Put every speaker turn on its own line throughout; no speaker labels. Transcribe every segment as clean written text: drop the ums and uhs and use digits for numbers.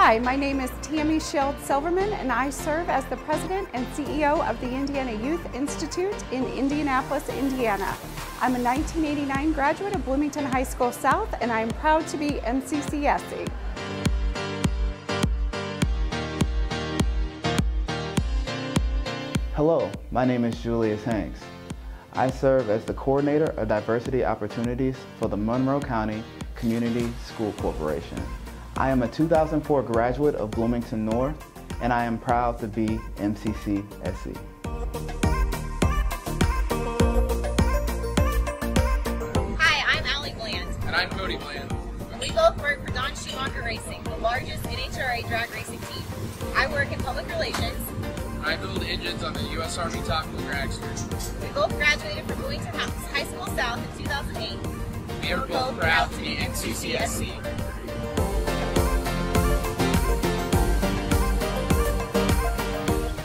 Hi, my name is Tammy Scheld-Silverman, and I serve as the President and CEO of the Indiana Youth Institute in Indianapolis, Indiana. I'm a 1989 graduate of Bloomington High School South, and I am proud to be MCCSC.
Hello, my name is Julius Hanks. I serve as the Coordinator of Diversity Opportunities for the Monroe County Community School Corporation. I am a 2004 graduate of Bloomington North, and I am proud to be MCCSC.
Hi, I'm Allie Bland.
And I'm Cody Bland.
We both work for Don Schumacher Racing, the largest NHRA drag racing team. I work in public relations.
I build engines on the U.S. Army Top Wheel Dragster.
We both graduated from Bloomington High School South in 2008.
We are both proud to be MCCSC.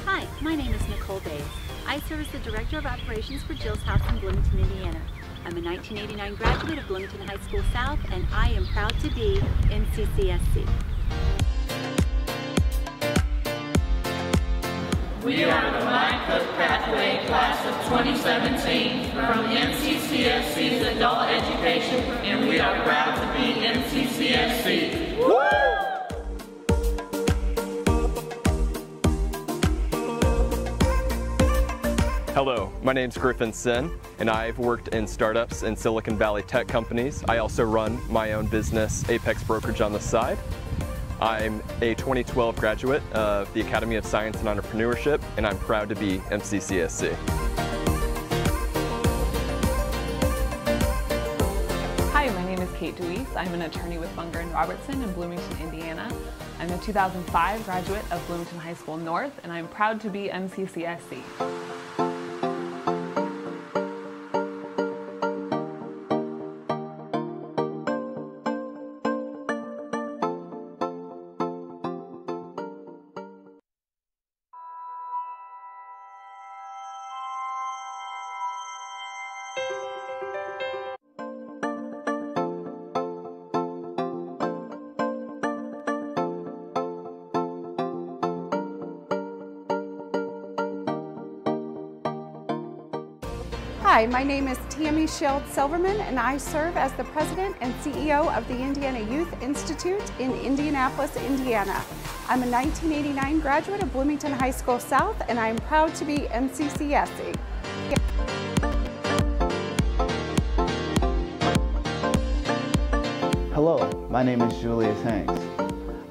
Hi, my name is Nicole Bays. I serve as the Director of Operations for Jill's House in Bloomington, Indiana. I'm a 1989 graduate of Bloomington High School South, and I am proud to be MCCSC.
We are the Mind Cook Pathway Class of 2017 from MCCSC's Adult Education, and we are proud to be MCCSC. Woo!
Hello, my name's Griffin Sin, and I've worked in startups and Silicon Valley tech companies. I also run my own business, Apex Brokerage, on the side. I'm a 2012 graduate of the Academy of Science and Entrepreneurship, and I'm proud to be MCCSC.
Hi, my name is Kate Deweese. I'm an attorney with Bunger & Robertson in Bloomington, Indiana. I'm a 2005 graduate of Bloomington High School North, and I'm proud to be MCCSC.
Hi, my name is Tammy Scheld-Silverman, and I serve as the President and CEO of the Indiana Youth Institute in Indianapolis, Indiana. I'm a 1989 graduate of Bloomington High School South, and I am proud to be MCCSC.
Hello, my name is Julius Hanks.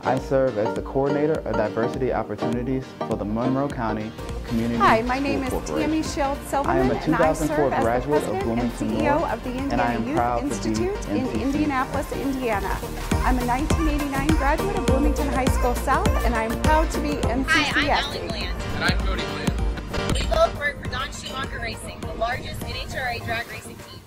I serve as the Coordinator of Diversity Opportunities for the Monroe County Community
Hi, my
School
name is
Corporation.
Tammy Scheld-Silverman,
and I serve as the
President
of Bloomington
and CEO
North,
of the
and I am
Indiana
proud
Youth
to be
Institute in
MCCSC.
Indianapolis, Indiana. I'm a 1989 graduate of Bloomington High School South, and I am proud to be MCCSC.
Hi, I'm Allie Bland.
And I'm Cody Bland.
We both work for Don Schumacher Racing, the largest NHRA drag racing team.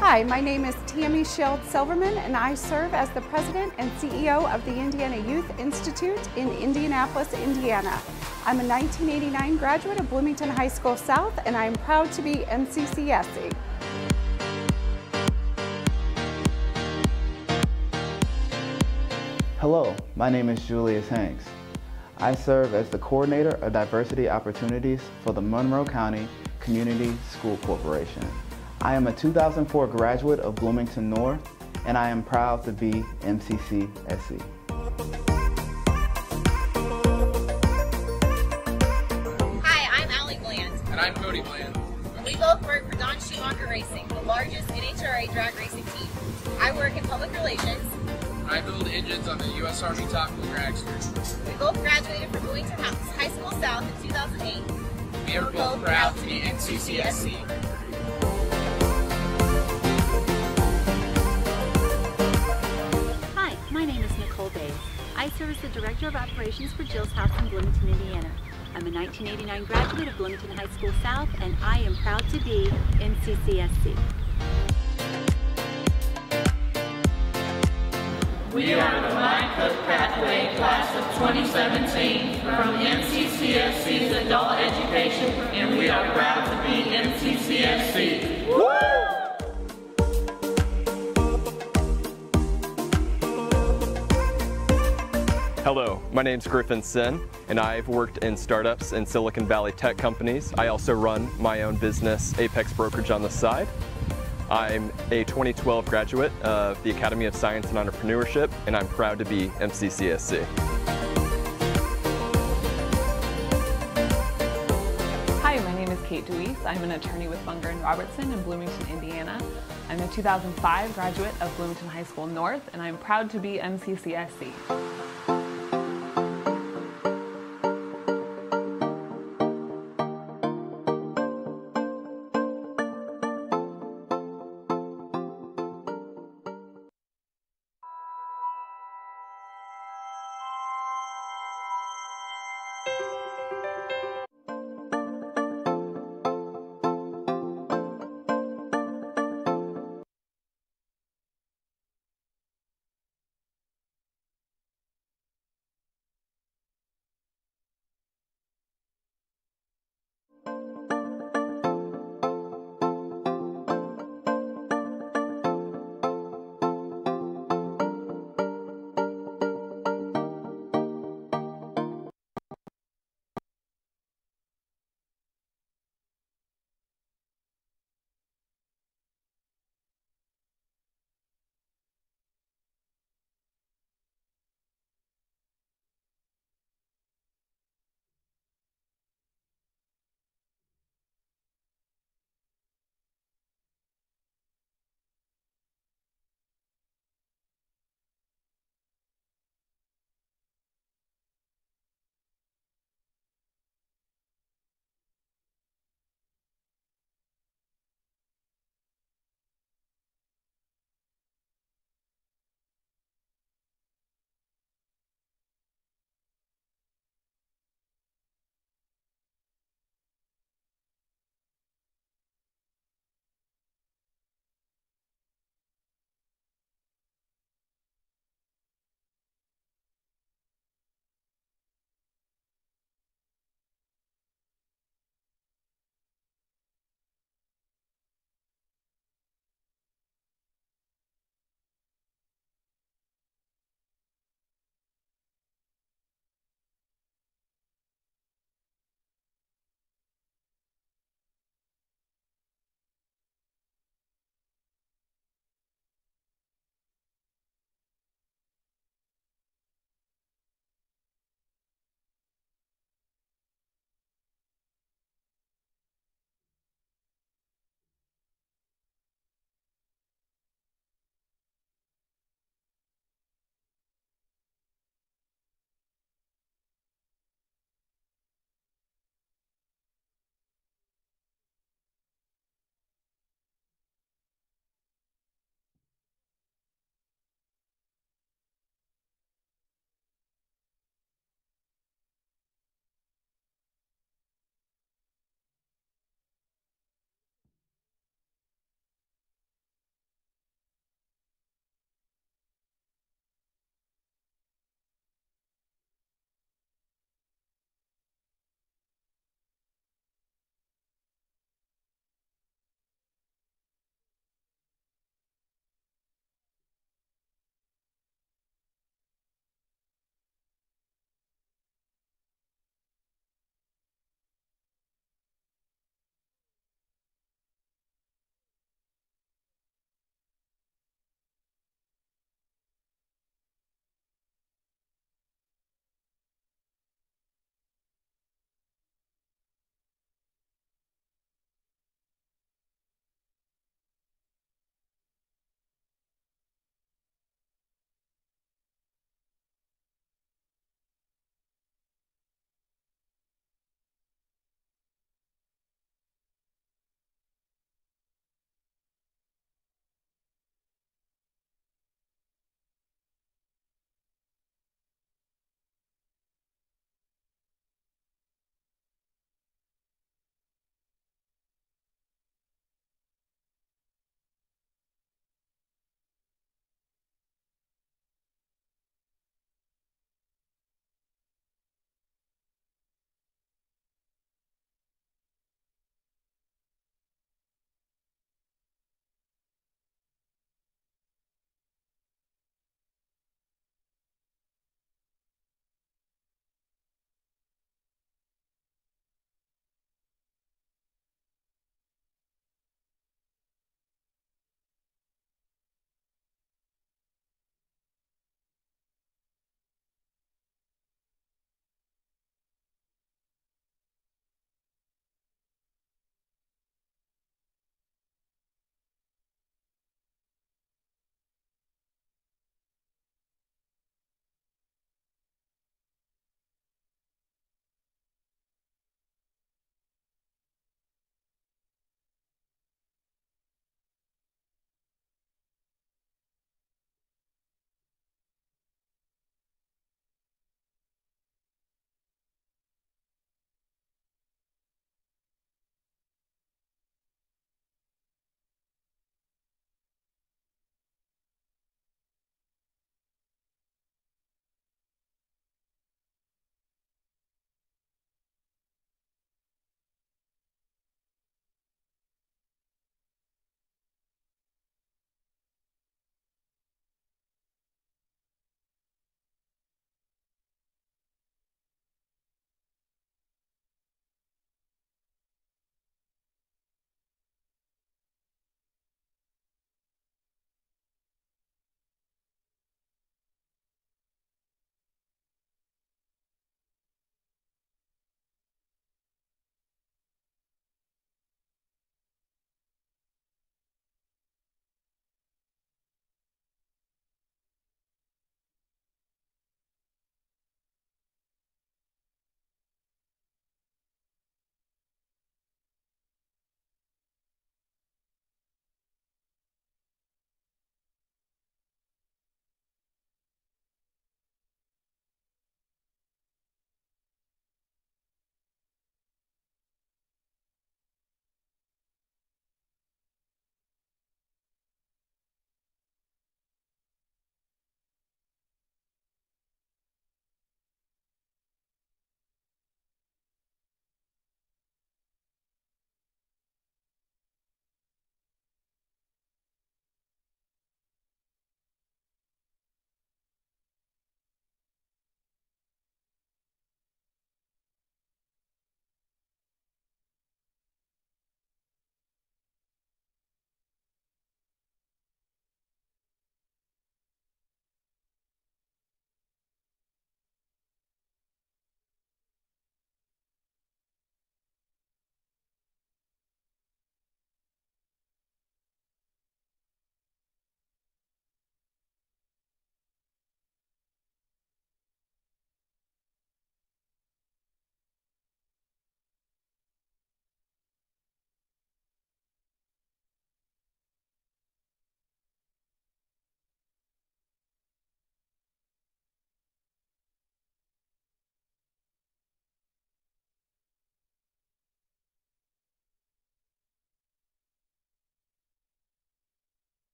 Hi, my name is Tammy Scheld-Silverman, and I serve as the President and CEO of the Indiana Youth Institute in Indianapolis, Indiana. I'm a 1989 graduate of Bloomington High School South, and I am proud to be MCCSC.
Hello, my name is Julius Hanks. I serve as the Coordinator of Diversity Opportunities for the Monroe County Community School Corporation. I am a 2004 graduate of Bloomington North, and I am proud to be MCCSC.
Hi, I'm Allie Bland.
And I'm Cody Bland.
We both work for Don Schumacher Racing, the largest NHRA drag racing team. I work in public relations.
I build engines on the U.S. Army Top Wheel Dragster.
We both graduated from Bloomington High School South in 2008.
We are both proud to be MCCSC.
My name is Nicole Bays. I serve as the Director of Operations for Jill's House in Bloomington, Indiana. I'm a 1989 graduate of Bloomington High School South, and I am proud to be MCCSC.
We are the Mind Cook Pathway Class of 2017 from MCCSC's Adult Education, and we are proud to be MCCSC. Woo!
Hello, my name's Griffin Sin, and I've worked in startups and Silicon Valley tech companies. I also run my own business, Apex Brokerage, on the side. I'm a 2012 graduate of the Academy of Science and Entrepreneurship, and I'm proud to be MCCSC.
Hi, my name is Kate Deweese. I'm an attorney with Bunger & Robertson in Bloomington, Indiana. I'm a 2005 graduate of Bloomington High School North, and I'm proud to be MCCSC.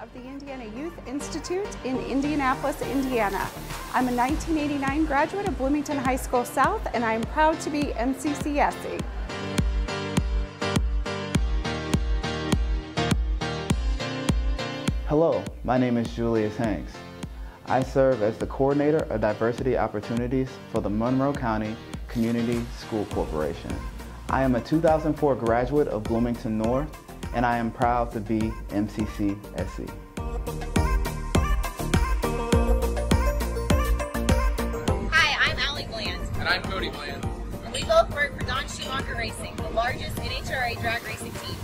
of the Indiana Youth Institute in Indianapolis, Indiana. I'm a 1989 graduate of Bloomington High School South, and I am proud to be MCCSE.
Hello, my name is Julius Hanks. I serve as the Coordinator of Diversity Opportunities for the Monroe County Community School Corporation. I am a 2004 graduate of Bloomington North, and I am proud to be MCCSE.
Hi, I'm Allie Bland.
And I'm Cody Bland.
We both work for Don Schumacher Racing, the largest NHRA drag racing team.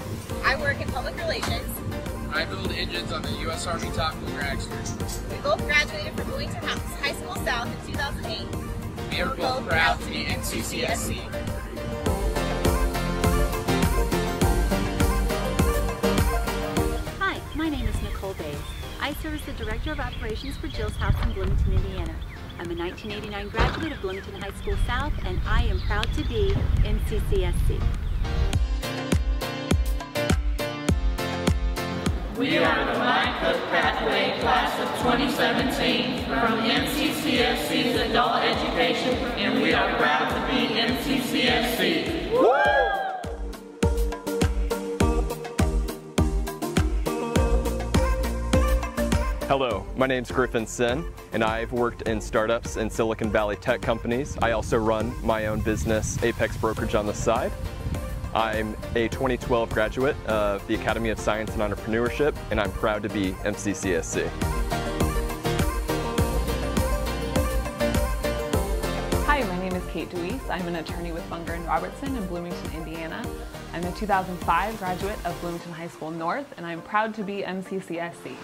I work in public relations.
I build engines on the U.S. Army Tactical Dragster.
We both graduated from Bloomington High School South in 2008.
We are both proud to be MCCSE.
Hi, my name is Nicole Bays. I serve as the Director of Operations for Jill's House in Bloomington, Indiana. I'm a 1989 graduate of Bloomington High School South, and I am proud to be MCCSE.
We are the Mind Cook Pathway Class of 2017 from MCCSC's Adult Education, and we are proud to be MCCSC. Woo!
Hello, my name's Griffin Sin, and I've worked in startups and Silicon Valley tech companies. I also run my own business, Apex Brokerage, on the side. I'm a 2012 graduate of the Academy of Science and Entrepreneurship, and I'm proud to be MCCSC.
Hi, my name is Kate Deweese. I'm an attorney with Bunger & Robertson in Bloomington, Indiana. I'm a 2005 graduate of Bloomington High School North, and I'm proud to be MCCSC.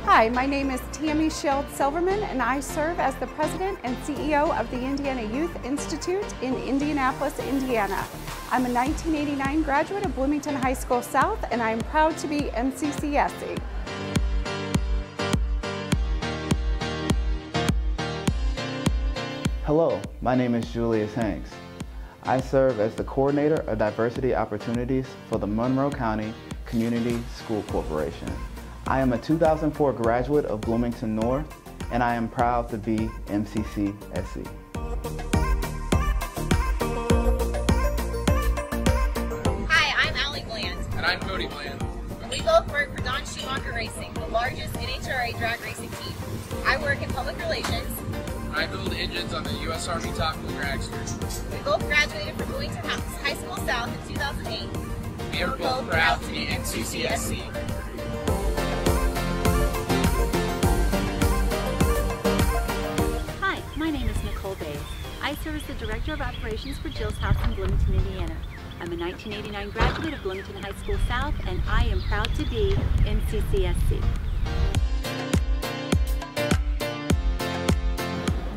Hi, my name is Tammy Silverman, and I serve as the President and CEO of the Indiana Youth Institute in Indianapolis, Indiana. I'm a 1989 graduate of Bloomington High School South, and I am proud to be MCCSE.
Hello, my name is Julius Hanks. I serve as the Coordinator of Diversity Opportunities for the Monroe County Community School Corporation. I am a 2004 graduate of Bloomington North, and I am proud to be MCCSC.
And I'm Cody Bland.
We both work for Don Schumacher Racing, the largest NHRA drag racing team. I work in public relations.
I build engines on the U.S. Army Tactical Dragster.
We both graduated from Bloomington High School South in 2008.
We are both proud to be MCCSC.
Hi, my name is Nicole Bays. I serve as the Director of Operations for Jill's House in Bloomington, Indiana. I'm a 1989 graduate of Bloomington High School South, and I am proud to be MCCSC.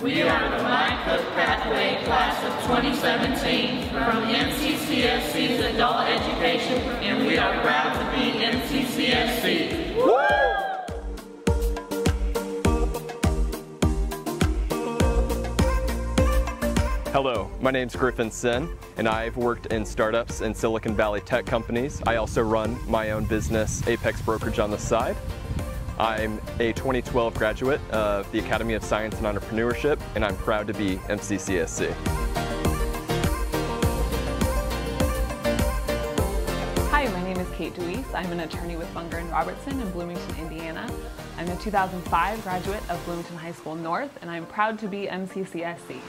We are the Mind Cook Pathway Class of 2017 from MCCSC's Adult Education, and we are proud to be MCCSC. Woo!
Hello, my name's Griffin Sin, and I've worked in startups and Silicon Valley tech companies. I also run my own business, Apex Brokerage, on the side. I'm a 2012 graduate of the Academy of Science and Entrepreneurship, and I'm proud to be MCCSC.
Hi, my name is Kate Deweese. I'm an attorney with Bunger & Robertson in Bloomington, Indiana. I'm a 2005 graduate of Bloomington High School North, and I'm proud to be MCCSC.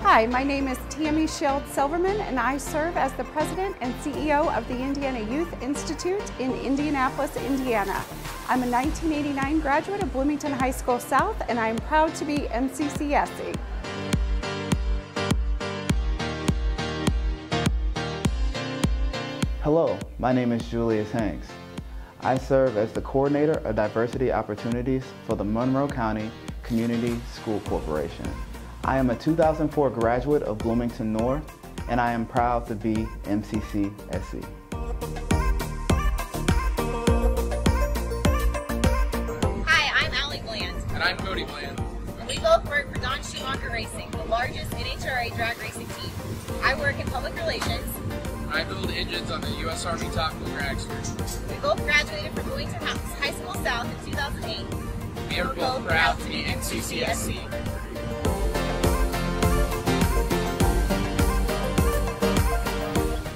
Hi, my name is Tammy Schild-Silverman, and I serve as the President and CEO of the Indiana Youth Institute in Indianapolis, Indiana. I'm a 1989 graduate of Bloomington High School South, and I am proud to be MCCSC.
Hello, my name is Julius Hanks. I serve as the Coordinator of Diversity Opportunities for the Monroe County Community School Corporation. I am a 2004 graduate of Bloomington North, and I am proud to be MCCSC.
Hi, I'm Allie Bland.
And I'm Cody Bland.
We both work for Don Schumacher Racing, the largest NHRA drag racing team. I work in public relations.
I build engines on the U.S. Army Tactical Dragster.
We both graduated from Bloomington High School South in 2008.
We are both proud to be NCCSC.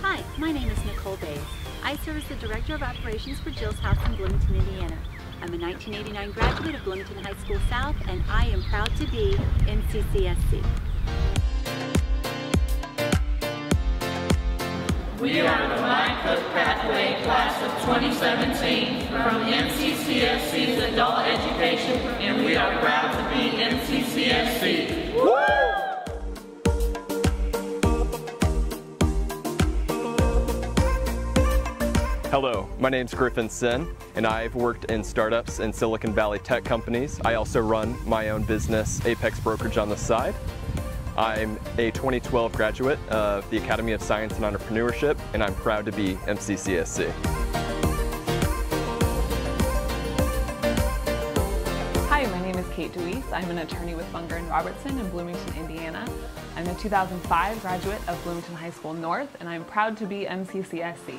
Hi, my name is Nicole Bays. I serve as the Director of Operations for Jill's House in Bloomington, Indiana. I'm a 1989 graduate of Bloomington High School South, and I am proud to be NCCSC.
We are the Mind Cook Pathway Class of 2017 from NCCSC's Adult Education, and we are proud to be NCCSC. Woo!
Hello, my name's Griffin Sin, and I've worked in startups and Silicon Valley tech companies. I also run my own business, Apex Brokerage, on the side. I'm a 2012 graduate of the Academy of Science and Entrepreneurship, and I'm proud to be MCCSC.
Hi, my name is Kate DeWeese. I'm an attorney with Bunger & Robertson in Bloomington, Indiana. I'm a 2005 graduate of Bloomington High School North, and I'm proud to be MCCSC.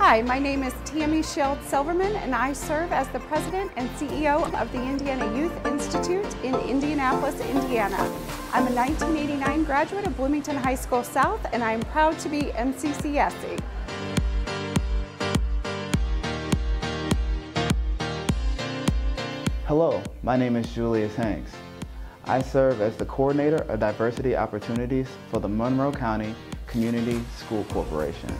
Hi, my name is Tammy Shield Silverman, and I serve as the President and CEO of the Indiana Youth Institute in Indianapolis, Indiana. I'm a 1989 graduate of Bloomington High School South, and I am proud to be NCCSC.
Hello, my name is Julius Hanks. I serve as the Coordinator of Diversity Opportunities for the Monroe County Community School Corporation.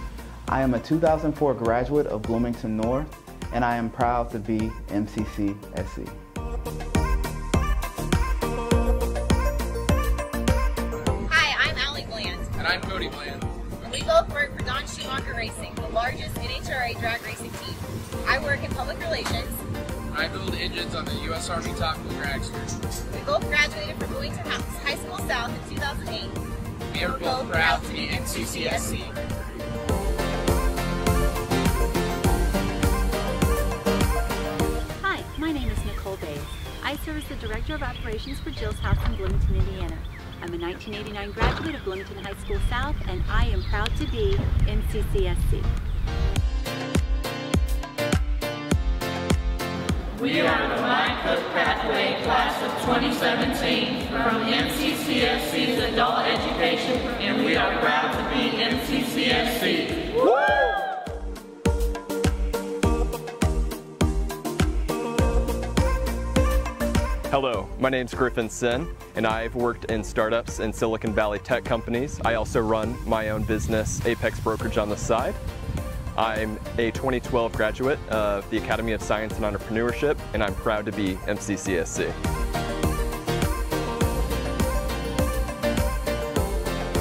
I am a 2004 graduate of Bloomington North, and I am proud to be MCCSC.
Hi, I'm Allie Bland.
And I'm Cody Bland.
We both work for Don Schumacher Racing, the largest NHRA drag racing team. I work in public relations.
I build engines on the U.S. Army Tactical Dragster.
We both graduated from Bloomington High School South in 2008.
We are both proud to be NCCSC.
Hi, my name is Nicole Bays. I serve as the Director of Operations for Jill's House in Bloomington, Indiana. I'm a 1989 graduate of Bloomington High School South, and I am proud to be NCCSC.
We are the Mind Cook Pathway, class of 2017, from MCCSC's Adult Education, and we are proud to be MCCSC. Woo!
Hello, my name's Griffin Sin, and I've worked in startups and Silicon Valley tech companies. I also run my own business, Apex Brokerage, on the side. I'm a 2012 graduate of the Academy of Science and Entrepreneurship, and I'm proud to be MCCSC.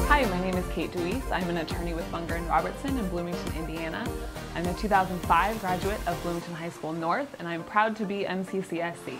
Hi, my name is Kate Deweese. I'm an attorney with Bunger & Robertson in Bloomington, Indiana. I'm a 2005 graduate of Bloomington High School North, and I'm proud to be MCCSC.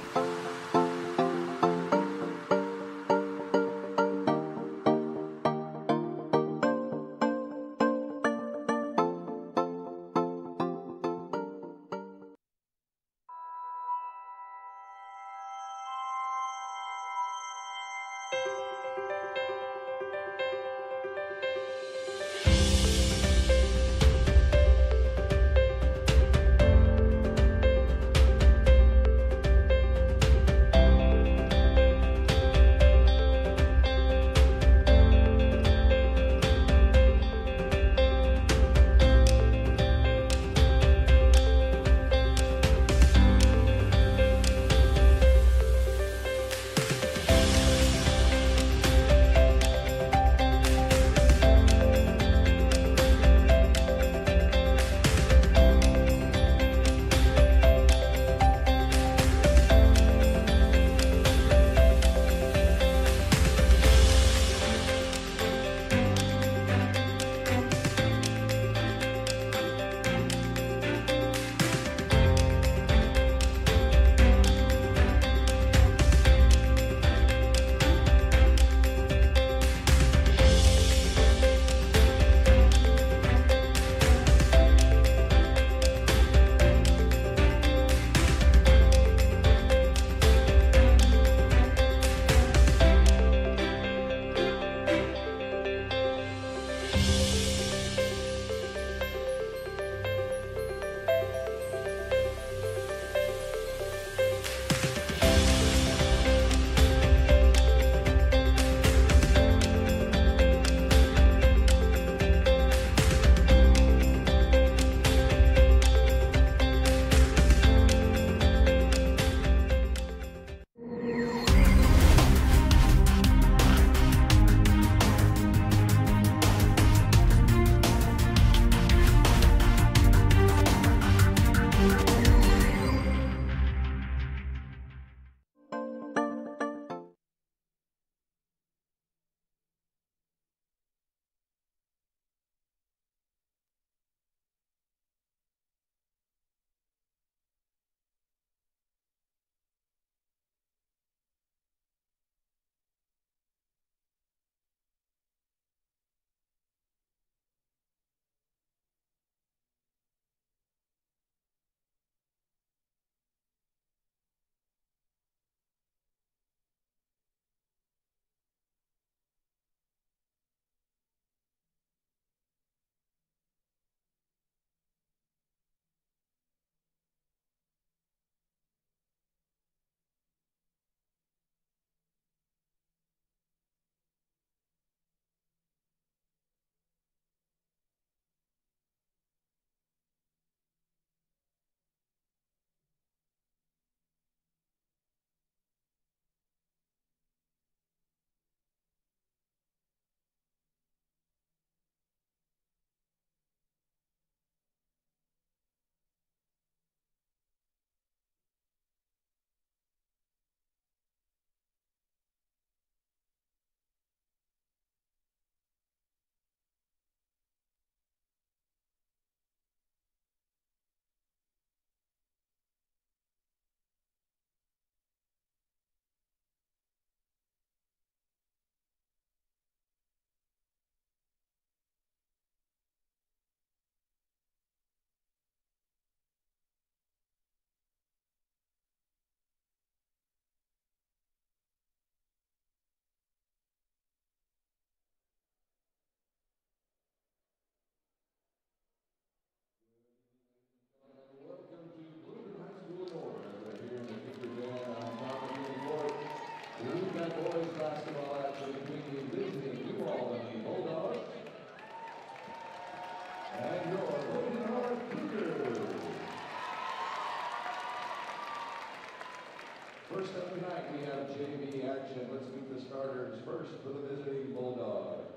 first up tonight, we have JV action. Let's meet the starters first for the visiting Bulldogs.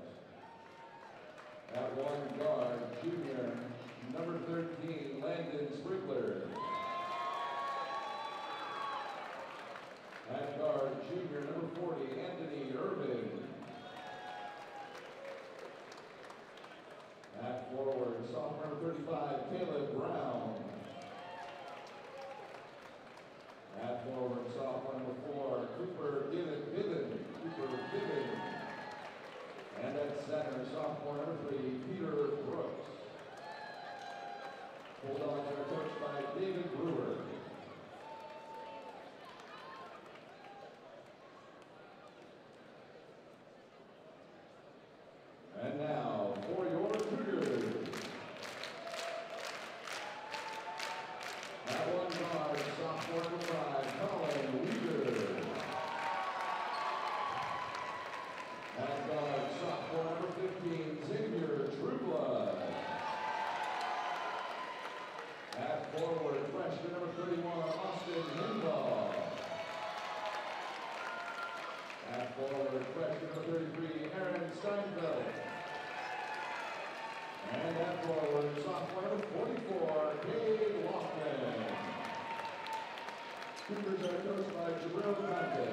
At one guard, junior, number 13, Landon Sprinkler. At guard, junior, number 40, Anthony Irvin. At forward, sophomore number 35, Caleb Brown. At forward, sophomore number 4, Cooper Gibbon. And at center, sophomore number 3, Peter Brooks. Bulldogs are coached by David Brewer. And now, for your Cougars. At one guard, sophomore number 5, Colin Weaver. At guard, sophomore number 15, Xavier Trueblood. At forward, freshman number 31, Austin Himbaugh. At forward, freshman number 33, Aaron Steinfeld. And at forward, sophomore number 44, Cade Walkman. Cougars are coached by Jabril Conte.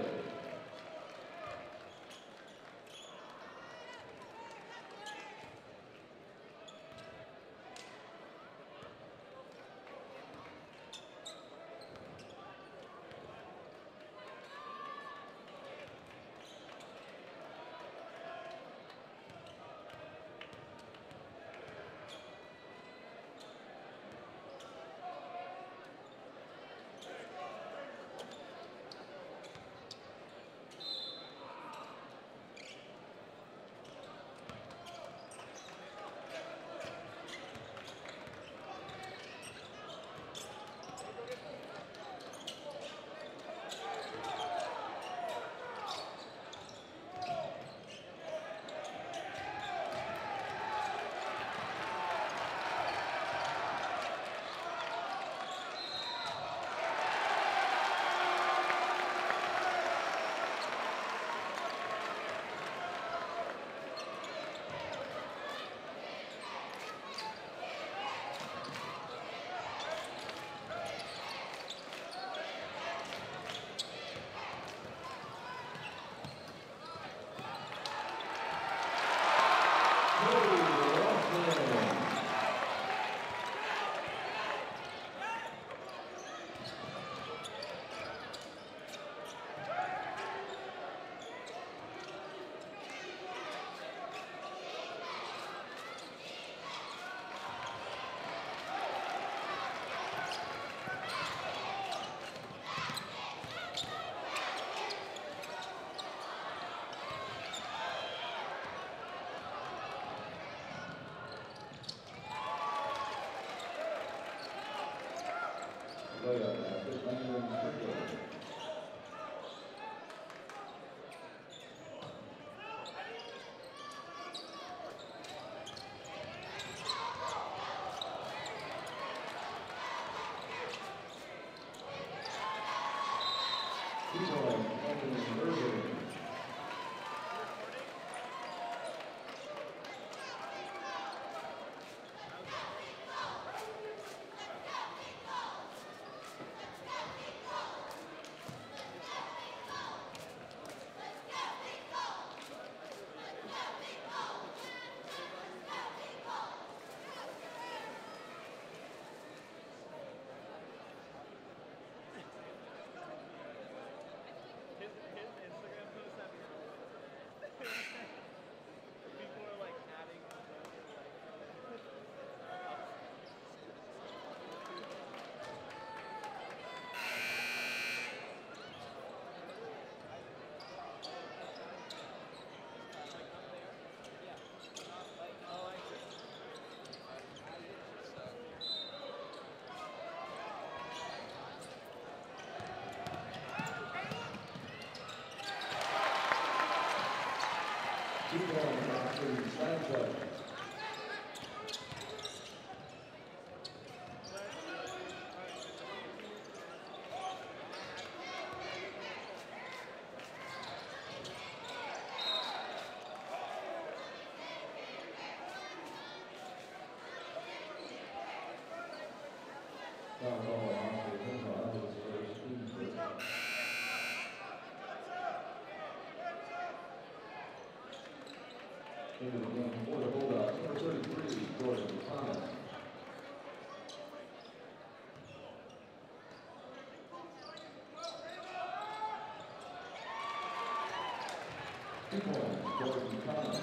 Foul call on Oscar Pinball, his first team first. Into the game for the Bulldogs, number 33, Jordan Thomas. 2 points, Jordan Thomas.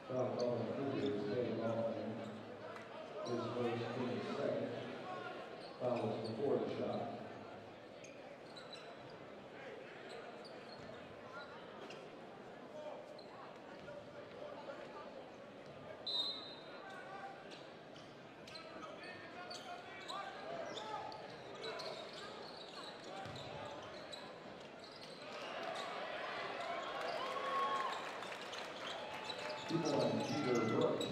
Foul call on Cougars, Dave Albany. His first, team second. Foul was before the shot. Peter Brooks.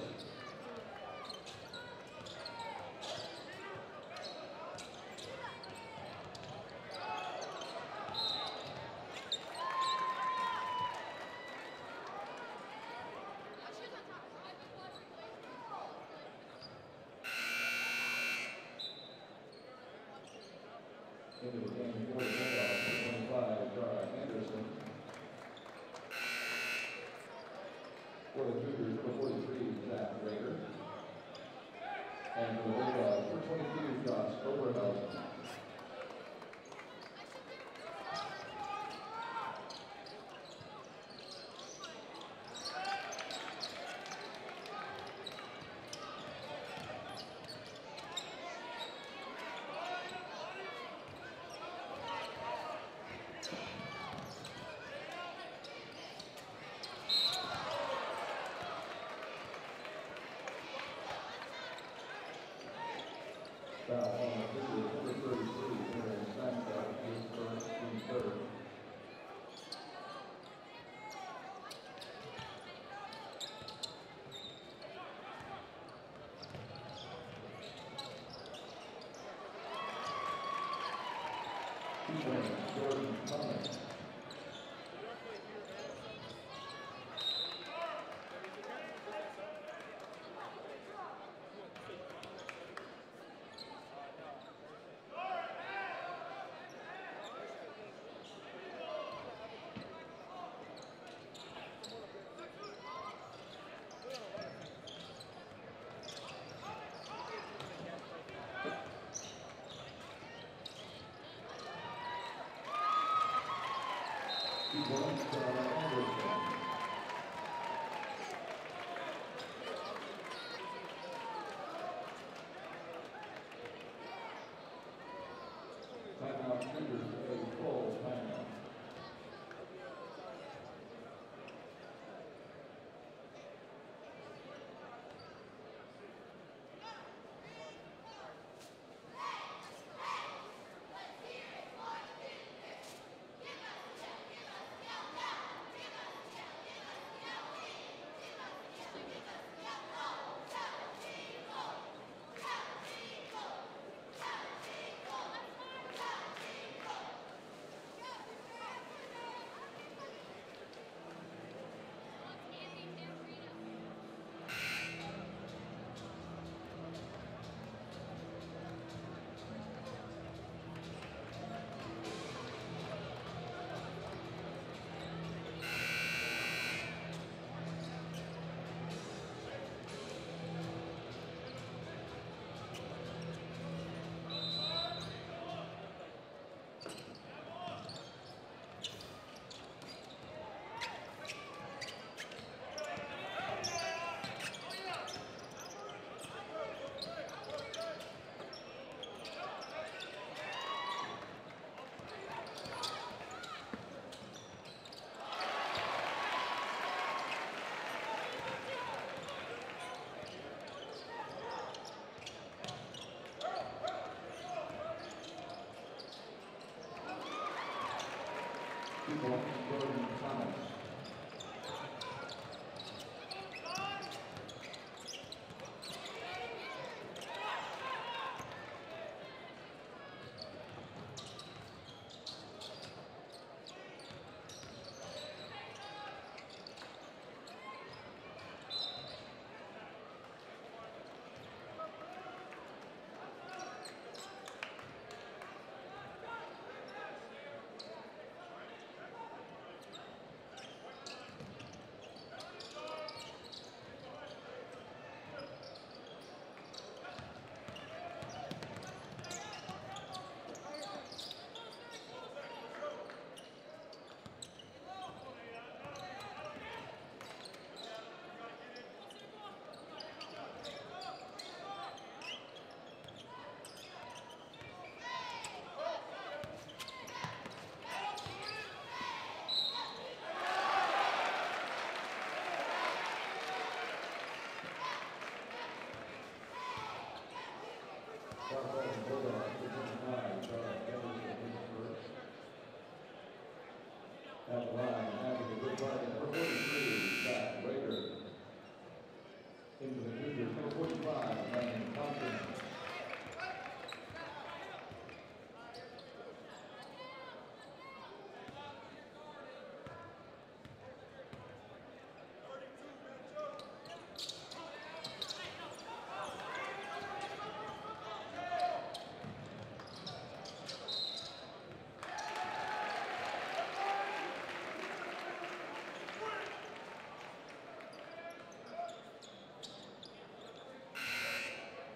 Into the game for the Bulldogs, 25, Jara Anderson. For the Cougars, number 43, Zach Rager. And for the Bulldogs, number 22, Josh Oberhausen. Foul on the Cougars, number 33, Aaron Steinfeld, his first, team third. Jordan Thomas. Timeout, Cougars, a full timeout. People, Jordan Thomas. At the line, having a good run, number 43, Zach Rader. Into the juniors, number 45, Brandon Thompson.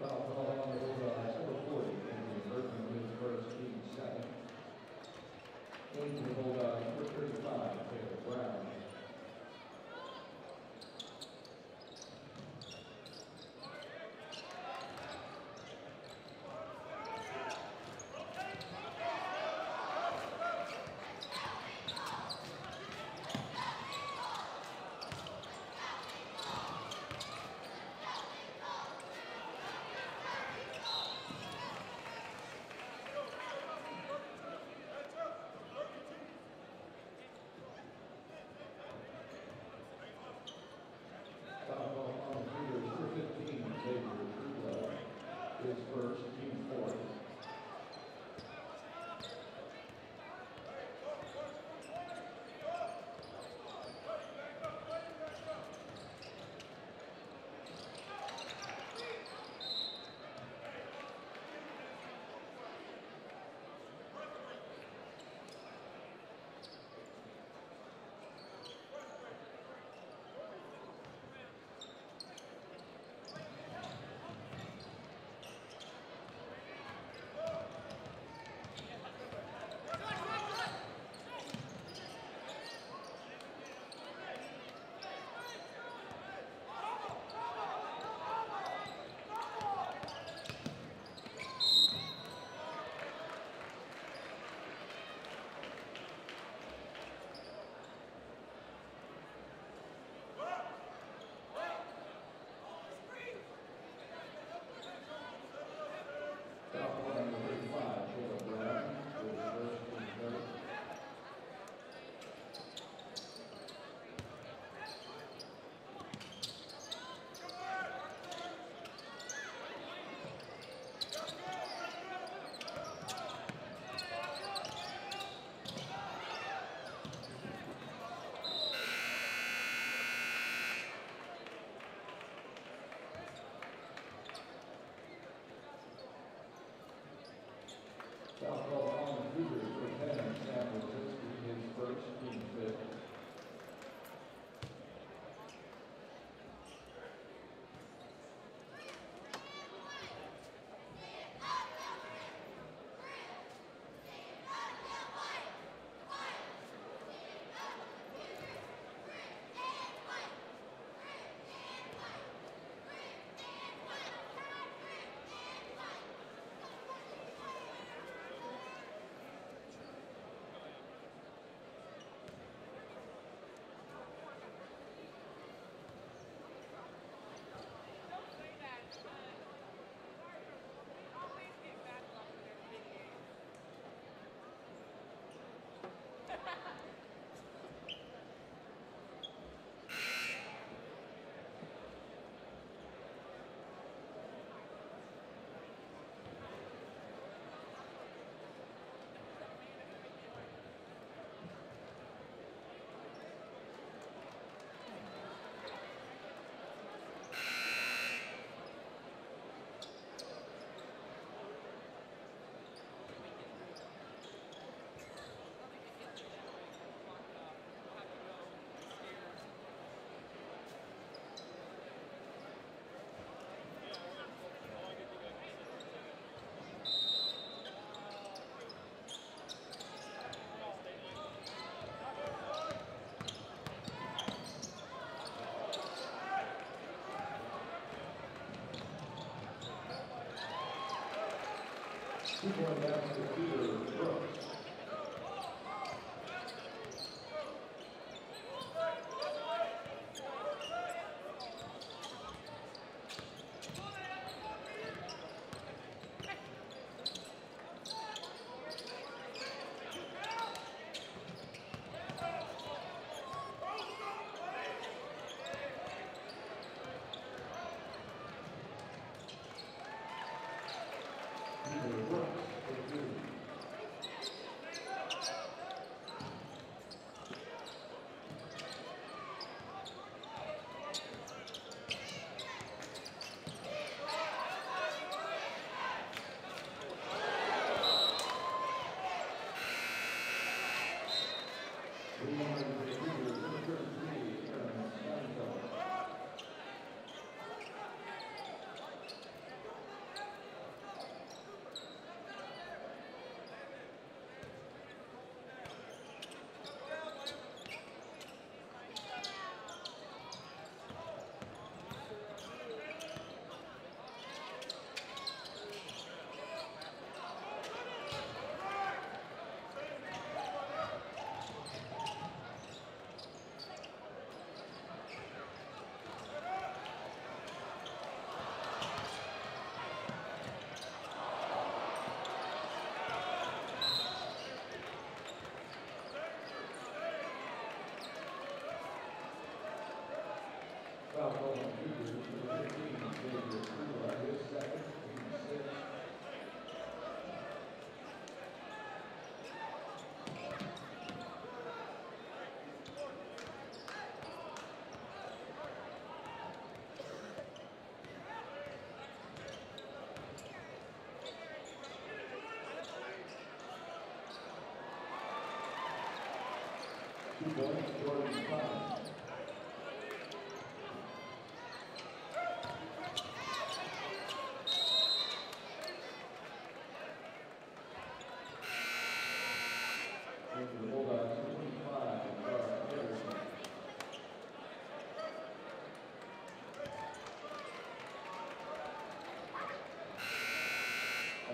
Foul ball on the Bulldogs, number 40, Anthony Burton with his first, team second. Into the Bulldogs, number 35, Taylor Brown. His first, team fourth. Foul call on the Cougars for 10, Sam Wazinski, his first, team fifth. 2-point basket, Peter Brooks. Foul call on Cougars, number 15, Xavier Kruger, his second, team 6. Jordan Fine.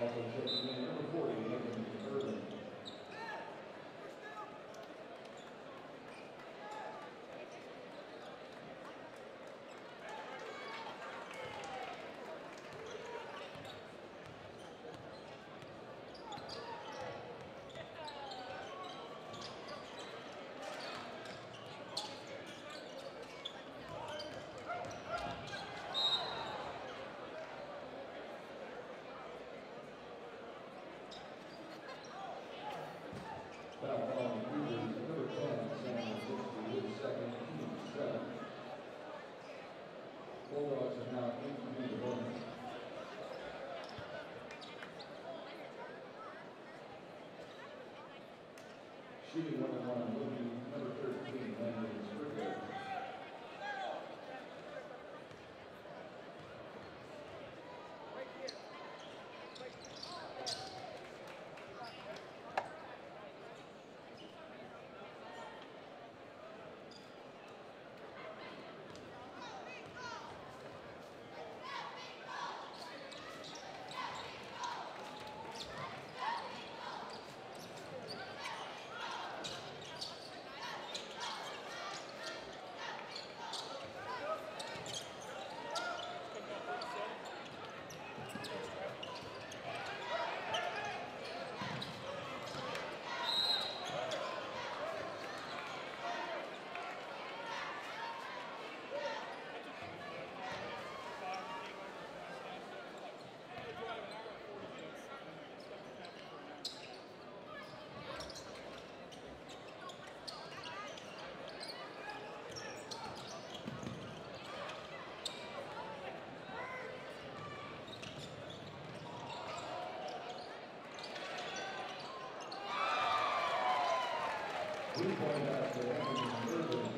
Also checking in number 40, Nathan Irvin. Foul call on Cougars, number 10, Samuel Brooks, his second, team 7. Bulldogs have now into the bonus. Shooting 1-on-1, moving number 13, Landon Strickler. Three-point basket, Anthony Irvin.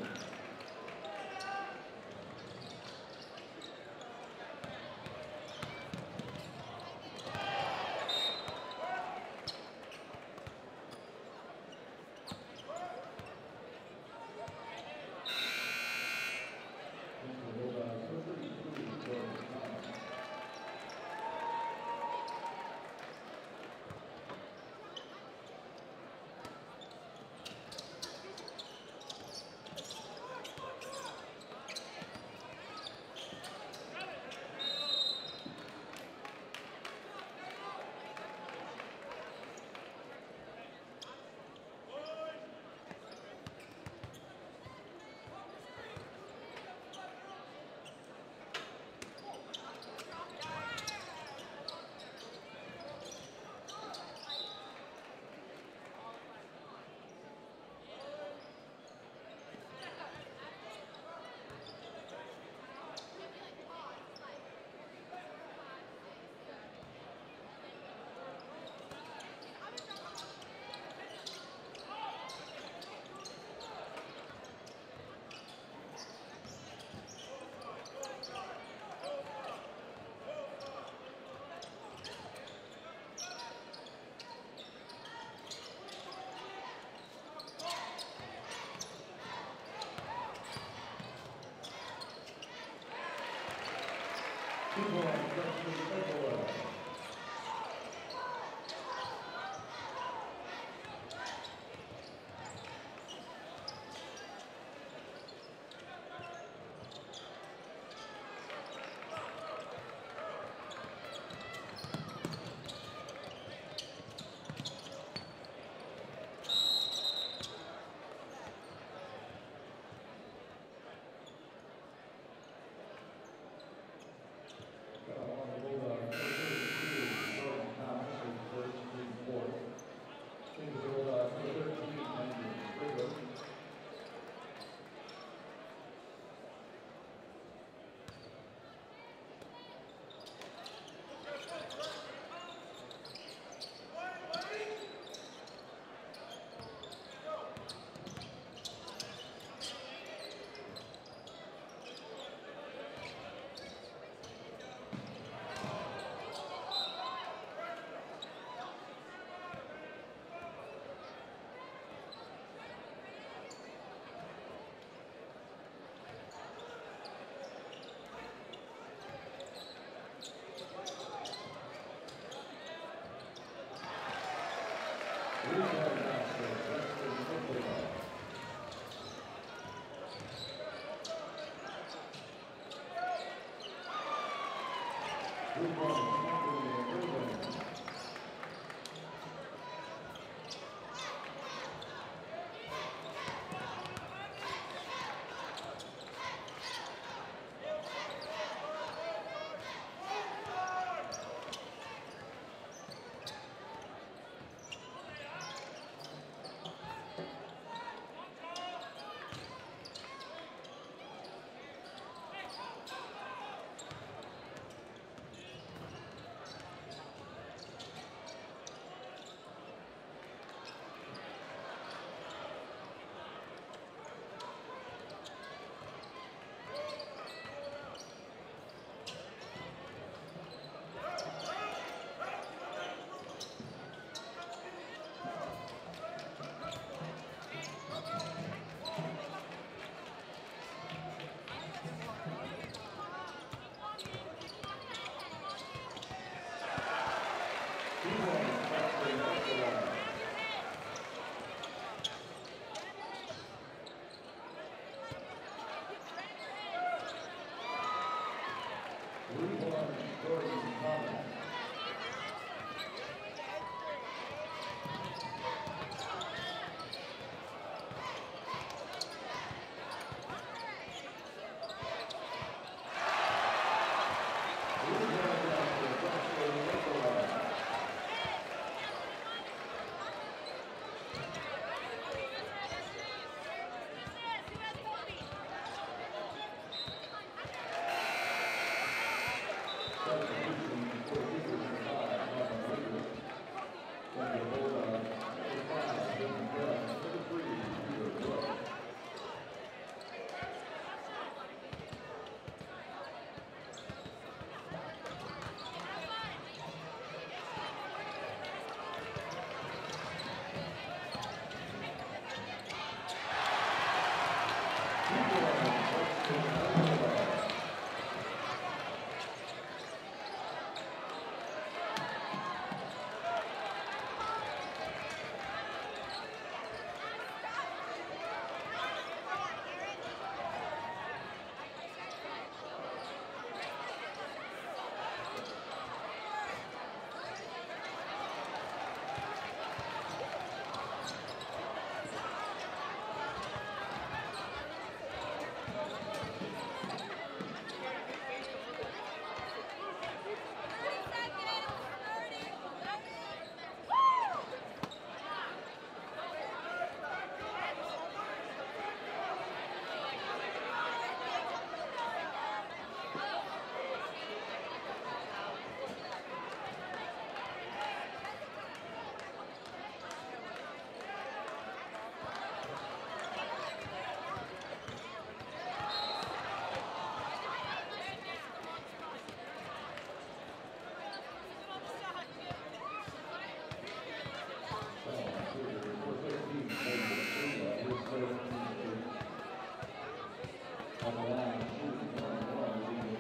On the line, shooting 21, leading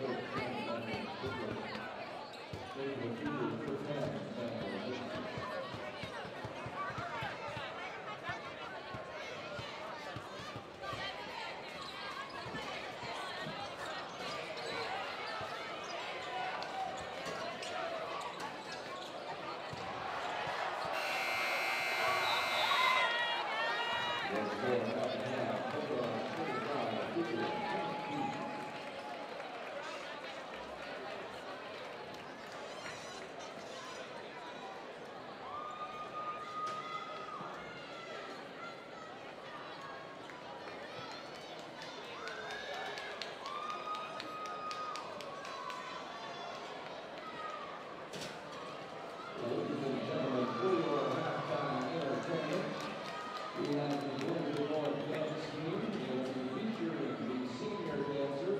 13, Ladies and gentlemen, for your halftime entertainment, we have the Bloomington North Dance Team. They will be featuring the senior dancers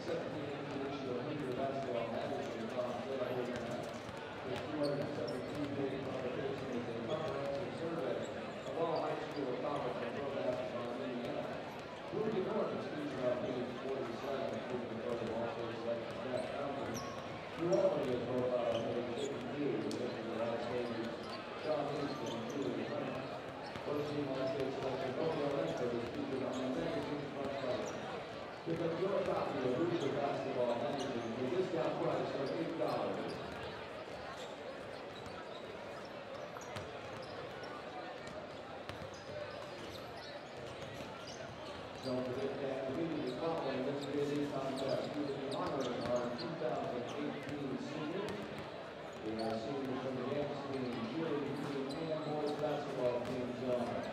17-18 issue of Winter Basketball Magazine found that the 272-page publication is a comprehensive survey of all high school, college, and pro basketball in Indiana. Bloomington North is featured on page 47, including the also selected Jack Albany. New Albany is profiled on page 52, with the last pages John Hinston, Julie Frank. First team on stage selection, Romeo Langford is featured on the magazine's front cover. Pick up your copy of Winter Basketball Magazine for a discount price of $8. Don't forget that immediately following this busy contest, we will be honoring our 2018 seniors. We have seniors from the dance team, cheerleading team, and boys basketball teams on.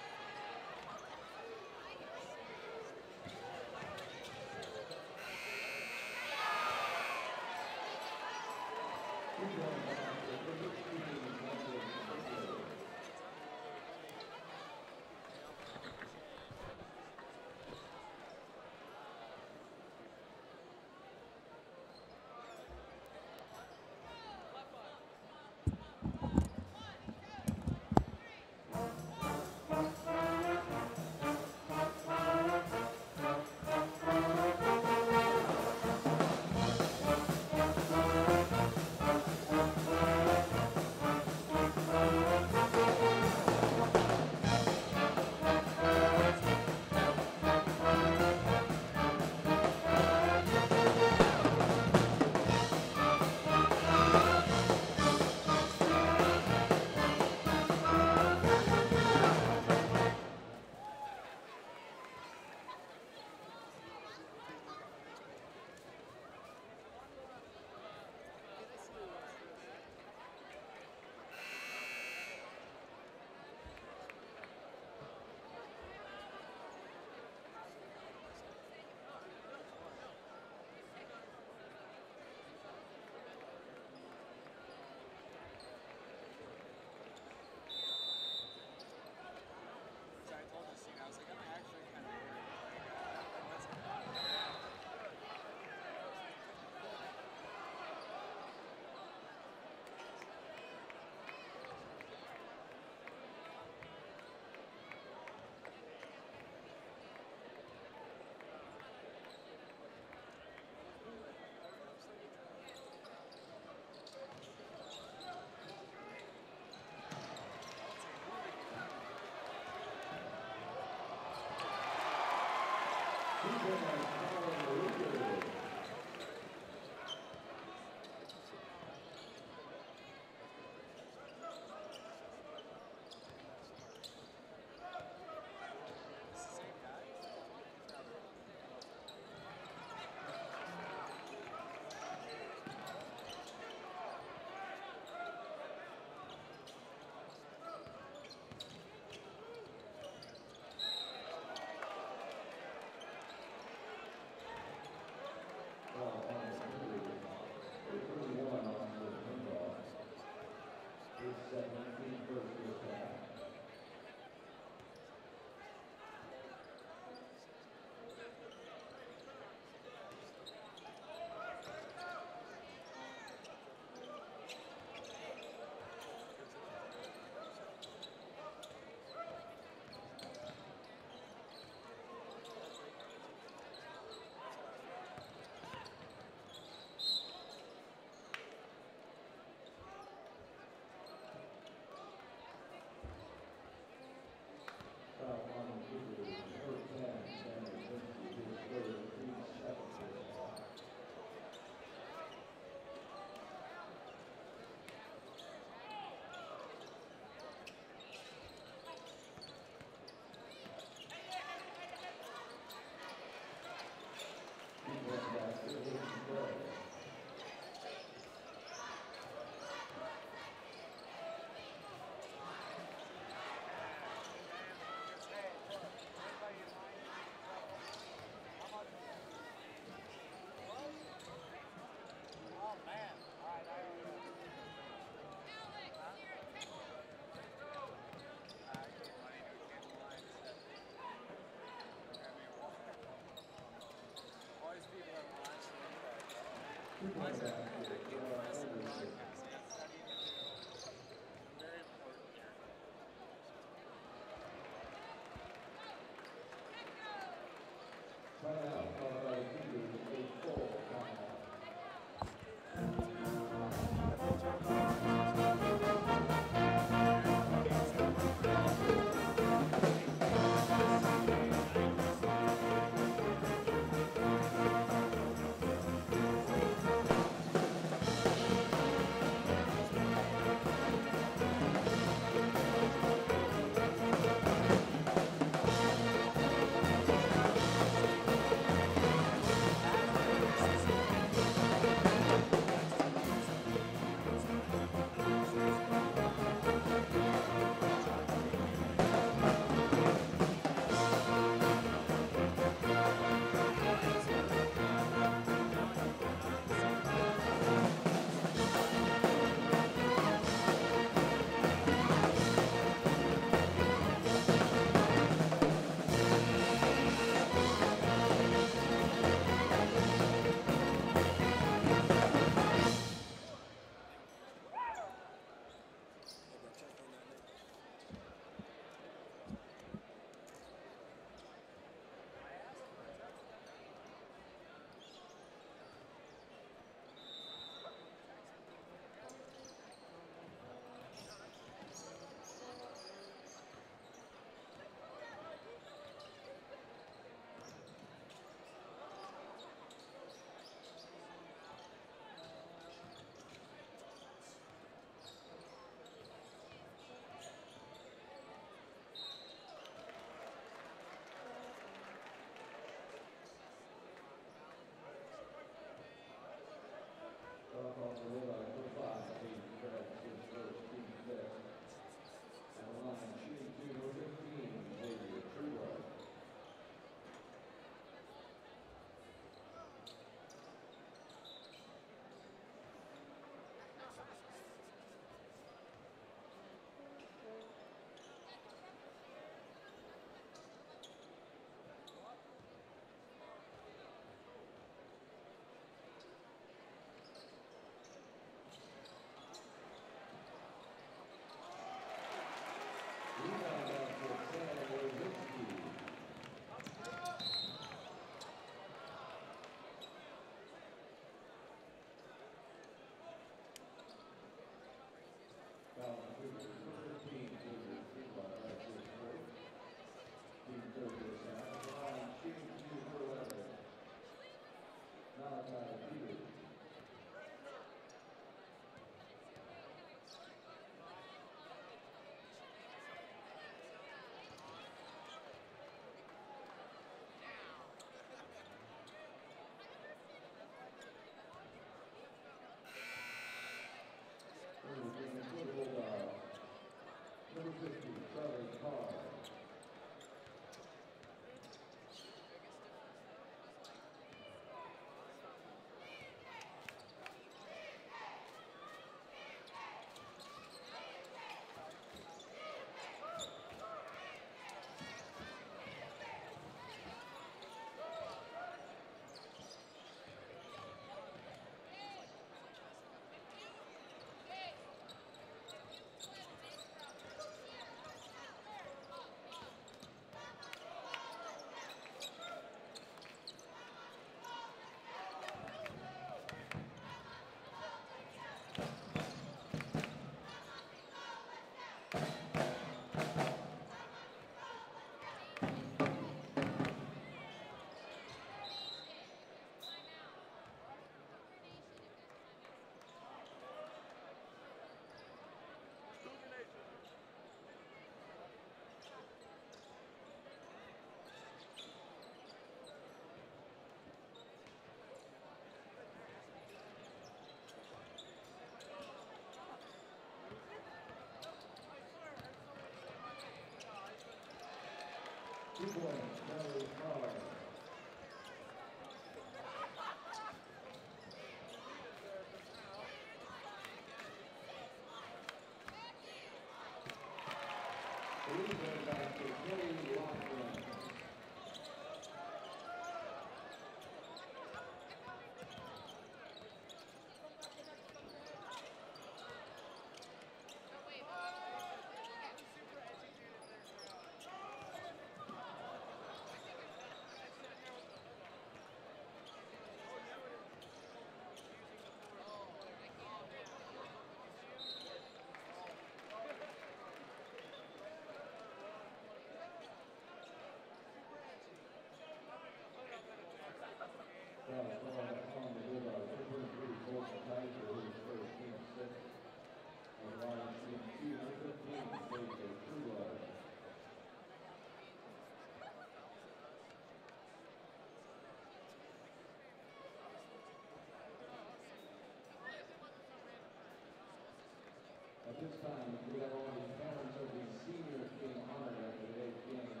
At this time, we have all the parents of the seniors being honored after today's game.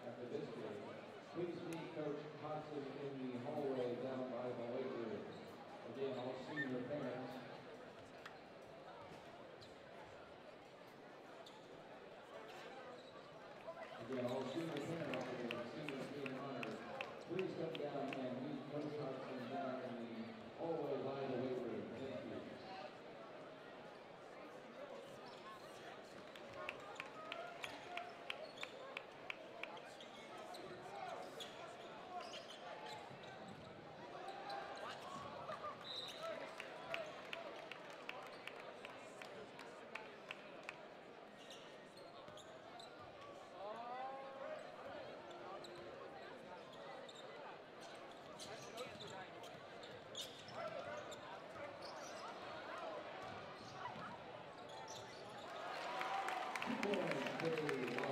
After this game, please meet Coach Hodson in the hallway down by the weight room. Again, all senior parents. Again, all senior parents of the seniors being honored. Please come down and meet Coach Hodson down in the hallway by the weight room. Thank you.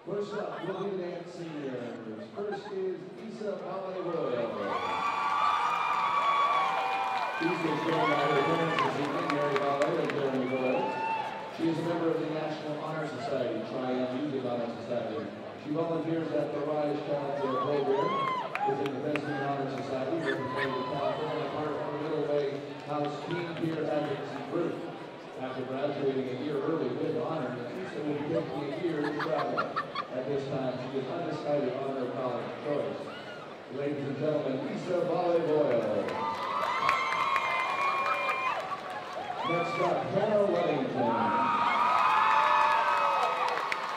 First up, looking at seniors. First is Isa Malay-Royal. Isa is joined by her parents this evening, Mary Ballet and Jeremy Royal. She is a member of the National Honor Society, Triumph Music Honor Society. She volunteers at the Rise Challenge program within the President Honor Society, representing the council and a part of the Middleway House Teen Peer Advocacy Group. After graduating a year early with honors, Isa will be taking a year to travel. At this time, she is undecided on her college choice. Ladies and gentlemen, Isa Ballet-Royal. Next up, Hannah Weddington.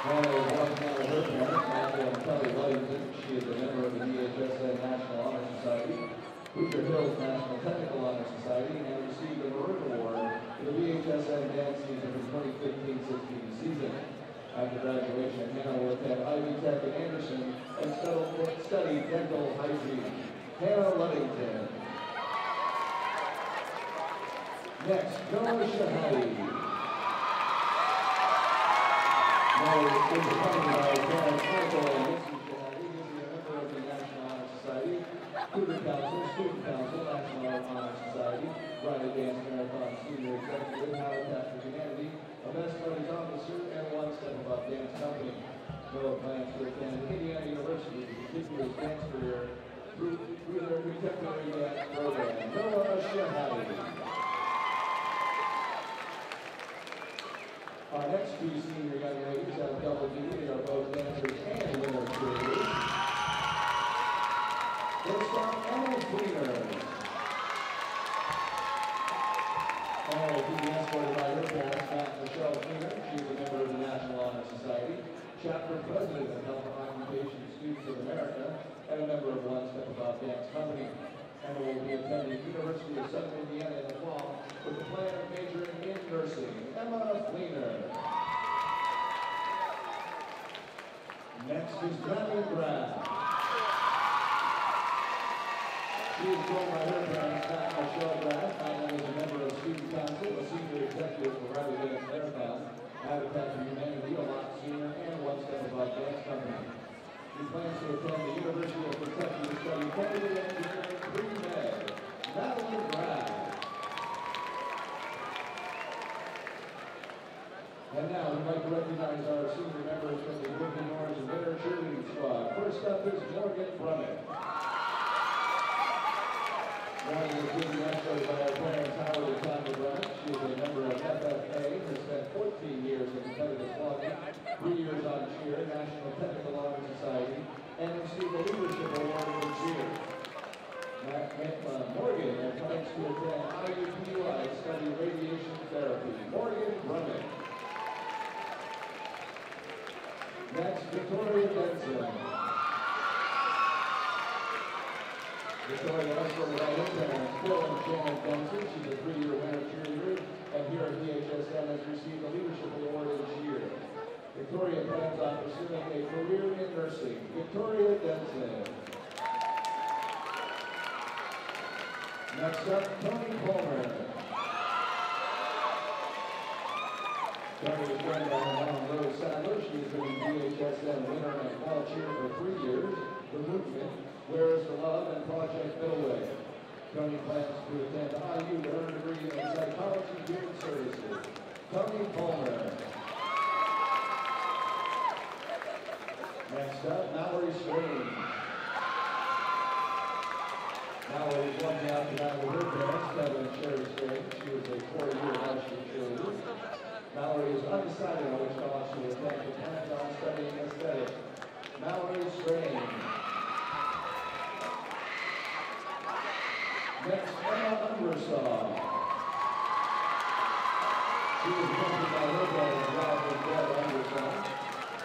Hannah is one of her parents, Michael and Kelly Weddington. She is a member of the DHSN National Honor Society, Hoosier Hills National Technical Honor Society, and received the Maroon Award for the DHSN dance season for the 2015-16 season. After graduation, Hannah will attend Ivy Tech in Anderson and study dental hygiene. Hannah Weddington. Next, Noah Shahadi. Noah is accompanied by his parents, Michael and Missy Shahadi. He is a member of the National Honor Society, Student Council, National Honor Society, Rider Dance Marathon Senior Executive, Habitat for Humanity, a Best Buddies Officer, and One Step Above Dance Company. Noah plans to attend Indiana University to continue his dance career through their contemporary dance program. Noah Shahadi. Our next two senior young ladies have double duty and are both dancers and winner cheerleaders. First up, Emma Fleener. Emma will be escorted by her parents, Matt and Michelle Fleener. She is a member of the National Honor Society, chapter president of Health and Occupation Students of America, and a member of One Step Above Dance Company. Emma will be attending the University of Southern Indiana in the fall with the plan of majoring in nursing. Emma Fleener. Next is Madeline Graff. She is joined by her parents, Matt and Michelle Graff. Madeline is a member of Student Council, a senior executive for Rider Dance Marathon, Habitat for Humanity, a lot senior, and One Step Above Dance Company. She plans to attend the University of Kentucky to study chemical engineering pre-med. Madeline Graff. And now we'd like to recognize our senior members from the Woodman Orange and Winter Cheerleading Squad. First up is Morgan Brummett. Morgan is being escorted by our parents, Howard and Tanya Brummett. She is a member of FFA, has spent 14 years in competitive flogging, 3 years on cheer, National Technical Honor Society, and received a leadership award for cheer. Morgan plans to attend IUPUI study radiation therapy. Morgan Brummett. Next, Victoria Benson. Victoria escorted by her parents, Phil and Shannon Benson. She's a 3-year winner cheerleader, and here at DHSN has received a leadership award in cheer. Victoria plans on pursuing a career in nursing. Victoria Benson. Next up, Tony Palmer. Tony is joined by her mom, Rose Sadler. She has been a DHSN winner and fall cheer for 3 years. The Movement, Where is the Love, and Project Middleway. Tony plans to attend IU to earn a degree in Psychology Human Services. Tony Palmer. Next up, Mallory Strange. Mallory is one down tonight with her parents, Kevin and Sherry Strange. She was a 4-year high school cheerleader. Mallory is undecided on which college she will attend, but plans on studying aesthetics. Mallory Strange. Next, Emma Umbersaw. She is accompanied by her parents, Ralph and Deb Umbersaw.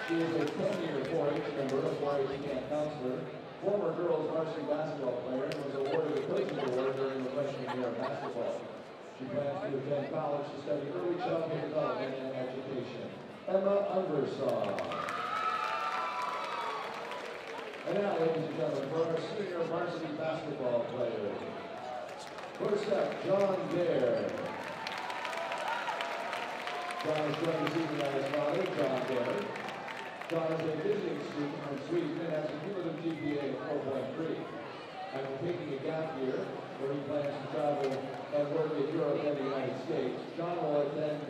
She is a 10-year 4-H member, a 4-H camp counselor, former girls varsity basketball player, and was awarded a coaching award during the freshman year of basketball. She plans to attend college to study early childhood development and education. Emma Umbersaw. And now, ladies and gentlemen, for our senior varsity basketball players. First up, John Dare. John is joined this evening by his father, John Dare. John is a visiting student from Sweden and has a cumulative GPA of 4.3. After taking a gap year, where he plans to travel and work in Europe and the United States, John will attend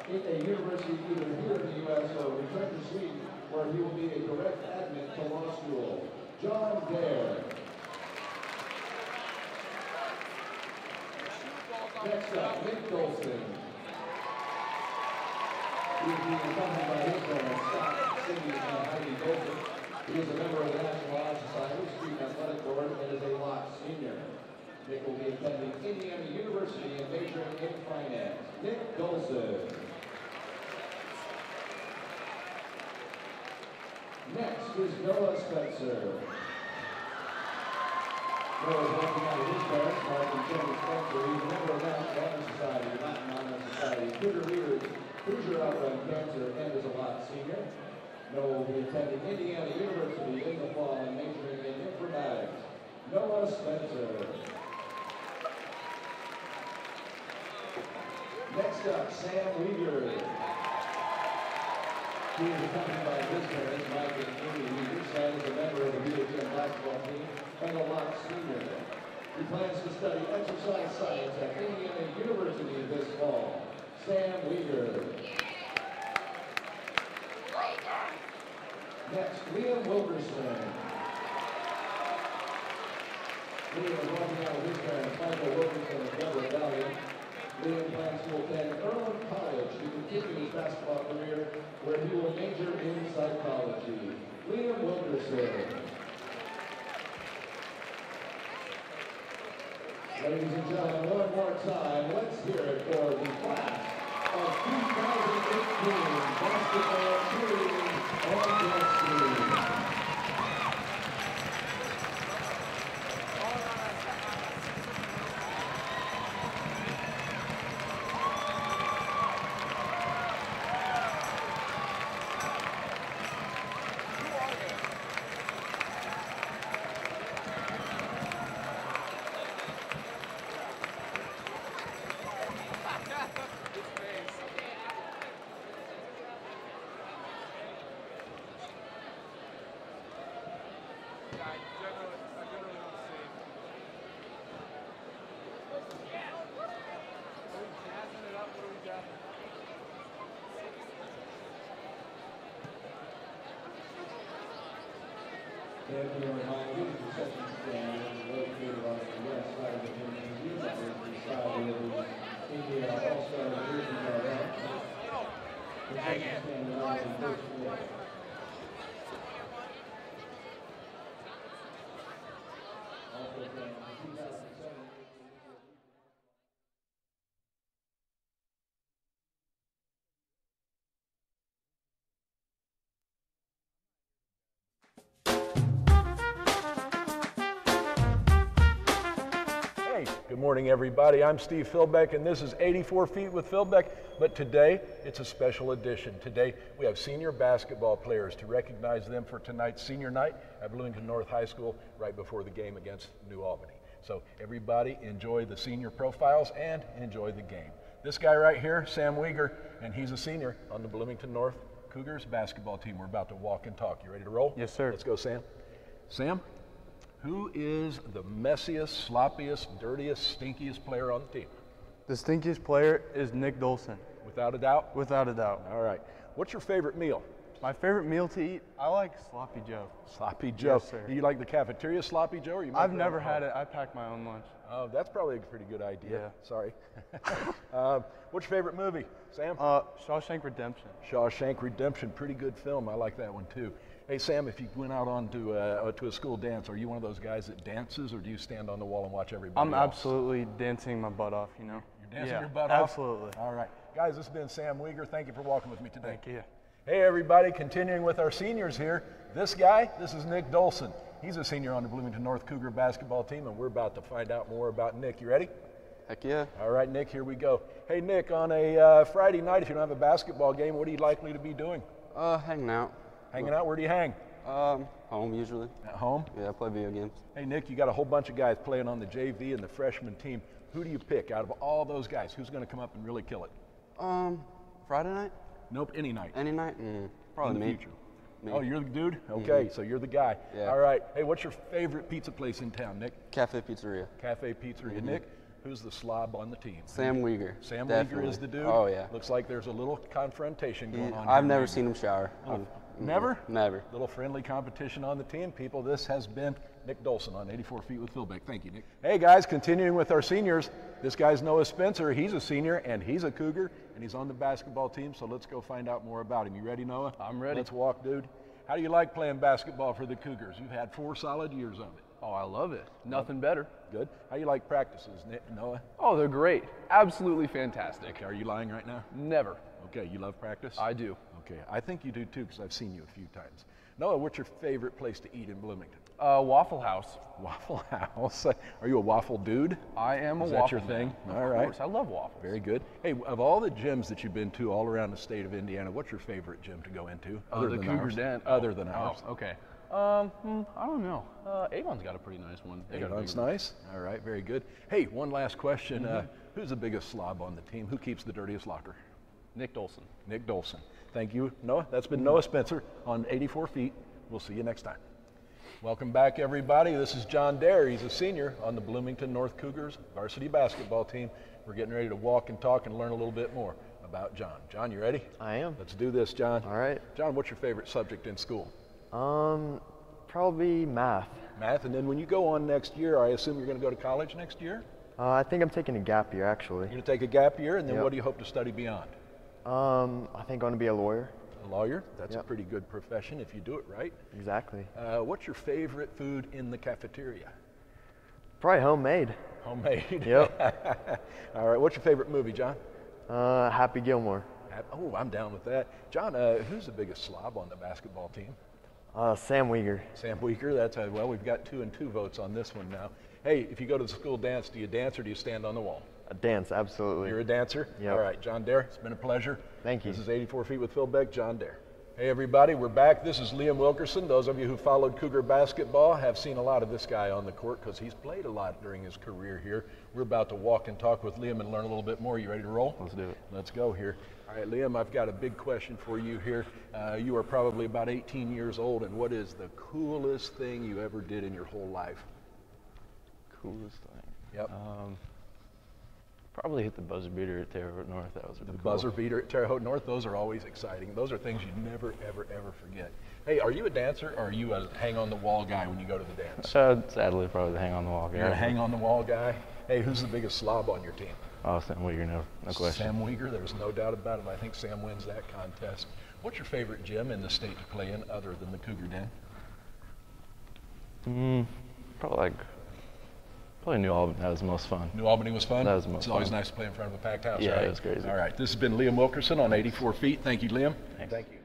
a university either here in the U.S. or return to Sweden, where he will be a direct admit to law school. John Dare. Next up, Nick Dolson. He is being accompanied by his parents, Scott, Cindy, and Heidi Dolson. He is a member of the National Law Society, Student Athletic Board, and is a Locke senior. Nick will be attending Indiana University and majoring in finance. Nick Dolson. Next is Noah Spencer. Noah is working out of his parents, Mark and Jenny Spencer. He's a member of the National Honor Society, Latin Honor Society, Cougar Leaders, Hoosier Outrun Cancer, and is a Locke senior. Noah will be attending Indiana University in the fall and majoring in informatics. Noah Spencer. Next up, Sam Weaver. He is accompanied by his parents, Mike and Amy Weaver. Sam is a member of the BHM basketball team and a Locke senior. He plans to study exercise science at Indiana University this fall. Sam Weaver. Next, Liam Wilkerson. Liam is walking out with his parents, Michael Wilkerson and Deborah Valiant. Liam plans to attend Erwin College to continue his basketball career, where he will major in psychology. Liam Wilkerson. Ladies and gentlemen, one more time, let's hear it for the class of 2018 basketball cheerleading and dance team. And we remind you, the concession stand is located on the west side of the gymnasium, that is the side where the Indiana All-Star jerseys are at. The concession stand is on the first floor. Also from 2007.
Good morning, everybody. I'm Steve Philbeck, and this is 84 Feet with Philbeck, but today it's a special edition. Today we have senior basketball players to recognize them for tonight's senior night at Bloomington North High School right before the game against New Albany. So everybody enjoy the senior profiles and enjoy the game. This guy right here, Sam Weaver, and he's a senior on the Bloomington North Cougars basketball team. We're about to walk and talk. You ready to roll?
Yes, sir.
Let's go, Sam. Sam? Who is the messiest, sloppiest, dirtiest, stinkiest player on the team?
The stinkiest player is Nick Dolson.
Without a doubt?
Without a doubt.
All right. What's your favorite meal?
My favorite meal to eat? I like Sloppy Joe.
Sloppy Joe.
Yes, sir.
Do you like the cafeteria Sloppy Joe? Or you
I've never had it. I pack my own lunch.
Oh, that's probably a pretty good idea.
Yeah.
Sorry. What's your favorite movie, Sam?
Shawshank Redemption.
Shawshank Redemption. Pretty good film. I like that one, too. Hey, Sam, if you went out onto to a school dance, are you one of those guys that dances, or do you stand on the wall and watch everybody
I'm
else?
absolutely dancing my butt off, you know.
You're dancing your butt off?
Absolutely.
All right. Guys, this has been Sam Weaver. Thank you for walking with me today.
Thank you.
Hey, everybody. Continuing with our seniors here. This guy, this is Nick Dolson. He's a senior on the Bloomington North Cougar basketball team, and we're about to find out more about Nick. You ready?
Heck yeah.
All right, Nick, here we go. Hey, Nick, on a Friday night, if you don't have a basketball game, what are you likely to be doing?
Hanging out.
Hanging out? Where do you hang?
Home usually.
At home?
Yeah, I play video games.
Hey, Nick, you got a whole bunch of guys playing on the JV and the freshman team. Who do you pick out of all those guys? Who's going to come up and really kill it?
Friday night?
Nope, any night.
Any night? Probably
in the
me.
future.
Me.
Oh, you're the dude? Okay, so you're the guy.
Yeah.
All right. Hey, what's your favorite pizza place in town, Nick?
Cafe Pizzeria.
Cafe Pizzeria. Nick, who's the slob on the team?
Sam Uyghur.
Sam
Definitely.
Uyghur is the dude?
Oh, yeah.
Looks like there's a little confrontation going on.
I've
here,
never
maybe.
seen him shower.
Never?
Never.
Little friendly competition on the team. People, this has been Nick Dolson on 84 Feet with Philbeck. Thank you, Nick. Hey, guys, continuing with our seniors. This guy's Noah Spencer. He's a senior, and he's a Cougar, and he's on the basketball team, so let's go find out more about him. You ready, Noah?
I'm ready.
Let's walk, dude. How do you like playing basketball for the Cougars? You've had 4 solid years of it.
Oh, I love it. Nothing better.
Good. How do you like practices, Noah?
Oh, they're great. Absolutely fantastic.
Okay, are you lying right now?
Never.
Okay, you love practice?
I do.
Okay, I think you do too, because I've seen you a few times. Noah, what's your favorite place to eat in Bloomington?
Waffle House.
Waffle House. Are you a waffle dude?
I am a waffle.
Is that your thing?
Man.
All right.
Of course, I love waffles.
Very good. Hey, of all the gyms that you've been to all around the state of Indiana, what's your favorite gym to go into?
The Cougar Den.
Other than ours.
Okay. I don't know. Avon's got a pretty nice one.
Avon's nice. All right, very good. Hey, one last question. Who's the biggest slob on the team? Who keeps the dirtiest locker?
Nick Dolson.
Nick Dolson. Thank you, Noah. That's been Noah Spencer on 84 Feet. We'll see you next time. Welcome back, everybody. This is John Dare. He's a senior on the Bloomington North Cougars varsity basketball team. We're getting ready to walk and talk and learn a little bit more about John. John, you ready?
I am.
Let's do this, John.
All right.
John, what's your favorite subject in school?
Probably math.
Math, and then when you go on next year, I assume you're going to go to college next year?
I think I'm taking a gap year, actually.
You're going to take a gap year, and then
Yep.
what do you hope to study beyond?
I think I'm going to be a lawyer.
A lawyer? That's
Yep.
a pretty good profession if you do it right.
Exactly.
What's your favorite food in the cafeteria?
Probably homemade.
Homemade?
Yep.
All right, what's your favorite movie, John?
Happy Gilmore.
Oh, I'm down with that. John, who's the biggest slob on the basketball team?
Sam Uyghur.
Sam Uyghur, that's well, we've got 2 and 2 votes on this one now. Hey, if you go to the school dance, do you dance or do you stand on the wall?
A dance, absolutely.
You're a dancer?
Yep.
All right, John Dare, it's been a pleasure.
Thank you.
This is 84 Feet with Phil Beck, John Dare. Hey everybody, we're back. This is Liam Wilkerson. Those of you who followed Cougar basketball have seen a lot of this guy on the court because he's played a lot during his career here. We're about to walk and talk with Liam and learn a little bit more. You ready to roll?
Let's do it.
Let's go here. All right, Liam, I've got a big question for you here. You are probably about 18 years old, and what is the coolest thing you ever did in your whole life?
Coolest thing.
Yep.
Probably hit the buzzer beater at Terre Haute North. That was
The
cool.
buzzer beater at Terre Haute North, those are always exciting. Those are things you never, ever, ever forget. Hey, are you a dancer or are you a hang-on-the-wall guy when you go to the dance?
Sadly, probably the hang-on-the-wall guy.
You're a hang-on-the-wall guy? Hey, who's the biggest slob on your team?
Oh, Sam Uyghur, no question.
Sam Uyghur, there's no doubt about it. I think Sam wins that contest. What's your favorite gym in the state to play in other than the Cougar Den?
Probably New Albany. That was the most fun.
New Albany was fun?
That was the most
It's always
fun.
nice to play in front of a packed house,
Yeah,
right?
it was crazy.
All right, this has been Liam Wilkerson on 84 Feet. Thank you, Liam.
Thanks.
Thank you.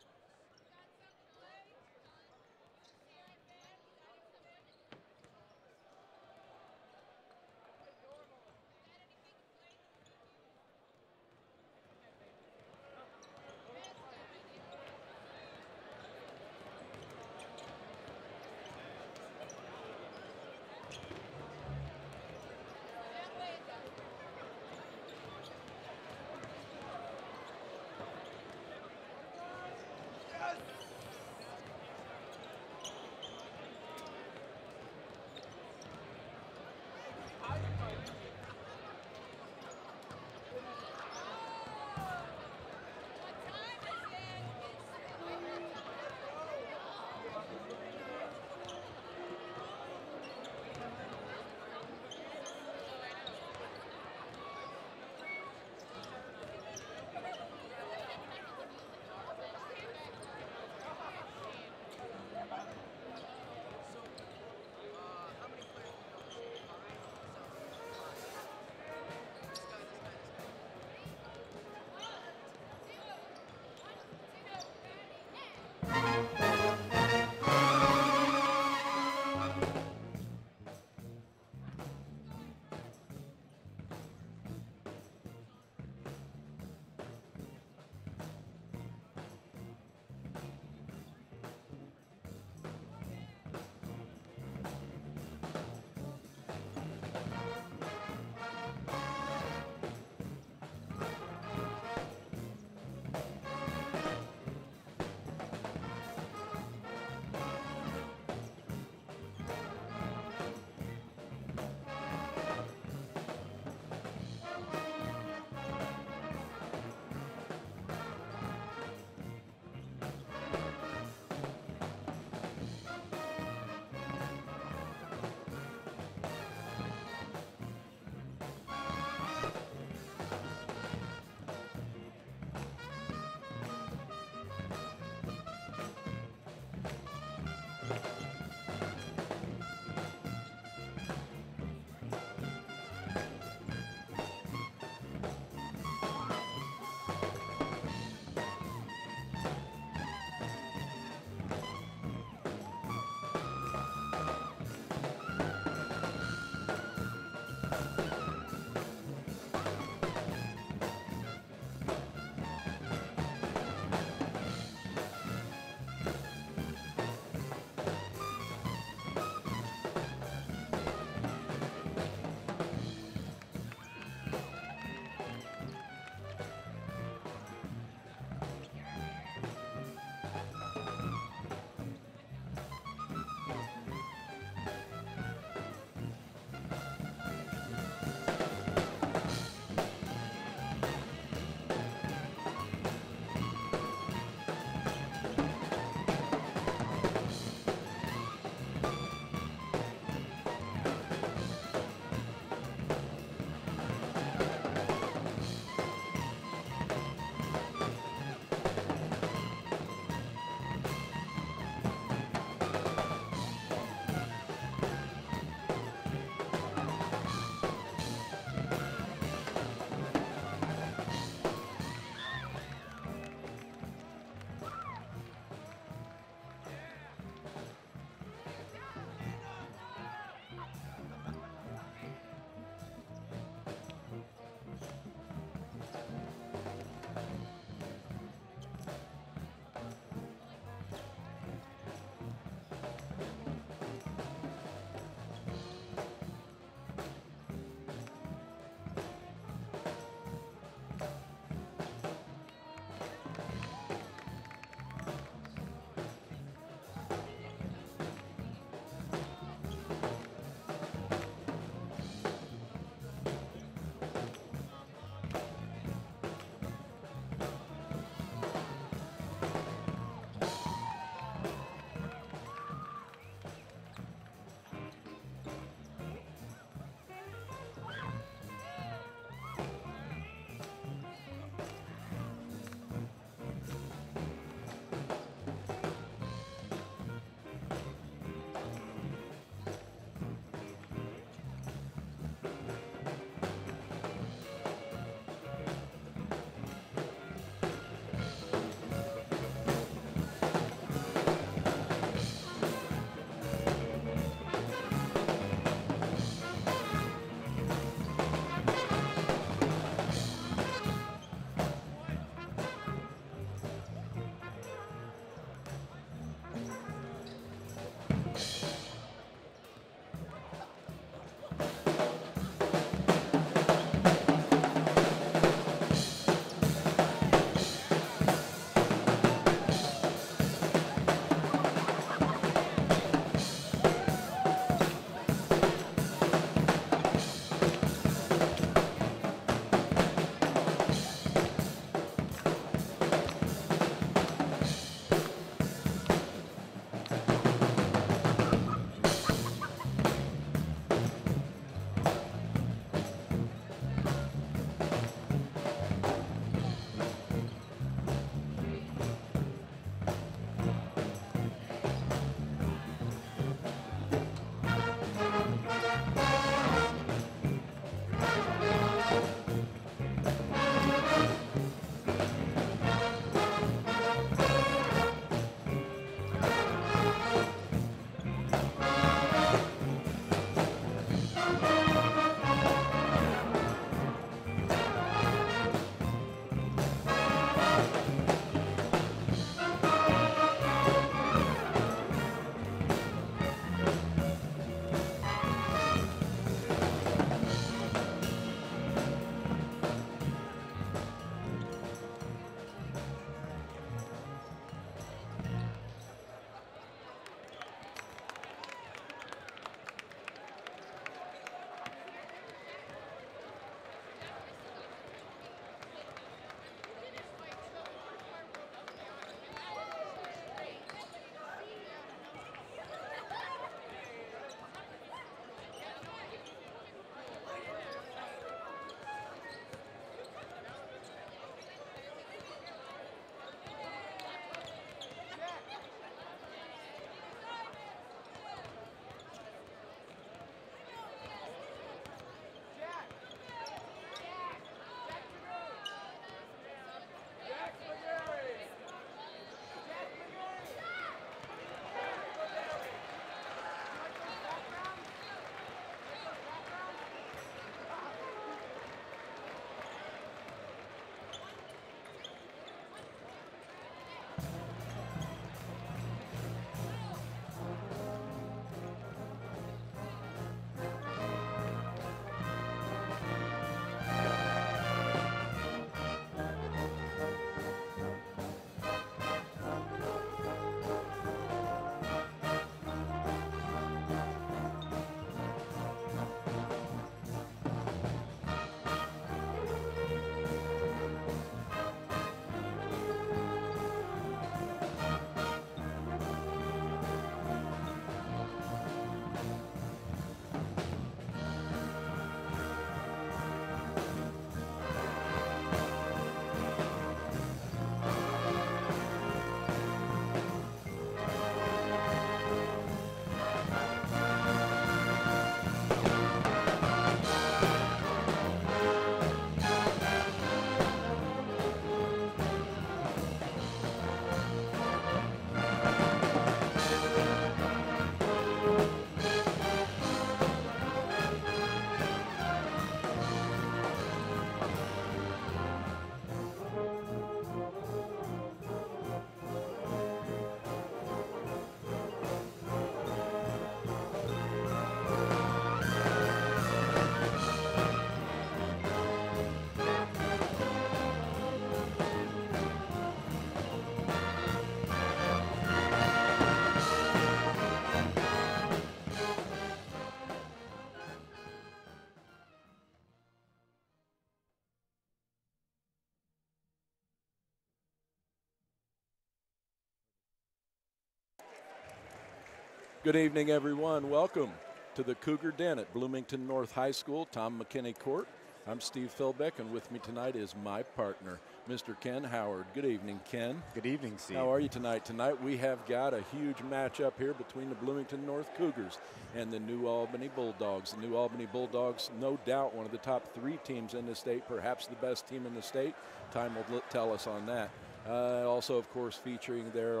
Good evening, everyone. Welcome to the Cougar Den at Bloomington North High School, Tom McKinney Court. I'm Steve Philbeck, and with me tonight is my partner, Mr. Ken Howard. Good evening, Ken.
Good evening, Steve.
How are you tonight? Tonight we have got a huge matchup here between the Bloomington North Cougars and the New Albany Bulldogs. The New Albany Bulldogs, no doubt, one of the top 3 teams in the state, perhaps the best team in the state. Time will tell us on that. Also, of course, featuring their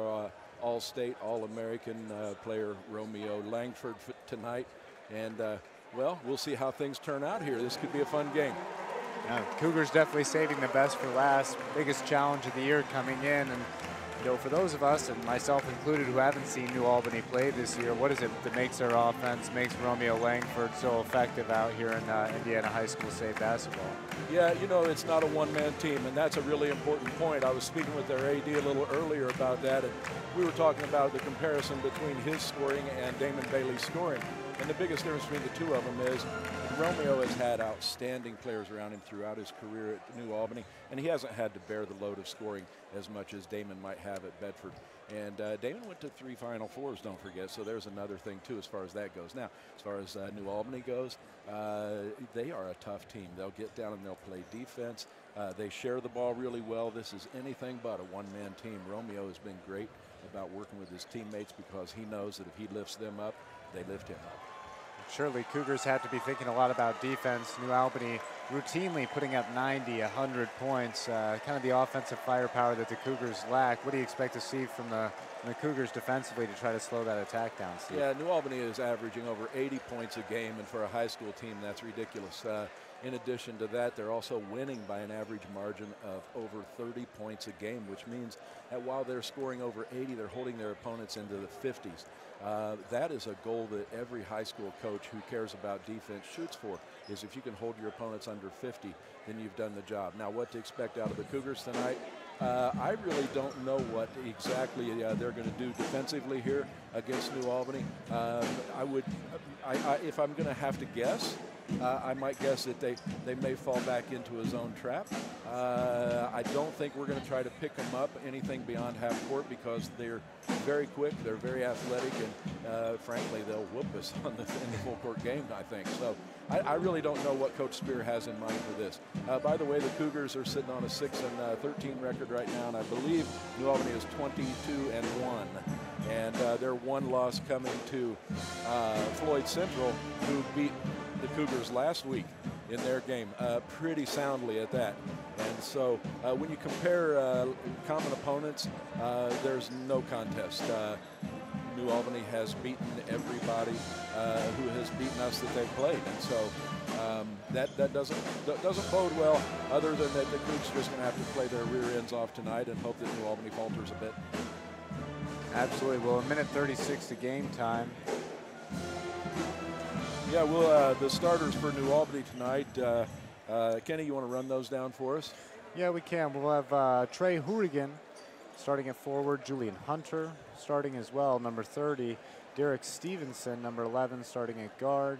all-state, all-American player Romeo Langford tonight. And well, we'll see how things turn out here. This could be a fun game.
Yeah, Cougars definitely saving the best for last. Biggest challenge of the year coming in. And you know, for those of us, and myself included, who haven't seen New Albany play this year, what is it that makes their offense, makes Romeo Langford so effective out here in Indiana High School State basketball?
Yeah, you know, it's not a one-man team, and that's a really important point. I was speaking with their AD a little earlier about that, and we were talking about the comparison between his scoring and Damon Bailey's scoring. And the biggest difference between the two of them is Romeo has had outstanding players around him throughout his career at New Albany, and he hasn't had to bear the load of scoring as much as Damon might have at Bedford. And Damon went to 3 Final Fours, don't forget, so there's another thing, too, as far as that goes. Now, as far as New Albany goes, they are a tough team. They'll get down and they'll play defense. They share the ball really well. This is anything but a one-man team. Romeo has been great about working with his teammates because he knows that if he lifts them up, they lift him up.
Surely Cougars have to be thinking a lot about defense. New Albany routinely putting up 90, 100 points, kind of the offensive firepower that the Cougars lack. What do you expect to see from the Cougars defensively to try to slow that attack down, Steve?
Yeah, New Albany is averaging over 80 points a game, and for a high school team, that's ridiculous. In addition to that, they're also winning by an average margin of over 30 points a game, which means that while they're scoring over 80, they're holding their opponents into the 50s. That is a goal that every high school coach who cares about defense shoots for, is if you can hold your opponents under 50, then you've done the job. Now, what to expect out of the Cougars tonight? I really don't know what exactly they're going to do defensively here against New Albany. If I'm going to have to guess, I might guess that they may fall back into a zone trap. I don't think we're going to try to pick them up anything beyond half court because they're very quick, they're very athletic, and frankly, they'll whoop us in the full court game, I think. So I really don't know what Coach Spear has in mind for this. By the way, the Cougars are sitting on a 6-13 record right now, and I believe New Albany is 22-1. And their one loss coming to Floyd Central, who beat the Cougars last week in their game pretty soundly at that. And so when you compare common opponents, there's no contest. New Albany has beaten everybody who has beaten us that they've played, and so that doesn't bode well. Other than that, the Cougs are just going to have to play their rear ends off tonight and hope that New Albany falters a bit.
Absolutely. Well, a minute 36 to game time.
Yeah, well, the starters for New Albany tonight. Kenny, you want to run those down for us?
Yeah, we can. We'll have Trey Hourigan starting at forward, Julian Hunter starting as well, number 30, Derek Stevenson, number 11, starting at guard,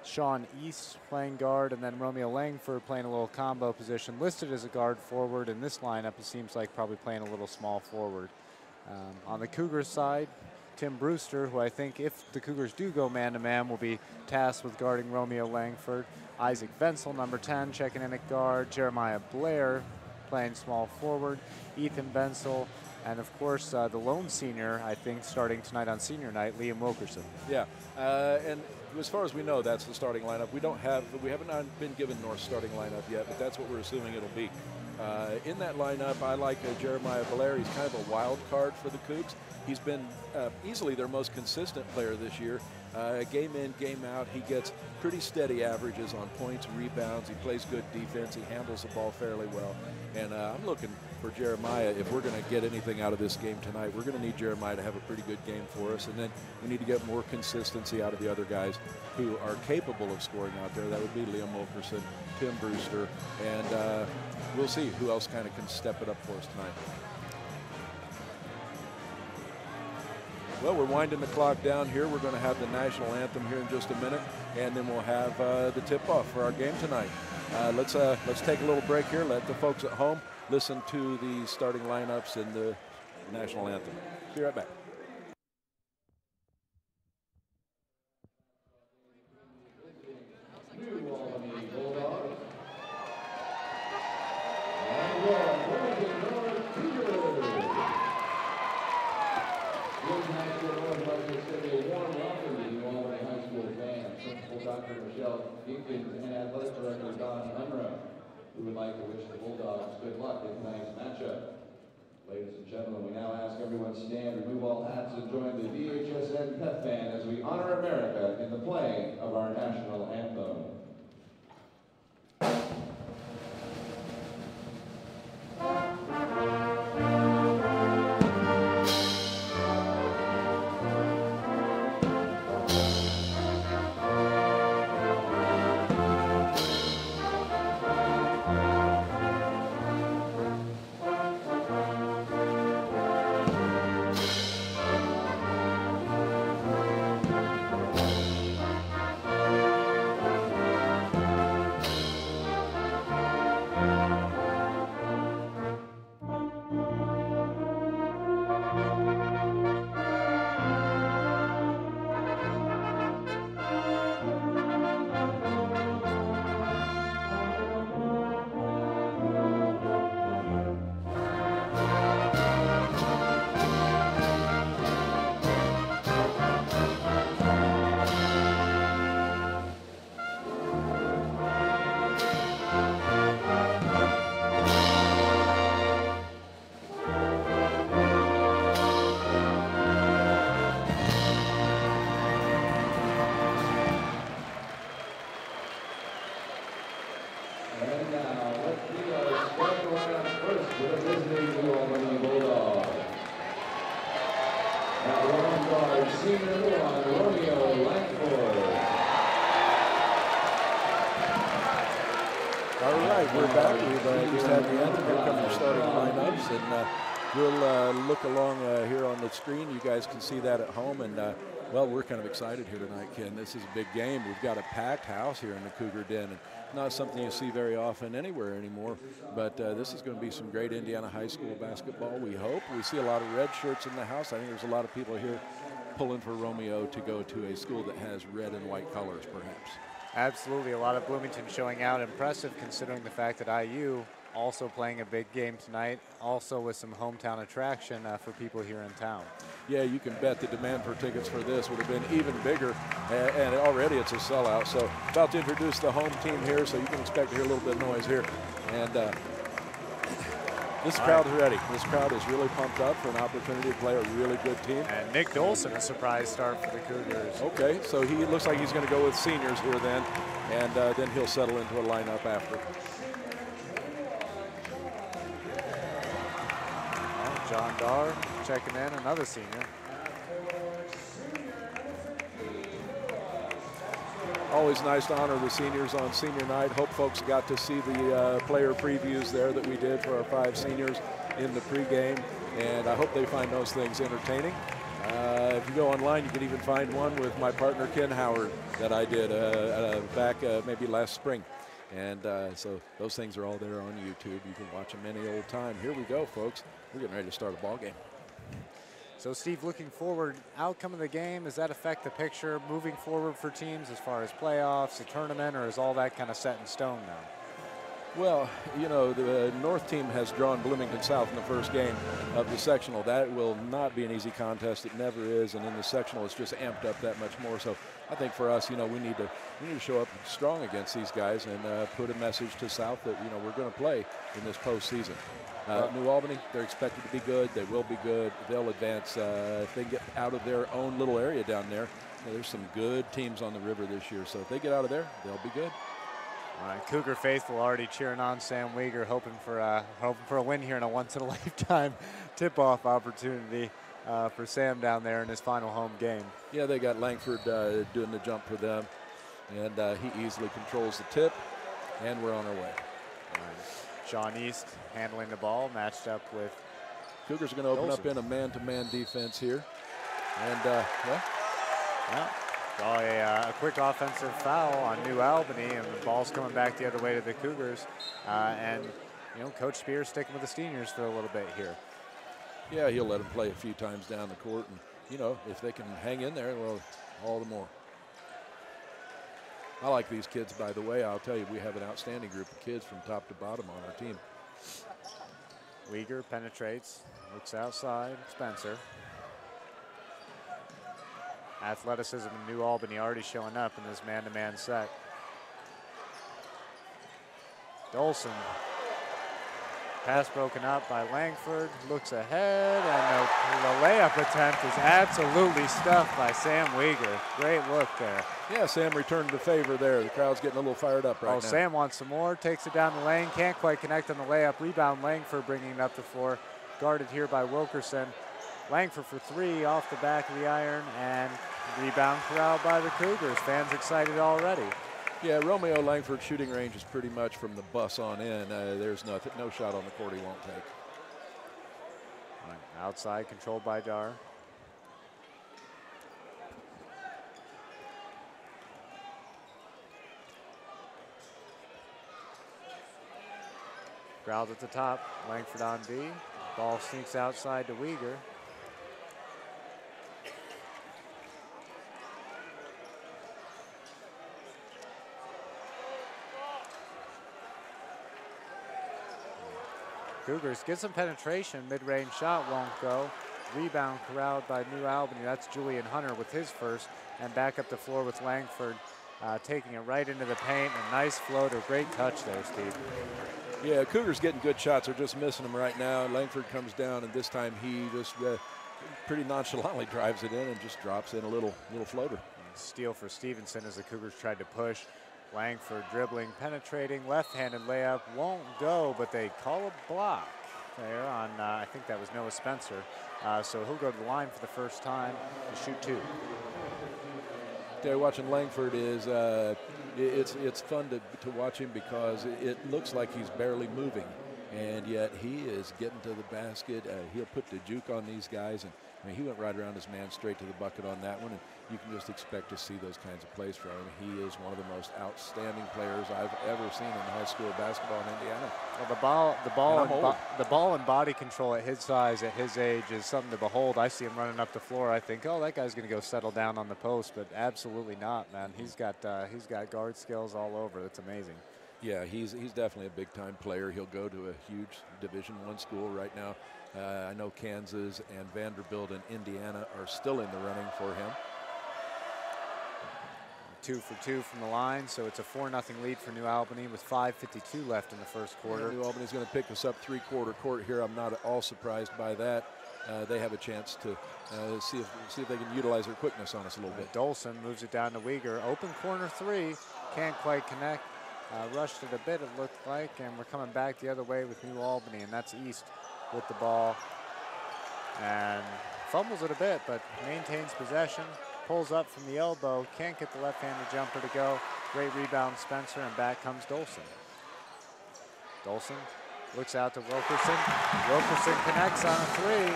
Sean East playing guard, and then Romeo Langford playing a little combo position, listed as a guard forward. In this lineup, it seems like probably playing a little small forward. On the Cougars side, Tim Brewster, who I think if the Cougars do go man-to-man, will be tasked with guarding Romeo Langford. Isaac Venzel, number 10, checking in at guard. Jeremiah Blair playing small forward. Ethan Venzel, and of course the lone senior, I think, starting tonight on senior night, Liam Wilkerson.
Yeah, and as far as we know, that's the starting lineup. We haven't been given North's starting lineup yet, but that's what we're assuming it'll be. In that lineup, I like Jeremiah Blair. He's kind of a wild card for the Cougs. He's been easily their most consistent player this year. Game in, game out, he gets pretty steady averages on points, rebounds. He plays good defense. He handles the ball fairly well. And I'm looking for Jeremiah. If we're going to get anything out of this game tonight, we're going to need Jeremiah to have a pretty good game for us. And then we need to get more consistency out of the other guys who are capable of scoring out there. That would be Liam Wilkerson, Tim Brewster, and we'll see who else kind of can step it up for us tonight. Well, we're winding the clock down here. We're going to have the national anthem here in just a minute, and then we'll have the tip-off for our game tonight. Let's take a little break here. Let the folks at home listen to the starting lineups and the national anthem. Be right back.
Deacons and Athletic Director Don Unruh. We would like to wish the Bulldogs good luck in tonight's matchup. Ladies and gentlemen, we now ask everyone to stand, remove all hats, and join the VHSN Pep Band as we honor America in the playing of our national anthem. And now, let's see our starting lineup first for the visiting New Albany Bulldogs. At one guard, senior one, Romeo Langford.
All right, we're back. We've just had the anthem. Here come your starting lineups, and we'll look along here on the screen. You guys can see that at home, and well, we're kind of excited here tonight, Ken. This is a big game. We've got a packed house here in the Cougar Den, and not something you see very often anywhere anymore, but this is going to be some great Indiana high school basketball, we hope. We see a lot of red shirts in the house. I think there's a lot of people here pulling for Romeo to go to a school that has red and white colors, perhaps.
Absolutely, a lot of Bloomington showing out. Impressive considering the fact that IU also playing a big game tonight, also with some hometown attraction for people here in town.
Yeah, you can bet the demand for tickets for this would have been even bigger, and already it's a sellout. So about to introduce the home team here, so you can expect to hear a little bit of noise here. And this crowd's ready. This crowd is really pumped up for an opportunity to play a really good team.
And Nick Dolson, a surprise start for the Cougars.
Okay, so he looks like he's going to go with seniors here then, and then he'll settle into a lineup after.
John Dar checking in, another senior.
Always nice to honor the seniors on senior night. Hope folks got to see the player previews there that we did for our 5 seniors in the pregame, and I hope they find those things entertaining. If you go online, you can even find one with my partner Ken Howard that I did back maybe last spring. And so those things are all there on YouTube. You can watch them any old time. Here we go, folks. We're getting ready to start a ball game.
So, Steve, looking forward, outcome of the game, does that affect the picture moving forward for teams as far as playoffs, the tournament, or is all that kind of set in stone now?
Well, you know, the North team has drawn Bloomington South in the first game of the sectional. That will not be an easy contest. It never is. And in the sectional, it's just amped up that much more. So I think for us, you know, we need to show up strong against these guys and put a message to South that, you know, we're going to play in this postseason. New Albany, they're expected to be good. They will be good. They'll advance if they get out of their own little area down there. You know, there's some good teams on the river this year. So if they get out of there, they'll be good.
All right, Cougar faithful already cheering on Sam Weegar, hoping for a win here in a once-in-a-lifetime tip-off opportunity for Sam down there in his final home game.
Yeah, they got Langford doing the jump for them, and he easily controls the tip, and we're on our way.
Sean East handling the ball, matched up with
Cougars are going to open up in a man-to-man defense here, and
a quick offensive foul on New Albany, and the ball's coming back the other way to the Cougars. And, you know, Coach Spears sticking with the seniors for a little bit here.
Yeah, he'll let them play a few times down the court. And, you know, if they can hang in there, well, all the more. I like these kids, by the way. I'll tell you, we have an outstanding group of kids from top to bottom on our team.
Weegar penetrates, looks outside, Spencer. Athleticism in New Albany already showing up in this man-to-man set. Dolson. Pass broken up by Langford, looks ahead, and the layup attempt is absolutely stuffed by Sam Weegar. Great look there.
Yeah, Sam returned the favor there. The crowd's getting a little fired up right now.
Sam wants some more, takes it down the lane, can't quite connect on the layup. Rebound Langford bringing it up the floor, guarded here by Wilkerson. Langford for three off the back of the iron, and rebound corralled by the Cougars. Fans excited already.
Yeah, Romeo Langford's shooting range is pretty much from the bus on in. There's no shot on the court he won't take.
Outside controlled by Dar. Crowd at the top, Langford on D. Ball sneaks outside to Weegar. Cougars get some penetration, mid-range shot won't go. Rebound corralled by New Albany. That's Julian Hunter with his first, and back up the floor with Langford taking it right into the paint. A nice floater, great touch there, Steve.
Yeah, Cougars getting good shots. They're just missing them right now. Langford comes down, and this time he just pretty nonchalantly drives it in and just drops in a little floater.
Steal for Stevenson as the Cougars tried to push. Langford dribbling, penetrating, left-handed layup, won't go, but they call a block there on, I think that was Noah Spencer. So he'll go to the line for the first time to shoot two.
There, watching Langford is, it's fun to watch him because it looks like he's barely moving, and yet he is getting to the basket. He'll put the juke on these guys, and I mean, he went right around his man straight to the bucket on that one, and you can just expect to see those kinds of plays from him. He is one of the most outstanding players I've ever seen in high school basketball in Indiana.
Well, the ball and body control at his size, at his age, is something to behold. I see him running up the floor. I think, oh, that guy's going to go settle down on the post, but absolutely not, man. He's got guard skills all over. That's amazing.
Yeah, he's definitely a big-time player. He'll go to a huge Division I school right now. I know Kansas and Vanderbilt and Indiana are still in the running for him.
2 for 2 from the line, so it's a 4-0 lead for New Albany with 5:52 left in the first quarter.
New Albany's going to pick us up three-quarter court here. I'm not at all surprised by that. They have a chance to see if they can utilize their quickness on us a little bit.
Dolson moves it down to Weegar. Open corner three, can't quite connect. Rushed it a bit, it looked like, and we're coming back the other way with New Albany, and that's East with the ball. And fumbles it a bit, but maintains possession. Pulls up from the elbow, can't get the left-handed jumper to go. Great rebound, Spencer, and back comes Dolson. Dolson looks out to Wilkerson. Wilkerson connects on a three,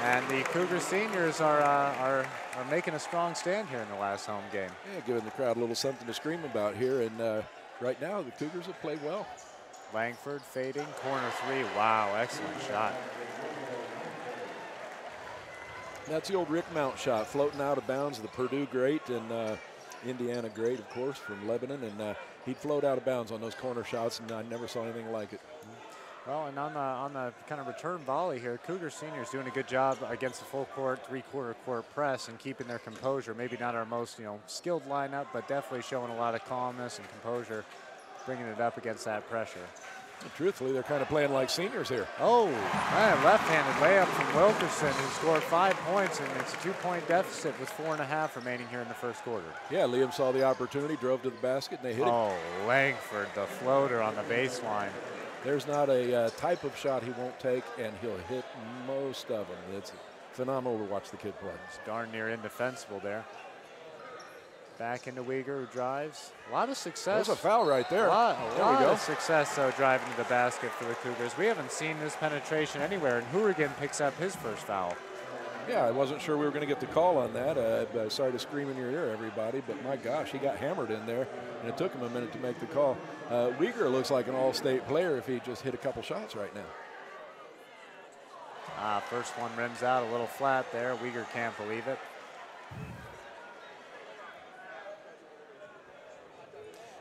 and the Cougar seniors are making a strong stand here in the last home game.
Yeah, giving the crowd a little something to scream about here, and right now the Cougars have played well.
Langford fading, corner three. Wow, excellent shot.
That's the old Rick Mount shot, floating out of bounds. The Purdue great and Indiana great, of course, from Lebanon. And he'd float out of bounds on those corner shots, and I never saw anything like it.
Well, and on the kind of return volley here, Cougar seniors doing a good job against the full court, three-quarter court press and keeping their composure. Maybe not our most skilled lineup, but definitely showing a lot of calmness and composure, bringing it up against that pressure.
Truthfully, they're kind of playing like seniors here.
Oh, man, left-handed layup from Wilkerson, who scored 5 points, and it's a 2-point deficit with 4.5 remaining here in the first quarter.
Yeah, Liam saw the opportunity, drove to the basket, and they hit it.
Oh, Langford, the floater on the baseline.
There's not a type of shot he won't take, and he'll hit most of them. It's phenomenal to watch the kid play.
It's darn near indefensible there. Back into Weegar, who drives. A lot of success.
There's a foul right there.
A lot of success, though, driving to the basket for the Cougars. We haven't seen this penetration anywhere, and Hourigan picks up his first foul.
Yeah, I wasn't sure we were going to get the call on that. Sorry to scream in your ear, everybody, but my gosh, he got hammered in there, and it took him a minute to make the call. Weegar looks like an all-state player if he just hit a couple shots right now.
First one rims out a little flat there. Weegar can't believe it.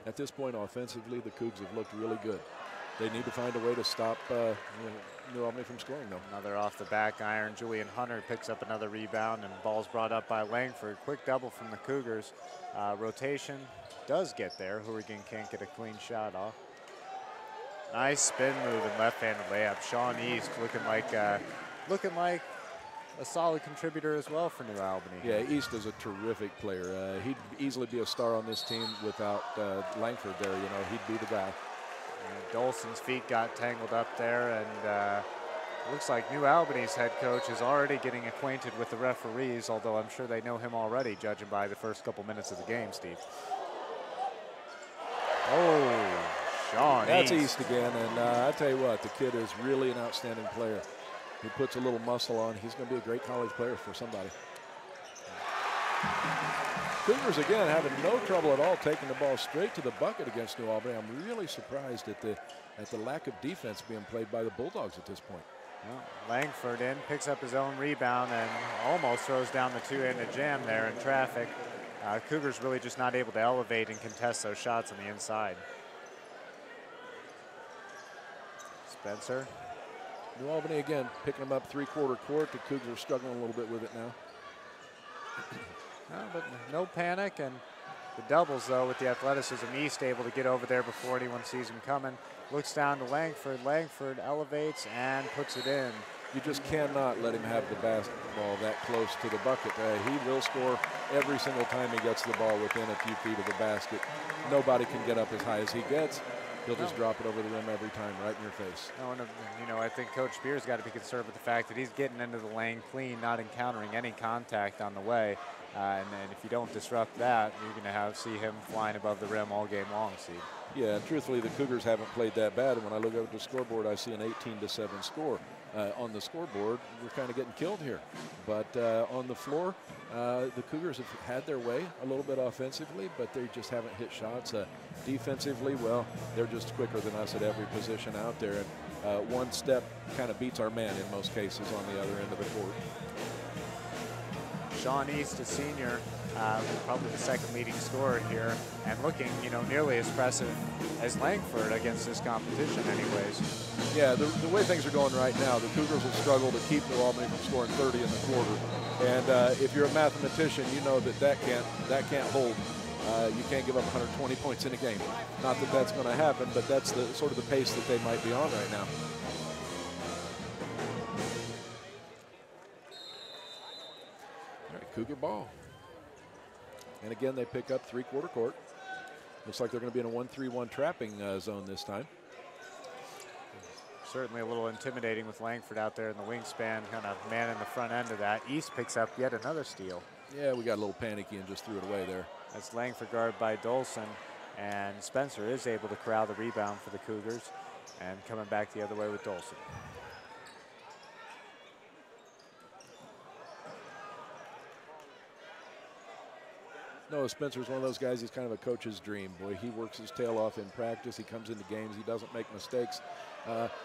At this point, offensively, the Cougs have looked really good. They need to find a way to stop New Albany from scoring, though.
Another off the back iron. Julian Hunter picks up another rebound, and ball's brought up by Langford. Quick double from the Cougars. Rotation does get there. Hourigan can't get a clean shot off. Nice spin move and left-handed layup. Sean East looking like a solid contributor as well for New Albany.
Yeah, East is a terrific player. He'd easily be a star on this team without Langford there. You know, he'd be the guy.
And Dolson's feet got tangled up there, and looks like New Albany's head coach is already getting acquainted with the referees, although I'm sure they know him already, judging by the first couple minutes of the game, Steve. Oh, Sean
That's
East
again, and I tell you what, the kid is really an outstanding player. He puts a little muscle on. He's going to be a great college player for somebody. Cougars again having no trouble at all taking the ball straight to the bucket against New Albany. I'm really surprised at the lack of defense being played by the Bulldogs at this point.
Well, Langford picks up his own rebound and almost throws down the two-handed jam there in traffic. Cougars really just not able to elevate and contest those shots on the inside. Spencer.
New Albany again picking them up three-quarter court. The Cougars are struggling a little bit with it now.
But no panic, and the doubles though with the athleticism. East able to get over there before anyone sees him coming. Looks down to Langford. Langford elevates and puts it in.
You just cannot let him have the basketball that close to the bucket. He will score every single time he gets the ball within a few feet of the basket. Nobody can get up as high as he gets. He'll just drop it over the rim every time, right in your face.
No, and you know, I think Coach Spears got to be concerned with the fact that he's getting into the lane clean, not encountering any contact on the way. And if you don't disrupt that, you're going to see him flying above the rim all game long, Steve.
Yeah, and truthfully, the Cougars haven't played that bad. And when I look over the scoreboard, I see an 18-7 score. On the scoreboard, we're kind of getting killed here. But on the floor, the Cougars have had their way a little bit offensively, but they just haven't hit shots. Defensively, well, they're just quicker than us at every position out there. And one step kind of beats our man in most cases on the other end of the court.
Sean East, a senior, probably the second leading scorer here, and looking, nearly as impressive as Langford against this competition anyways.
Yeah, the way things are going right now, the Cougars will struggle to keep New Albany from scoring 30 in the quarter. And if you're a mathematician, you know that can't hold. You can't give up 120 points in a game. Not that that's going to happen, but that's the sort of the pace that they might be on right now. All right, Cougar ball. And again, they pick up three-quarter court. Looks like they're going to be in a 1-3-1 trapping zone this time.
Certainly a little intimidating with Langford out there in the wingspan, kind of man in the front end of that. East picks up yet another steal.
Yeah, we got a little panicky and just threw it away there.
That's Langford guard by Dolson, and Spencer is able to corral the rebound for the Cougars, and coming back the other way with Dolson.
No, Spencer's one of those guys, he's kind of a coach's dream. Boy, he works his tail off in practice. He comes into games. He doesn't make mistakes.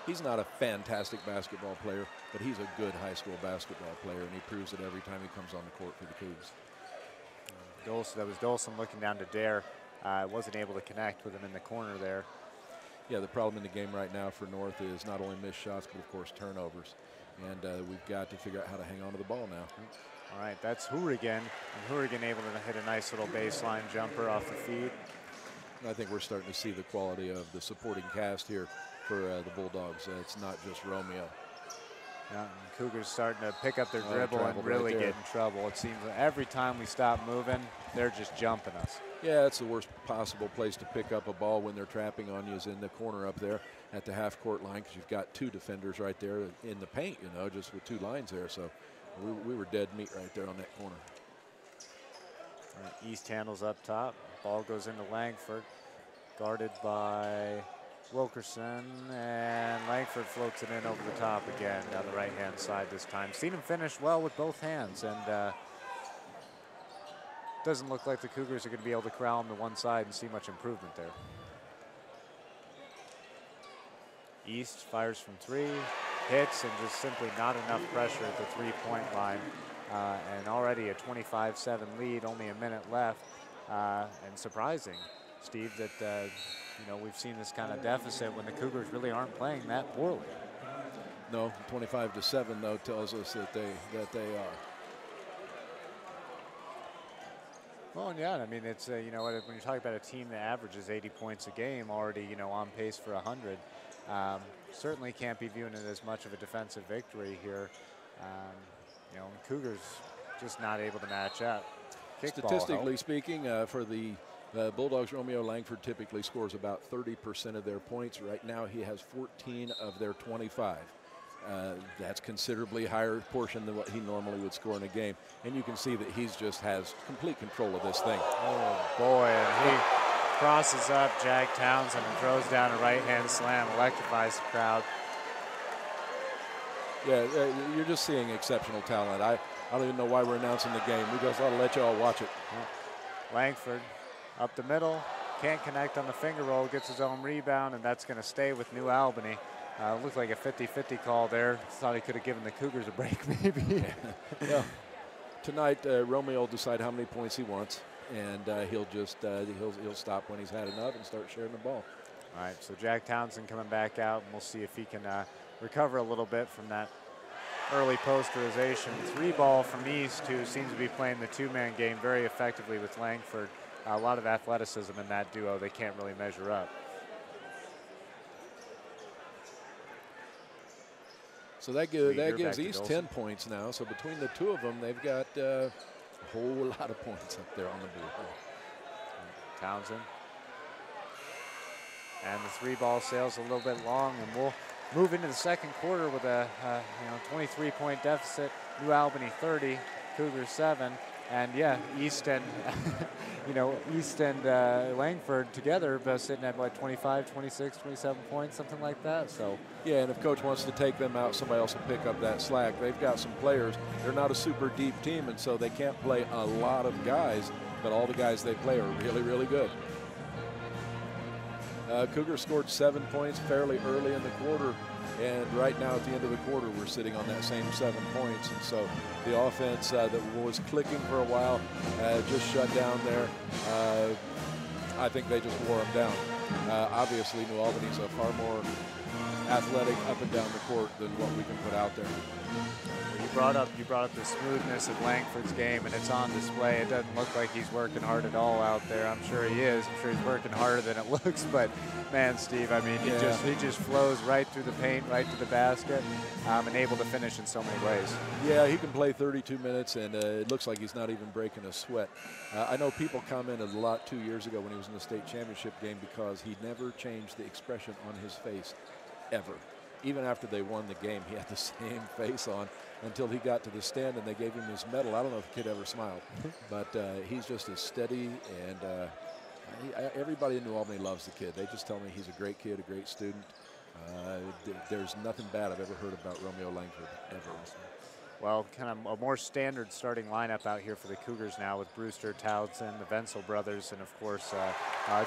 He's not a fantastic basketball player, but he's a good high school basketball player, and he proves it every time he comes on the court for the Cougs.
That was Dolson looking down to Dare. Wasn't able to connect with him in the corner there.
Yeah, the problem in the game right now for North is not only missed shots, but of course turnovers. And we've got to figure out how to hang on to the ball now.
All right, that's Hourigan, and Hourigan able to hit a nice little baseline jumper off the feed.
I think we're starting to see the quality of the supporting cast here for the Bulldogs. It's not just Romeo.
Yeah, and Cougars starting to pick up their dribble and really get in trouble. It seems like every time we stop moving, they're just jumping us.
Yeah, it's the worst possible place to pick up a ball when they're trapping on you is in the corner up there at the half-court line, because you've got two defenders right there in the paint, just with two lines there. So we were dead meat right there on that corner.
All right, East handles up top. Ball goes into Langford, guarded by Wilkerson, and Langford floats it in over the top again down the right-hand side this time. Seen him finish well with both hands, and doesn't look like the Cougars are going to be able to corral him to one side and see much improvement there. East fires from three, hits, and just simply not enough pressure at the three-point line. And already a 25-7 lead, only a minute left. And surprising, Steve, that we've seen this kind of deficit when the Cougars really aren't playing that poorly.
No, 25-7 though tells us that they are.
Well, yeah, I mean, it's when you talk about a team that averages 80 points a game, already on pace for 100. Certainly can't be viewing it as much of a defensive victory here. You know, Cougars just not able to match up.
Statistically speaking, for the Bulldogs, Romeo Langford typically scores about 30% of their points. Right now he has 14 of their 25. That's considerably higher portion than what he normally would score in a game. And you can see that he's just has complete control of this thing.
Oh boy, and he crosses up Jack Townsend and throws down a right-hand slam, electrifies the crowd.
Yeah, you're just seeing exceptional talent. I don't even know why we're announcing the game. We just ought to let you all watch it.
Langford up the middle, can't connect on the finger roll, gets his own rebound, and that's going to stay with New Albany. Looked like a 50-50 call there. Thought he could have given the Cougars a break, maybe.
Well, tonight Romeo will decide how many points he wants, and he'll just he'll stop when he's had enough and start sharing the ball.
All right, so Jack Townsend coming back out, and we'll see if he can recover a little bit from that early posterization. 3-ball from East, who seems to be playing the two-man game very effectively with Langford. A lot of athleticism in that duo. They can't really measure up.
So that gives East 10 points now. So between the two of them, they've got a whole lot of points up there on the board.
Townsend. And the 3-ball sails a little bit long, and we'll move into the second quarter with a 23-point deficit. New Albany 30, Cougars 7, and yeah, East and East and Langford together, sitting at what, 25, 26, 27 points, something like that. So
yeah, and if coach wants to take them out, somebody else will pick up that slack. They've got some players. They're not a super deep team, and so they can't play a lot of guys, but all the guys they play are really, really good. Cougars scored 7 points fairly early in the quarter, and right now at the end of the quarter we're sitting on that same 7 points, and so the offense that was clicking for a while just shut down there. I think they just wore them down. Obviously New Albany's a far more athletic up and down the court than what we can put out there.
You brought up the smoothness of Langford's game, and it's on display. It doesn't look like he's working hard at all out there. I'm sure he is. I'm sure he's working harder than it looks. But man, Steve, I mean, he just flows right through the paint, right to the basket, and able to finish in so many ways.
Yeah, he can play 32 minutes, and it looks like he's not even breaking a sweat. I know people commented a lot 2 years ago when he was in the state championship game because he never changed the expression on his face, ever. Even after they won the game, he had the same face on until he got to the stand and they gave him his medal. I don't know if the kid ever smiled, but he's just as steady, and everybody in New Albany loves the kid. They just tell me he's a great kid, a great student. There's nothing bad I've ever heard about Romeo Langford, ever.
Well, kind of a more standard starting lineup out here for the Cougars now with Brewster, Townsend, the Wenzel brothers, and of course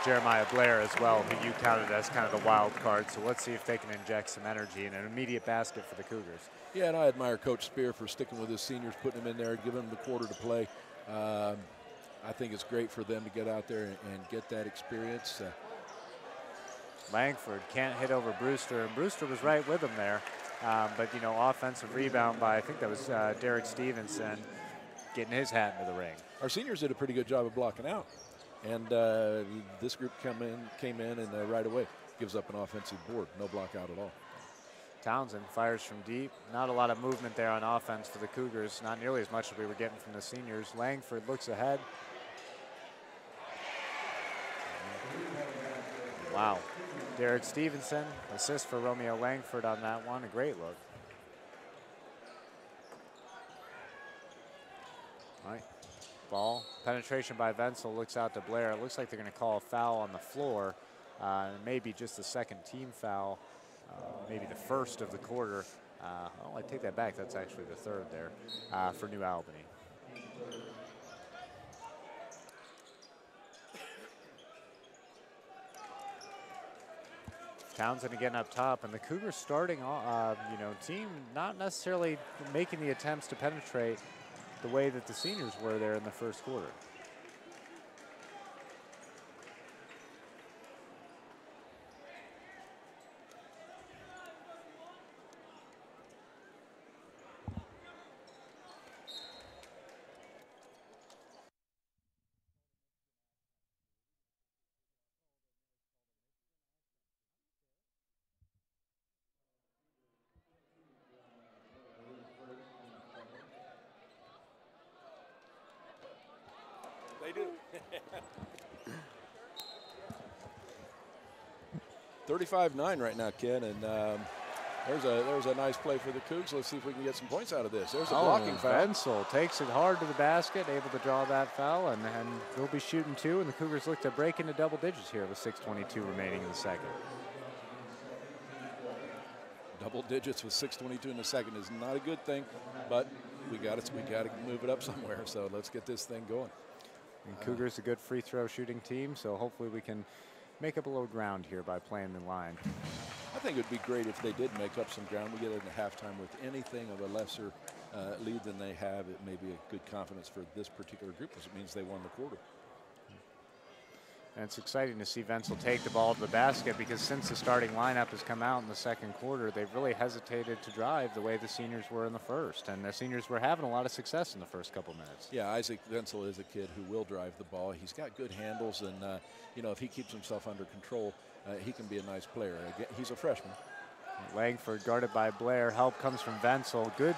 Jeremiah Blair as well, who you counted as kind of the wild card. So let's see if they can inject some energy and an immediate basket for the Cougars.
Yeah, and I admire Coach Spear for sticking with his seniors, putting them in there, giving them the quarter to play. I think it's great for them to get out there and get that experience.
Langford can't hit over Brewster, and Brewster was right with him there. But, you know, offensive rebound by, I think that was Derek Stevenson, getting his hat into the ring.
Our seniors did a pretty good job of blocking out. And this group came in and right away gives up an offensive board. No block out at all.
Townsend fires from deep. Not a lot of movement there on offense for the Cougars. Not nearly as much as we were getting from the seniors. Langford looks ahead. Wow. Derek Stevenson, assist for Romeo Langford on that one. A great look. All right. Ball. Penetration by Wenzel, looks out to Blair. It looks like they're going to call a foul on the floor. Maybe just the second team foul. Maybe the first of the quarter. Oh, I take that back. That's actually the third there for New Albany. Townsend again up top, and the Cougars starting, team not necessarily making the attempts to penetrate the way that the seniors were there in the first quarter.
35-9 right now, Ken, and there's a nice play for the Cougs. Let's see if we can get some points out of this. There's a blocking foul.
Vensel takes it hard to the basket, able to draw that foul, and they'll be shooting 2, and the Cougars look to break into double digits here with 6:22 remaining in the second.
Double digits with 6:22 in the second is not a good thing, but we got to move it up somewhere. So let's get this thing going.
And Cougars a good free throw shooting team, so hopefully we can make up a little ground here by playing the line.
I think it would be great if they did make up some ground. We get into halftime with anything of a lesser lead than they have. It may be a good confidence for this particular group because it means they won the quarter.
And it's exciting to see Vensel take the ball to the basket because since the starting lineup has come out in the second quarter, they've really hesitated to drive the way the seniors were in the first. And the seniors were having a lot of success in the first couple minutes.
Yeah, Isaac Vensel is a kid who will drive the ball. He's got good handles, and if he keeps himself under control, he can be a nice player. He's a freshman.
Langford guarded by Blair. Help comes from Vensel. Good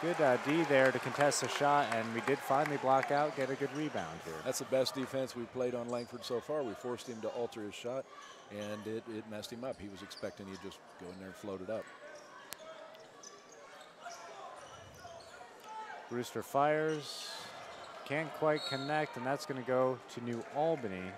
D there to contest the shot, and we did finally block out, get a good rebound here.
That's the best defense we've played on Langford so far. We forced him to alter his shot, and it messed him up. He was expecting he'd just go in there and float it up.
Brewster fires, can't quite connect, and that's going to go to New Albany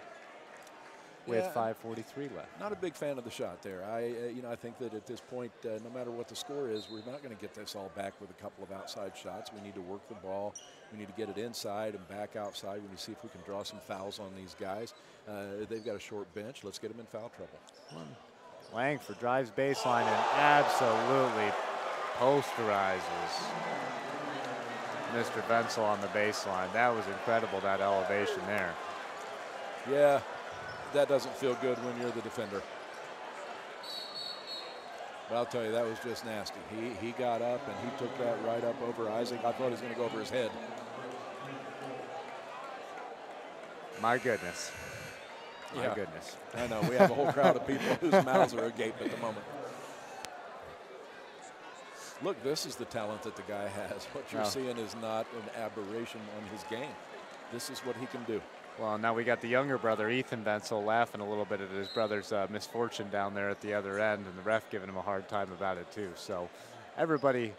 with 5:43 left.
Not a big fan of the shot there. I think that at this point, no matter what the score is, we're not going to get this all back with a couple of outside shots. We need to work the ball. We need to get it inside and back outside. We need to see if we can draw some fouls on these guys. They've got a short bench. Let's get them in foul trouble.
Langford drives baseline and absolutely posterizes Mr. Vensel on the baseline. That was incredible, that elevation there.
Yeah. That doesn't feel good when you're the defender. But I'll tell you, that was just nasty. He got up and he took that right up over Isaac. I thought he was going to go over his head.
My goodness. My
Yeah.
goodness.
I know. We have a whole crowd of people whose mouths are agape at the moment. Look, this is the talent that the guy has. What you're seeing is not an aberration on his game. This is what he can do.
Well, now we got the younger brother, Ethan Vensel, laughing a little bit at his brother's misfortune down there at the other end, and the ref giving him a hard time about it too. So everybody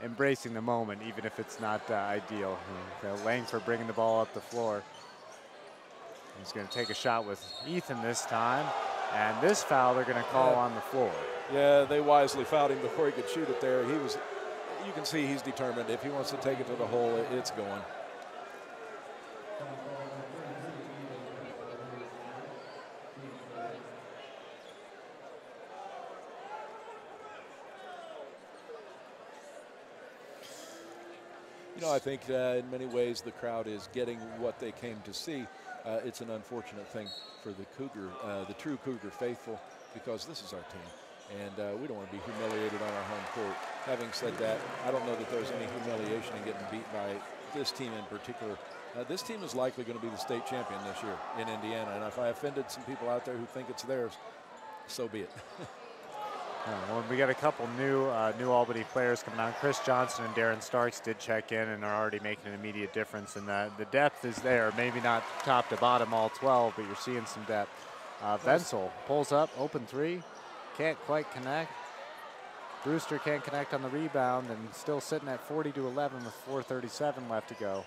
embracing the moment, even if it's not ideal. Langford bringing the ball up the floor. He's going to take a shot with Ethan this time, and this foul they're going to call on the floor.
Yeah, they wisely fouled him before he could shoot it there. You can see he's determined. If he wants to take it to the hole, it's going. I think in many ways the crowd is getting what they came to see. It's an unfortunate thing for the true Cougar faithful, because this is our team, and we don't want to be humiliated on our home court. Having said that, I don't know that there's any humiliation in getting beat by this team in particular. This team is likely going to be the state champion this year in Indiana, and if I offended some people out there who think it's theirs, so be it.
Well, we got a couple new Albany players coming on. Chris Johnson and Darren Starks did check in and are already making an immediate difference. And the depth is there. Maybe not top to bottom all 12, but you're seeing some depth. Vensel pulls up, open three, can't quite connect. Brewster can't connect on the rebound, and still sitting at 40-11 with 4:37 left to go.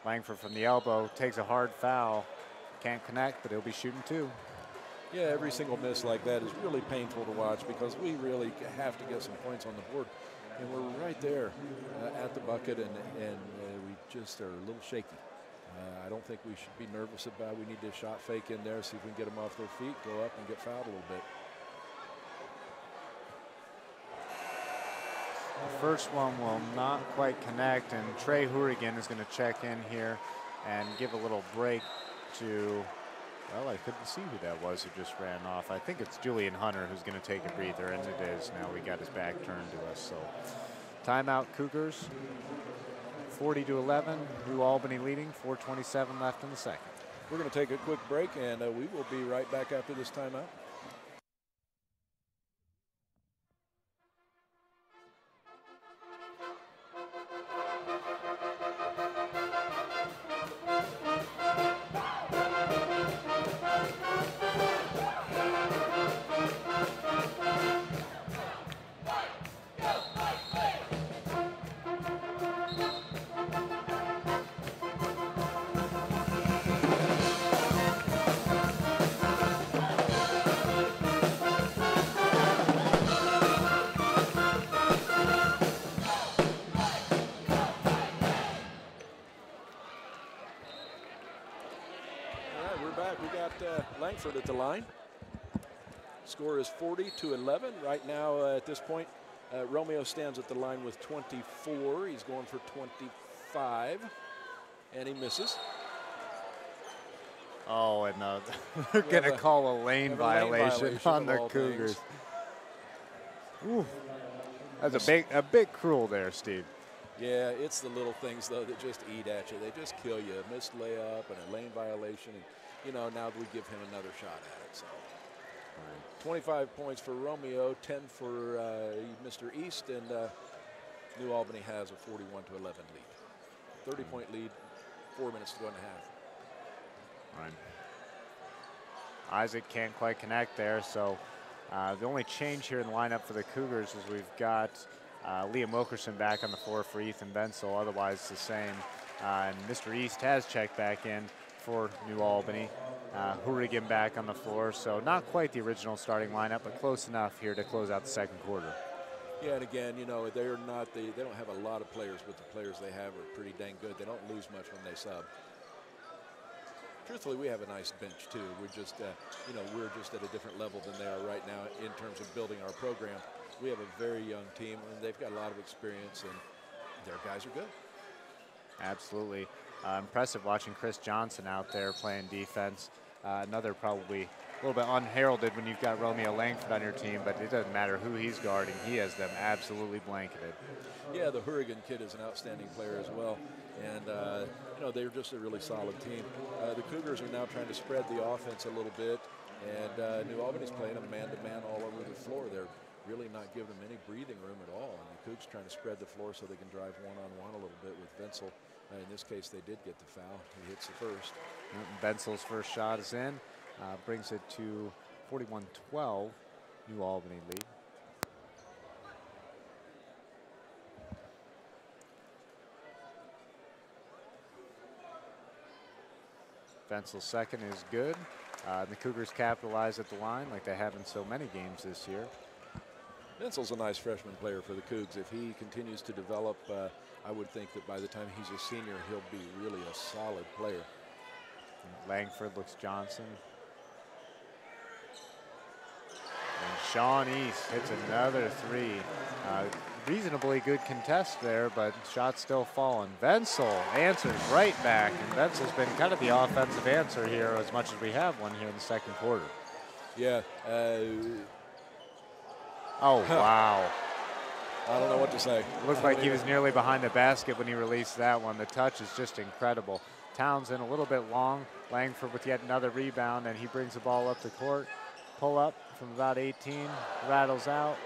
Langford from the elbow takes a hard foul, can't connect, but he'll be shooting 2.
Yeah, every single miss like that is really painful to watch, because we really have to get some points on the board. And we're right there at the bucket, and we just are a little shaky. I don't think we should be nervous about it. We need to shot fake in there, see if we can get them off their feet, go up and get fouled a little bit.
The first one will not quite connect, and Trey Hourigan is going to check in here and give a little break to, well, I couldn't see who that was who just ran off. I think it's Julian Hunter who's going to take a breather, and it is. Now we got his back turned to us. So timeout, Cougars. 40-11, New Albany leading, 4:27 left in the second.
We're going to take a quick break, and we will be right back after this timeout. back. We got Langford at the line. Score is 40-11. Right now, at this point, Romeo stands at the line with 24. He's going for 25, and he misses.
Oh, and they're going to call a lane violation on the Cougars. Ooh, that's a bit cruel there, Steve.
Yeah, it's the little things, though, that just eat at you. They just kill you. A missed layup and a lane violation. And, you know, now we give him another shot at it. So, 25 points for Romeo, 10 for Mr. East, and New Albany has a 41-11 lead. 30-point lead, 4 minutes to go in the half.
Right. Isaac can't quite connect there, so the only change here in the lineup for the Cougars is we've got Liam Wilkerson back on the floor for Ethan Bensel, otherwise the same. And Mr. East has checked back in for New Albany. Hourigan back on the floor, so not quite the original starting lineup, but close enough here to close out the second quarter.
Yeah, and again, you know, they don't have a lot of players, but the players they have are pretty dang good. They don't lose much when they sub. Truthfully, we have a nice bench too. We're just, you know, we're just at a different level than they are right now in terms of building our program. We have a very young team, and they've got a lot of experience, and their guys are good.
Absolutely. Impressive watching Chris Johnson out there playing defense. Another probably a little bit unheralded when you've got Romeo Langford on your team, but it doesn't matter who he's guarding. He has them absolutely blanketed.
Yeah, the Hourigan kid is an outstanding player as well. And, you know, they're just a really solid team. The Cougars are now trying to spread the offense a little bit, and New Albany's playing them man-to-man all over the floor. They're really not giving them any breathing room at all. And the Cougs trying to spread the floor so they can drive one-on-one a little bit with Wenzel. In this case, they did get the foul. He hits the first.
Bensel's first shot is in. Brings it to 41-12, New Albany lead. Bensel's second is good. The Cougars capitalize at the line like they have in so many games this year.
Bensel's a nice freshman player for the Cougs. If he continues to develop, I would think that by the time he's a senior, he'll be really a solid player.
Langford looks Johnson. And Sean East hits another three. Reasonably good contest there, but shot's still falling. Wenzel answers right back, and Wenzel's been kind of the offensive answer here as much as we have one here in the second quarter.
Yeah.
Oh, wow.
I don't know what to say.
Looked like he was nearly behind the basket when he released that one. The touch is just incredible. Townsend a little bit long. Langford with yet another rebound, and he brings the ball up the court. Pull up from about 18, rattles out.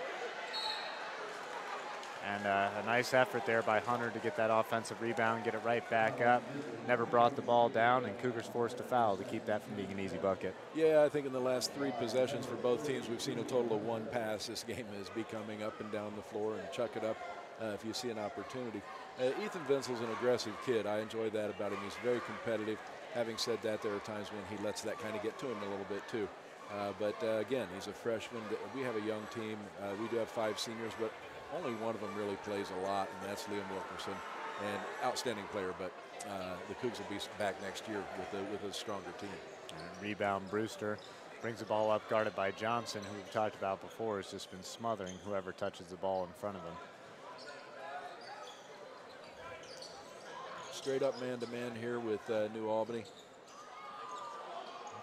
And a nice effort there by Hunter to get that offensive rebound, get it right back up. Never brought the ball down, and Cougars forced a foul to keep that from being an easy bucket.
Yeah, I think in the last 3 possessions for both teams, we've seen a total of 1 pass. This game is becoming up and down the floor and chuck it up if you see an opportunity. Ethan Wenzel's an aggressive kid. I enjoy that about him. He's very competitive. Having said that, there are times when he lets that kind of get to him a little bit too. But again, he's a freshman. We have a young team. We do have 5 seniors, but only one of them really plays a lot, and that's Liam Wilkerson. And outstanding player, but the Cougs will be back next year with a stronger team.
And rebound, Brewster brings the ball up, guarded by Johnson, who we've talked about before, has just been smothering whoever touches the ball in front of him.
Straight up man-to-man here with New Albany.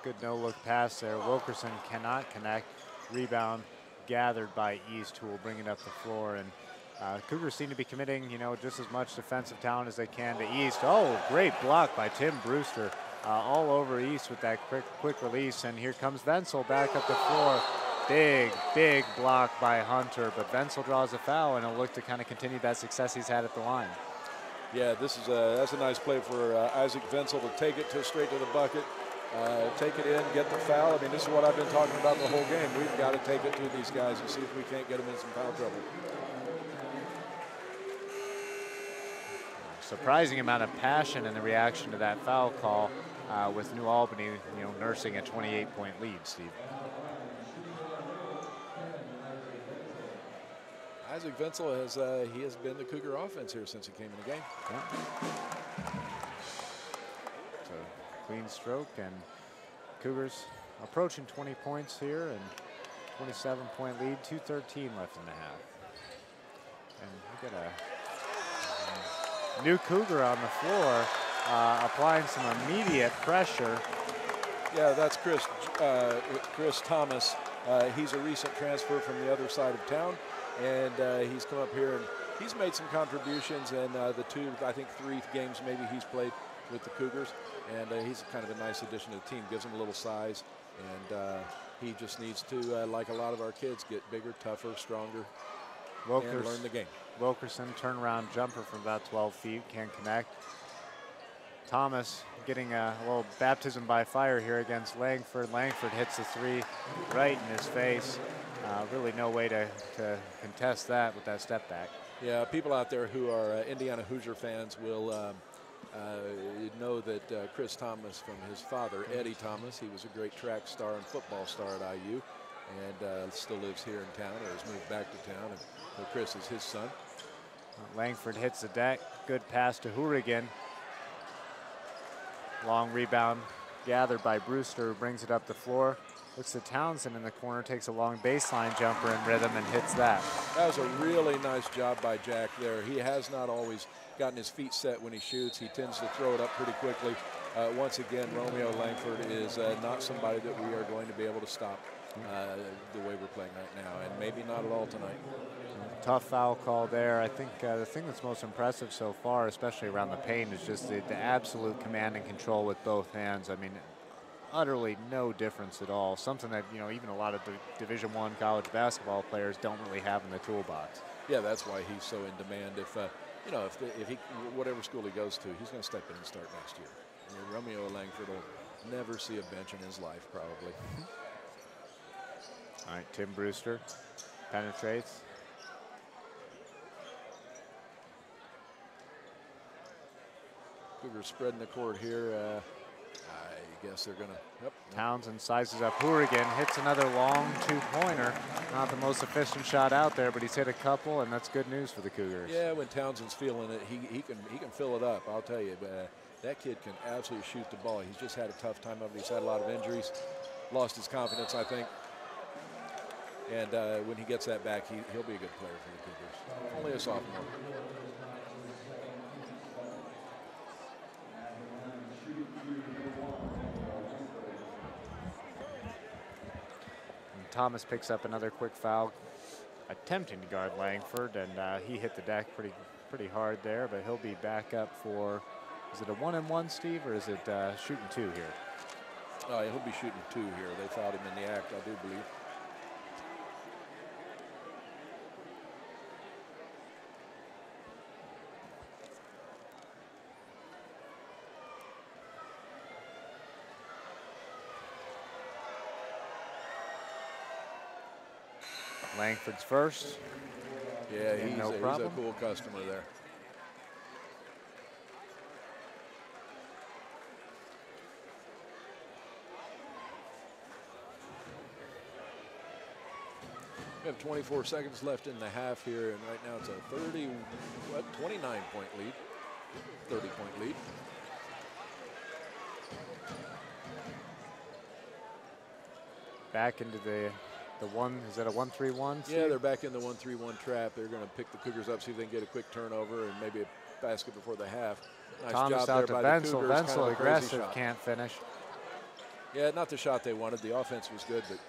Good no-look pass there. Wilkerson cannot connect. Rebound gathered by East, who will bring it up the floor. And Cougars seem to be committing, you know, just as much defensive talent as they can to East. Oh, great block by Tim Brewster. All over East with that quick release. And here comes Wenzel back up the floor. Big block by Hunter. But Wenzel draws a foul, and he'll look to kind of continue that success he's had at the line.
Yeah, that's a nice play for Isaac Wenzel to take it straight to the bucket. Take it in, get the foul. I mean, this is what I've been talking about the whole game. We've got to take it to these guys and see if we can't get them in some foul trouble.
Surprising amount of passion in the reaction to that foul call with New Albany, you know, nursing a 28-point lead, Steve.
Isaac Wenzel has been the Cougar offense here since he came in the game.
Yeah. So clean stroke, and Cougars approaching 20 points here and 27-point lead, 2:13 left in the half. And we got a new Cougar on the floor, applying some immediate pressure.
Yeah, that's Chris Thomas. He's a recent transfer from the other side of town, and he's come up here and he's made some contributions in the I think 3 games maybe he's played with the Cougars, and he's kind of a nice addition to the team. Gives him a little size, and he just needs to, like a lot of our kids, get bigger, tougher, stronger, and learn the game.
Wilkerson turnaround jumper from about 12 feet, can't connect. Thomas getting a little baptism by fire here against Langford. Langford hits the 3 right in his face. Really no way to contest that with that step back.
Yeah, people out there who are Indiana Hoosier fans will know that Chris Thomas, from his father, Eddie Thomas, he was a great track star and football star at IU, and still lives here in town, or has moved back to town, and so Chris is his son.
Langford hits the deck, good pass to Hourigan. Long rebound gathered by Brewster, who brings it up the floor. Looks at Townsend in the corner, takes a long baseline jumper in rhythm and hits that.
That was a really nice job by Jack there. He has not always gotten his feet set when he shoots. He tends to throw it up pretty quickly. Once again, Romeo Langford is not somebody that we are going to be able to stop the way we're playing right now, and maybe not at all tonight.
Tough foul call there. I think the thing that's most impressive so far, especially around the paint, is just the absolute command and control with both hands. I mean, utterly no difference at all. Something that, you know, even a lot of the Division I college basketball players don't really have in the toolbox.
Yeah, that's why he's so in demand. If you know, if he, whatever school he goes to, he's going to step in and start next year. I mean, Romeo Langford will never see a bench in his life, probably.
All right, Tim Brewster penetrates.
Cougars spreading the court here. I guess they're going to. Yep.
Townsend sizes up Hourigan, hits another long 2-pointer. Not the most efficient shot out there, but he's hit a couple, and that's good news for the Cougars.
Yeah, when Townsend's feeling it, he can fill it up. I'll tell you, but that kid can absolutely shoot the ball. He's just had a tough time of it. He's had a lot of injuries, lost his confidence, I think. And when he gets that back, he'll be a good player for the Cougars. Only a sophomore.
Thomas picks up another quick foul, attempting to guard Langford, and he hit the deck pretty hard there, but he'll be back up for, is it a 1-and-1, Steve, or is it shooting 2 here?
He'll be shooting 2 here. They fouled him in the act, I do believe.
Langford's first.
Yeah, he's
no
a cool customer there. We have 24 seconds left in the half here, and right now it's a 29-point lead, 30-point lead.
Back into the one, is that a 1-3-1?
Yeah, they're back in the 1-3-1 trap. They're going to pick the Cougars up, see if they can get a quick turnover and maybe a basket before the half. Nice
Thomas
job
out
there
to
by the
Wenzel.
Cougars.
Wenzel
Kind of a crazy
aggressive,
shot.
can't finish.
Yeah, not the shot they wanted. The offense was good, but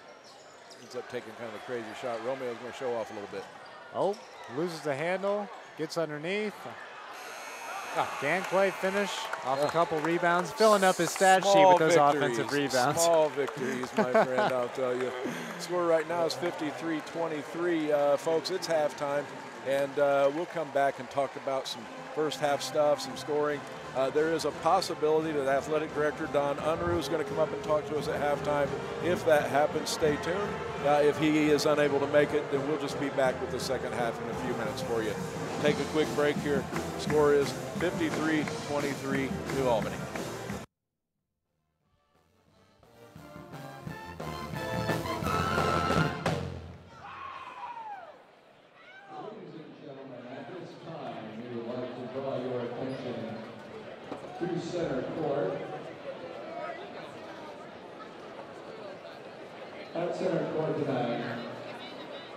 ends up taking kind of a crazy shot. Romeo's going to show off a little bit.
Oh, loses the handle, gets underneath. Can't quite finish. Off a couple rebounds, filling up his stat sheet with those offensive rebounds.
Small victories, my friend, I'll tell you. Score right now is 53-23. Folks, it's halftime, and we'll come back and talk about some first half stuff, some scoring. There is a possibility that Athletic Director Don Unruh is going to come up and talk to us at halftime. If that happens, stay tuned. If he is unable to make it, then we'll just be back with the second half in a few minutes for you. Take a quick break here. Score is 53-23 New Albany.
At center court tonight,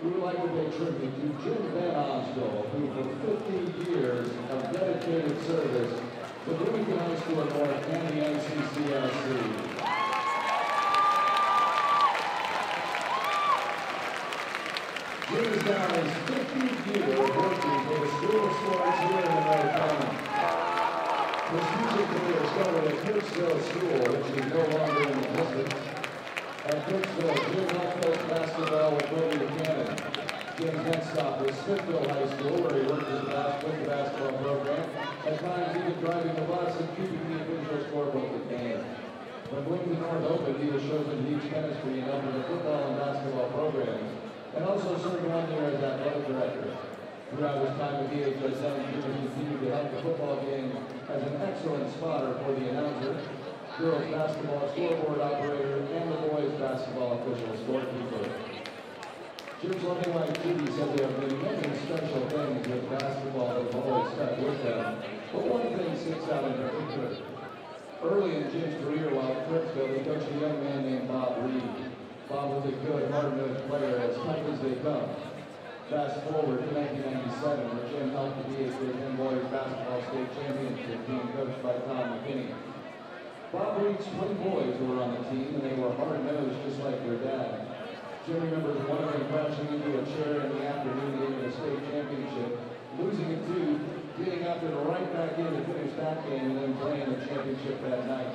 we would like to pay tribute to Jim Van Osdol, who for 15 years of dedicated service to Bloomington High School North and the NCCSC. Jim is now his 15th year of working for the School of Sports here in Monroe County. His music career started at Kirksville School, which is no longer in existence. At Kirksville, Jim helped coach basketball with Brody Buchanan. Jim's next stop was Smithville High School, where he worked with the basketball program, at times even driving the bus and keeping the official scorebook at game. When Bloomington North opened, he was chosen to teach chemistry and under the football and basketball programs, and also served 1 year as athletic director. Throughout his time at DHSM, Jim continued to help the football game as an excellent spotter for the announcer, girls basketball scoreboard operator, and the boys basketball official scorekeeper. Jim's loving wife Judy said there have been many special things with basketball that have always stuck with them, but one thing sticks out in particular. Early in Jim's career while at Kirksville, he coached a young man named Bob Reed. Bob was a good, hard-nosed player, as tight as they come. Fast forward to 1997, where Jim helped the DHSM boys basketball state championship team coached by Tom McKinney. Bob Reed's twin boys were on the team, and they were hard-nosed just like their dad. Jim remembers one of them crashing into a chair in the afternoon game of the state championship, losing it too, getting up and right back in to finish that game and then playing the championship that night.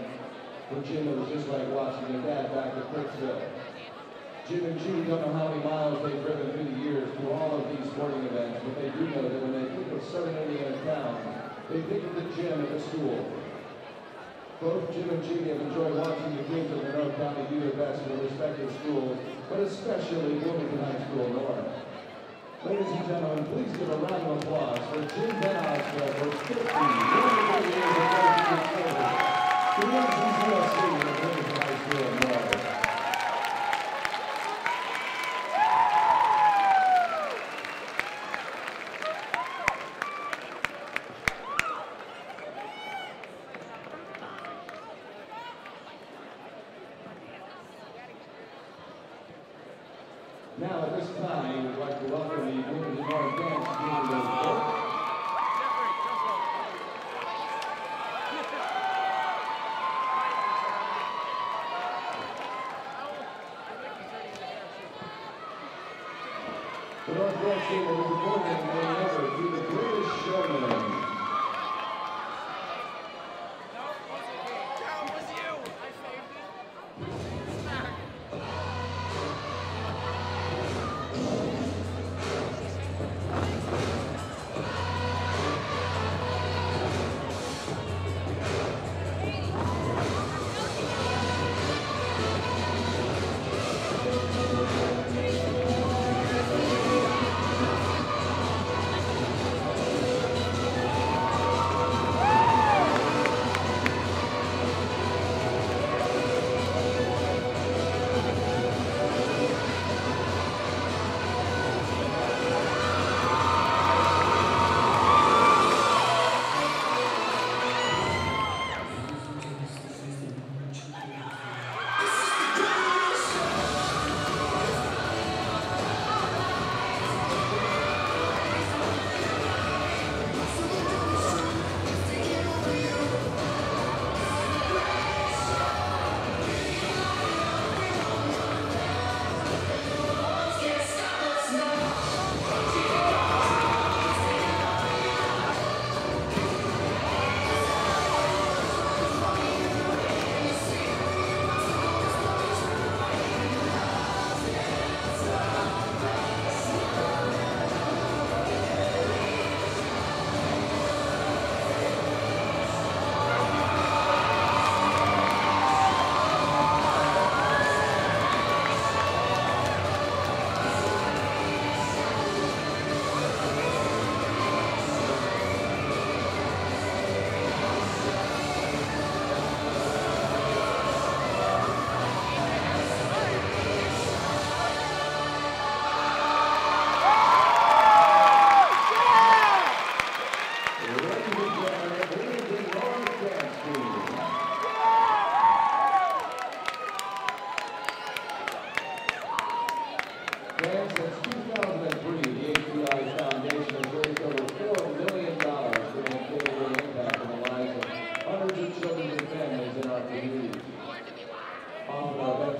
For Jim, it was just like watching his dad back at Kirksville. Jim and Judy don't know how many miles they've driven through the years to all of these sporting events, but they do know that when they think of Southern Indiana town, they think of the gym at the school. Both Jim and Judy have enjoyed watching the kids of Monroe County do their best in their respective schools, but especially Bloomington High School North. Ladies and gentlemen, please give a round of applause for Jim Van Osdol for 50 wonderful years of coaching service to the NCCSC and Bloomington High School North. Now, at this time, we would like to welcome the Bloomington North dance team to the court. The North dance team will be performing a number to the Greatest Showman.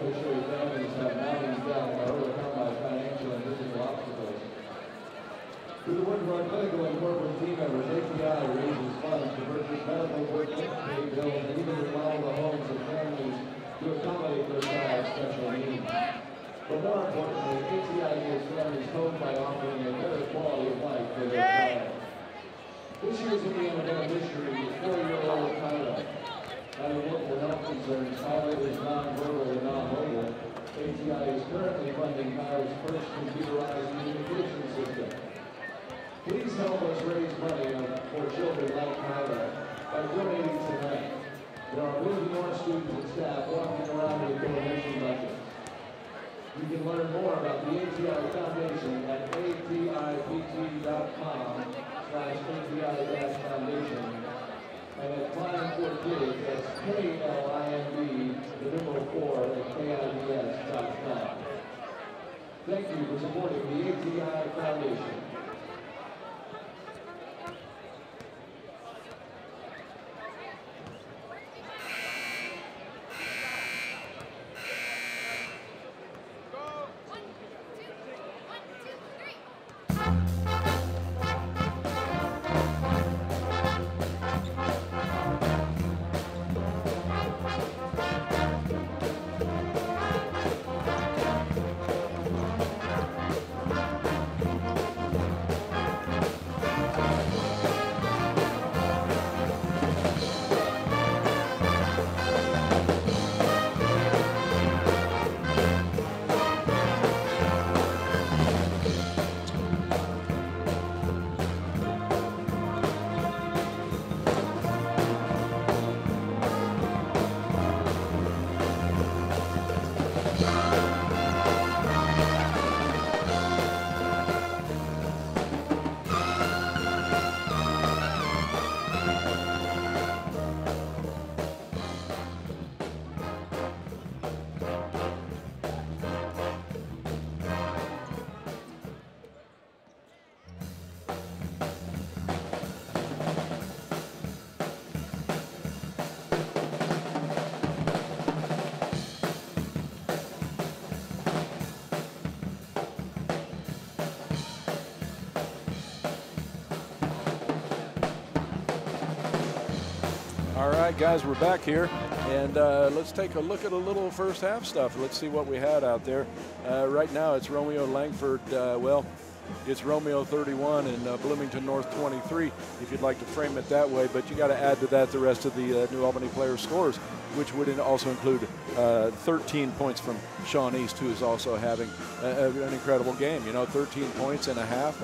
beneficiary families have mounting debt and are overcome by financial and physical obstacles. Through the work of our clinical and corporate team members, ATI raises funds to purchase medical equipment, pay bills, and even remodel the homes of families to accommodate their child's special needs. But more importantly, ATI gives families hope by offering a better quality of life for their child. This year's Indiana beneficiary is 4-year-old Kyla. Having multiple health concerns, Kyla is non-verbal and non-mobile. ATI is currently funding Kyla's first computerized communication system. Please help us raise money for children like Kyla by donating tonight. There are Bloomington North students and staff walking around with donation buckets. You can learn more about the ATI Foundation at atipt.com/ATI-Foundation and at Climb for Kids, that's KLIMB, the numeral 4 at KIDS.com. Thank you for supporting the ATI Foundation.
All right, guys, we're back here, and let's take a look at a little first half stuff. Let's see what we had out there. Right now, it's Romeo Langford. Well, it's Romeo 31 and Bloomington North 23, if you'd like to frame it that way. But you got to add to that the rest of the New Albany players' scores, which would also include 13 points from Sean East, who is also having an incredible game. You know, 13 points and a half.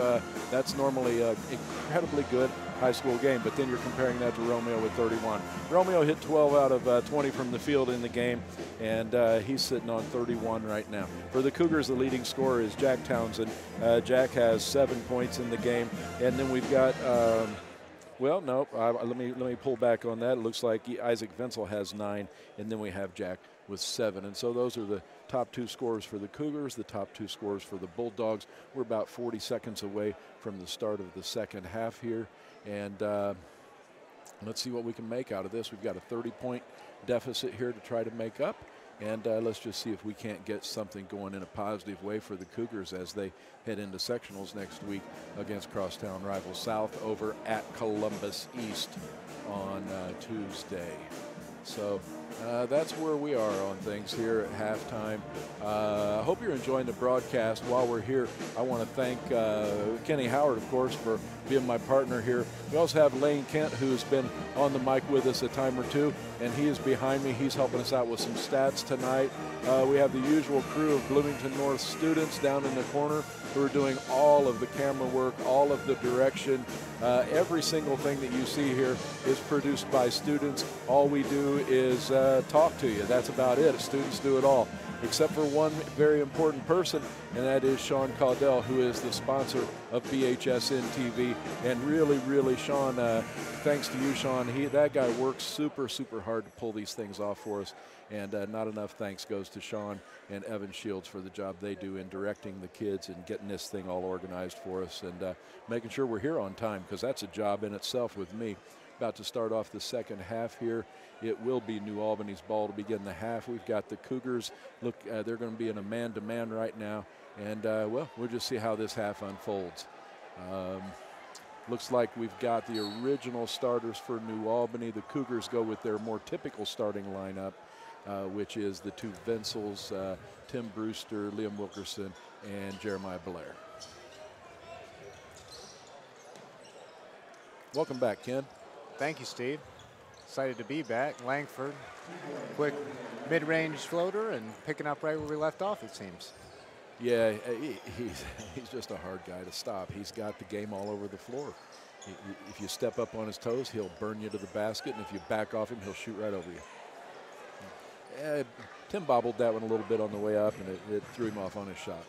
That's normally an incredibly good high school game, but then you're comparing that to Romeo with 31. Romeo hit 12 out of 20 from the field in the game, and he's sitting on 31 right now. For the Cougars, the leading scorer is Jack Townsend. Jack has 7 points in the game, and then we've got well, no, let me pull back on that. It looks like Isaac Vinsel has 9, and then we have Jack with 7. And so those are the top 2 scorers for the Cougars, the top 2 scorers for the Bulldogs. We're about 40 seconds away from the start of the second half here. And let's see what we can make out of this. We've got a 30-point deficit here to try to make up. And let's just see if we can't get something going in a positive way for the Cougars as they head into sectionals next week against crosstown rival South over at Columbus East on Tuesday. So that's where we are on things here at halftime. I hope you're enjoying the broadcast. While we're here, I want to thank Kenny Howard, of course, for being my partner here. We also have Lane Kent, who's been on the mic with us a time or two, and he is behind me. He's helping us out with some stats tonight. We have the usual crew of Bloomington North students down in the corner who are doing all of the camera work, all of the direction. Every single thing that you see here is produced by students. All we do is talk to you. That's about it. Students do it all, except for one very important person, and that is Sean Caudell, who is the sponsor of BHSN TV. And really, Sean, thanks to you, Sean. That guy works super hard to pull these things off for us. And not enough thanks goes to Sean and Evan Shields for the job they do in directing the kids and getting this thing all organized for us and making sure we're here on time, because that's a job in itself with me. about to start off the second half here. It will be New Albany's ball to begin the half. We've got the Cougars. Look, they're going to be in a man-to-man right now. And, well, we'll just see how this half unfolds. Looks like we've got the original starters for New Albany. The Cougars go with their more typical starting lineup, which is the two Vensels, Tim Brewster, Liam Wilkerson, and Jeremiah Blair. Welcome back, Ken.
Thank you, Steve. Excited to be back. Langford, quick mid-range floater and picking up right where we left off, it seems.
Yeah, he's just a hard guy to stop. He's got the game all over the floor. If you step up on his toes, he'll burn you to the basket, and if you back off him, he'll shoot right over you. Tim bobbled that one a little bit on the way up, and it threw him off on his shot.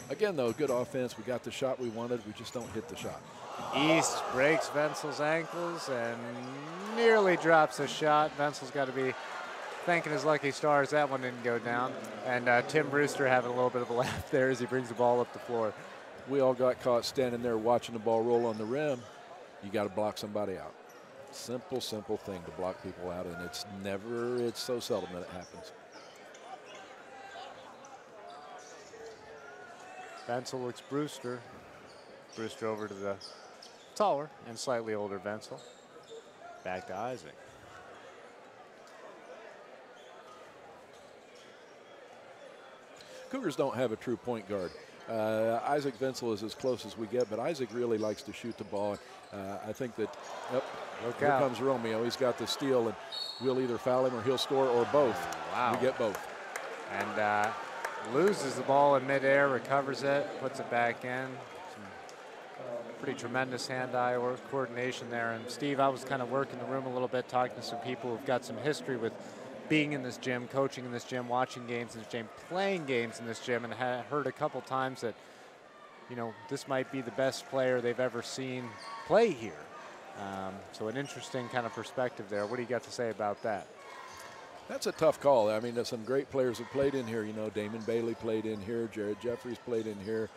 Again, though, good offense. We got the shot we wanted. We just don't hit the shot.
East breaks Vensel's ankles and nearly drops a shot. Vensel's got to be thanking his lucky stars that one didn't go down. And Tim Brewster having a little bit of a laugh there as he brings the ball up the floor.
We all got caught standing there watching the ball roll on the rim. You got to block somebody out. Simple, simple thing to block people out, and it's so seldom that it happens.
Vensel looks Brewster. Brewster over to the taller and slightly older Vensel. Back to Isaac.
Cougars don't have a true point guard. Isaac Vensel is as close as we get, but Isaac really likes to shoot the ball. I think that, here comes Romeo. He's got the steal, and we'll either foul him or he'll score, or both.
Wow.
We get both.
And loses the ball in midair, recovers it, puts it back in. Pretty tremendous hand-eye coordination there. And Steve, I was kind of working the room a little bit, talking to some people who've got some history with being in this gym, coaching in this gym, watching games in this gym, playing games in this gym, and heard a couple times that, you know, this might be the best player they've ever seen play here. So an interesting kind of perspective there. What do you got to say about that?
That's a tough call. I mean, there's some great players have played in here. You know, Damon Bailey played in here. Jared Jeffries played in here.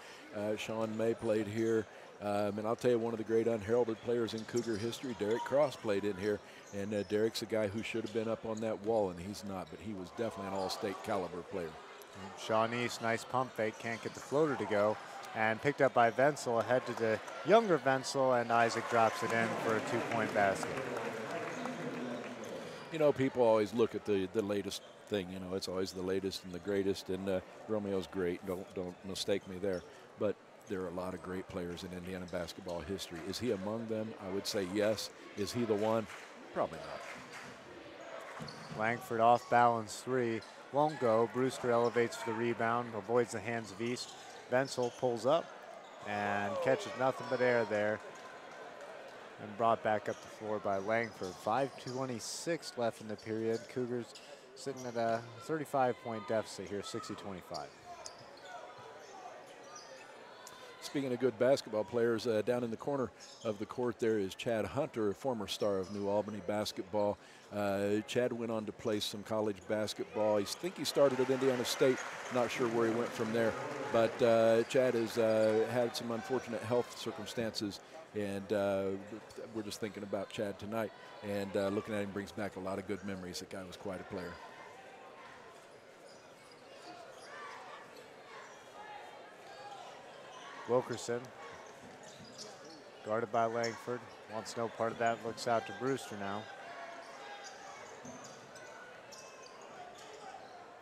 Sean May played here. And I'll tell you, one of the great unheralded players in Cougar history, Derek Cross, played in here. And Derek's a guy who should have been up on that wall, and he's not. But he was definitely an all-state caliber player.
And Sean East, nice pump fake, can't get the floater to go. And picked up by Vensel, ahead to the younger Vensel, and Isaac drops it in for a two-point basket.
You know, people always look at the latest thing. You know, it's always the latest and the greatest, and Romeo's great. Don't mistake me there. But there are a lot of great players in Indiana basketball history. Is he among them? I would say yes. Is he the one? Probably not.
Langford off balance three, won't go. Brewster elevates for the rebound, avoids the hands of East. Vensel pulls up and catches nothing but air there. And brought back up the floor by Langford. 5:26 left in the period. Cougars sitting at a 35-point deficit here, 60-25.
Speaking of good basketball players, down in the corner of the court there is Chad Hunter, a former star of New Albany basketball. Chad went on to play some college basketball. I think he started at Indiana State. Not sure where he went from there. But Chad has had some unfortunate health circumstances, and we're just thinking about Chad tonight. And looking at him brings back a lot of good memories. That guy was quite a player.
Wilkerson, guarded by Langford, wants no part of that, looks out to Brewster now.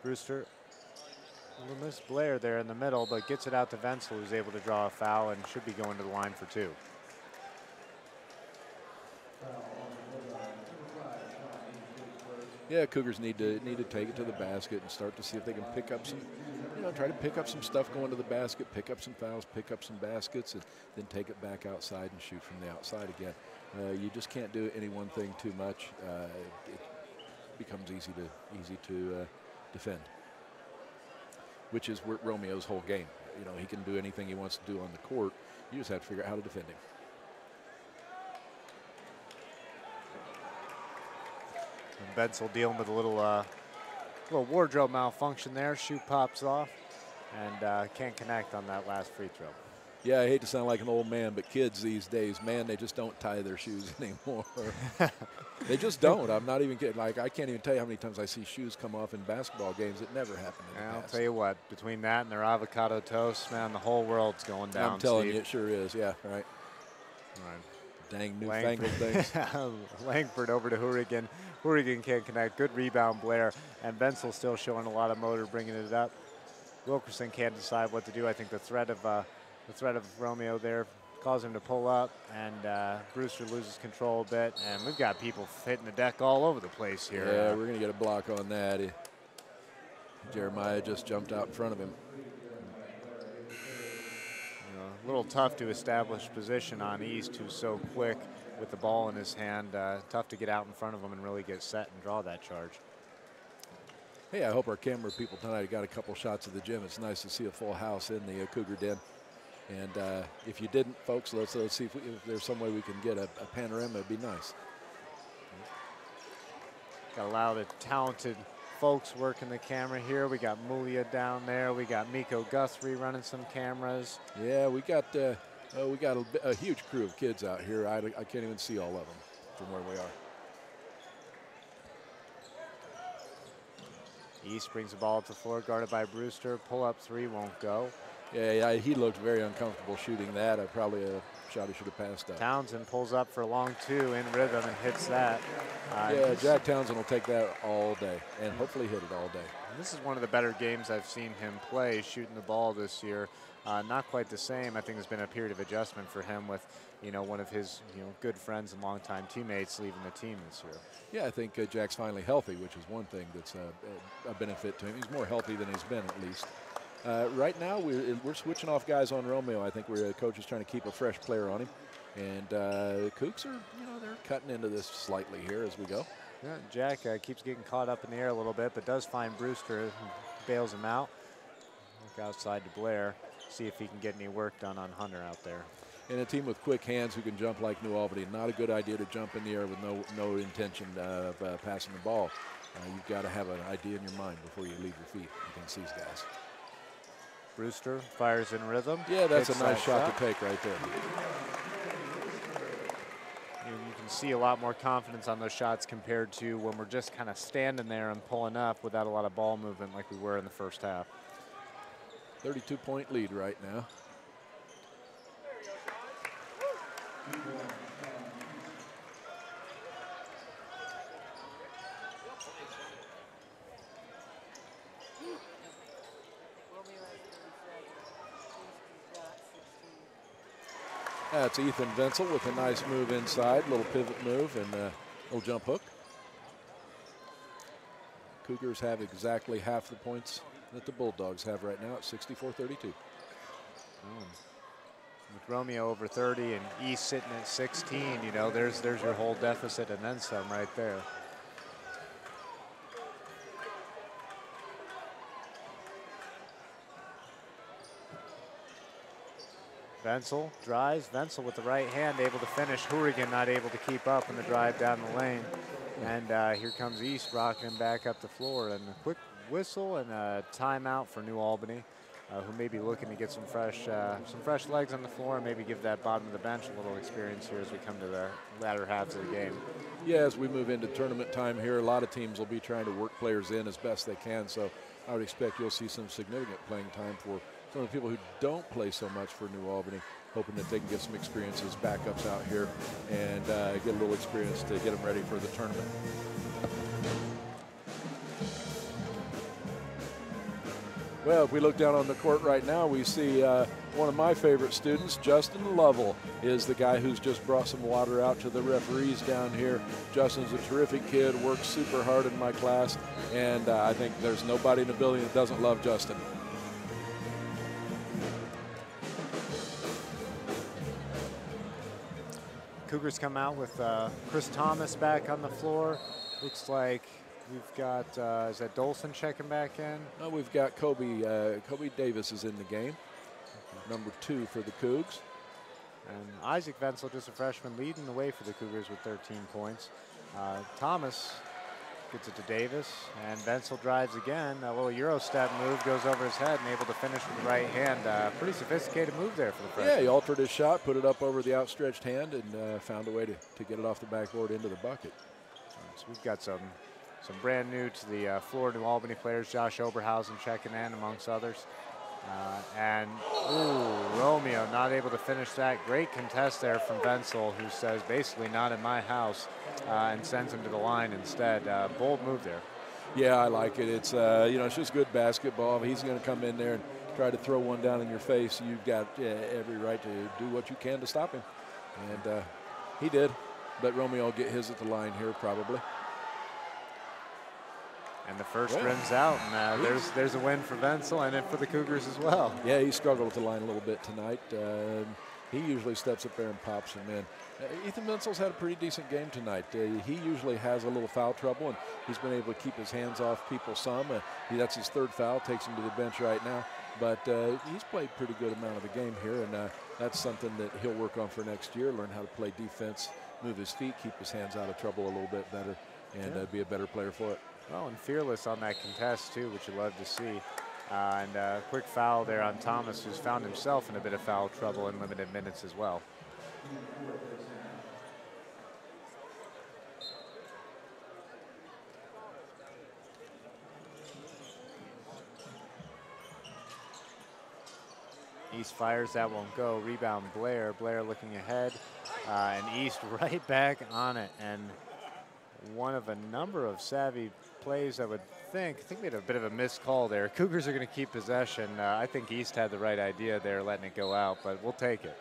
Brewster will miss Blair there in the middle, but gets it out to Vensel, who's able to draw a foul and should be going to the line for two.
Yeah, Cougars need to take it to the basket and start to see if they can pick up some, try to pick up some stuff going to the basket, pick up some fouls, pick up some baskets, and then take it back outside and shoot from the outside again. You just can't do any one thing too much. It becomes easy to defend, which is Romeo's whole game. He can do anything he wants to do on the court. You just have to figure out how to defend him.
And Vensel dealing with a little wardrobe malfunction there. Shoe pops off and can't connect on that last free throw.
Yeah, I hate to sound like an old man, but kids these days, man, they just don't tie their shoes anymore. They just don't. I'm not even kidding. Like, I can't even tell you how many times I see shoes come off in basketball games. It never happened in the
I'll
past.
tell you what, between that and their avocado toast, man, the whole world's going down.
I'm telling
Steve.
you, it sure is. Yeah, right.
All right.
Dang newfangled things.
Langford over to Hourigan. Hourigan can't connect. Good rebound, Blair. And Benzel still showing a lot of motor, bringing it up. Wilkerson can't decide what to do. I think the threat of Romeo there caused him to pull up, and Brewster loses control a bit. And we've got people hitting the deck all over the place here.
Yeah, we're going to get a block on that. Jeremiah just jumped out in front of him.
A little tough to establish position on East, who's so quick with the ball in his hand. Tough to get out in front of him and really get set and draw that charge.
Hey, I hope our camera people tonight got a couple shots of the gym. It's nice to see a full house in the Cougar Den. And if you didn't, folks, let's see if there's some way we can get a panorama. It'd be nice.
Got a lot of talented folks working the camera here. We got Mulia down there. We got Miko Guthrie running some cameras.
Yeah, we got a huge crew of kids out here. I can't even see all of them from where we are.
East brings the ball up the floor, guarded by Brewster. Pull up three won't go.
Yeah, he looked very uncomfortable shooting that. Probably a shot he should have passed up.
Townsend pulls up for a long two in rhythm and hits that.
Yeah, Jack Townsend will take that all day and hopefully hit it all day.
This is one of the better games I've seen him play, shooting the ball this year. Not quite the same. I think there's been a period of adjustment for him with, one of his, good friends and longtime teammates leaving the team this year.
Yeah, I think Jack's finally healthy, which is one thing that's a benefit to him. He's more healthy than he's been, at least. Right now, we're switching off guys on Romeo. I think the coach is trying to keep a fresh player on him. And Cougs are, they're cutting into this slightly here as we go.
Yeah, Jack keeps getting caught up in the air a little bit, but does find Brewster and bails him out. Look outside to Blair, see if he can get any work done on Hunter out there.
And a team with quick hands who can jump like New Albany. Not a good idea to jump in the air with no intention of passing the ball. You've got to have an idea in your mind before you leave your feet against these guys.
Brewster fires in rhythm.
Yeah, that's a nice shot to take right there.
You can see a lot more confidence on those shots compared to when we're just kind of standing there and pulling up without a lot of ball movement like we were in the first half.
32-point lead right now. That's Ethan Venzel with a nice move inside, little pivot move and a little jump hook. Cougars have exactly half the points that the Bulldogs have right now at 64-32.
With Romeo over 30 and East sitting at 16, there's your whole deficit and then some right there. Venzel drives. Venzel with the right hand, able to finish. Hourigan not able to keep up in the drive down the lane. And here comes East rocking him back up the floor. And a quick whistle and a timeout for New Albany, who may be looking to get some fresh legs on the floor and maybe give that bottom of the bench a little experience here as we come to the latter halves of the game.
Yeah, as we move into tournament time here, a lot of teams will be trying to work players in as best they can. So I would expect you'll see some significant playing time for some of the people who don't play so much for New Albany, hoping that they can get some experience as backups out here and get a little experience to get them ready for the tournament. Well, if we look down on the court right now, we see one of my favorite students, Justin Lovell, is the guy who's just brought some water out to the referees down here. Justin's a terrific kid, works super hard in my class, and I think there's nobody in the building that doesn't love Justin.
Cougars come out with Chris Thomas back on the floor. Looks like we've got, is that Dolson checking back in?
No, we've got Kobe Davis is in the game, number 2 for the Cougs.
And Isaac Venzel, just a freshman, leading the way for the Cougars with 13 points. Thomas Gets it to Davis, and Wenzel drives again. A little Euro step move, goes over his head, and able to finish with the right hand. Pretty sophisticated move there for the freshman.
Yeah, he altered his shot, put it up over the outstretched hand, and found a way to get it off the backboard into the bucket.
So we've got some brand new to the Florida New Albany players. Josh Oberhausen checking in, amongst others. Romeo not able to finish that. Great contest there from Wenzel, who says basically not in my house, and sends him to the line instead. Bold move there.
Yeah, I like it. It's it's just good basketball. He's going to come in there and try to throw one down in your face. You've got every right to do what you can to stop him, and he did. But Romeo will get his at the line here probably.
And the first rims out, and there's a win for Wenzel and for the Cougars as well.
Yeah, he struggled with the line a little bit tonight. He usually steps up there and pops him in. Ethan Wenzel's had a pretty decent game tonight. He usually has a little foul trouble, and he's been able to keep his hands off people some. That's his third foul, takes him to the bench right now. But he's played pretty good amount of the game here, and that's something that he'll work on for next year, learn how to play defense, move his feet, keep his hands out of trouble a little bit better, and be a better player for it.
Well, and fearless on that contest, too, which you love to see. And a quick foul there on Thomas, who's found himself in a bit of foul trouble in limited minutes as well. East fires, that won't go. Rebound Blair. Blair looking ahead, and East right back on it. And one of a number of savvy plays I would think we had a bit of a missed call there. Cougars are going to keep possession. I think East had the right idea there, letting it go out, but we'll take it.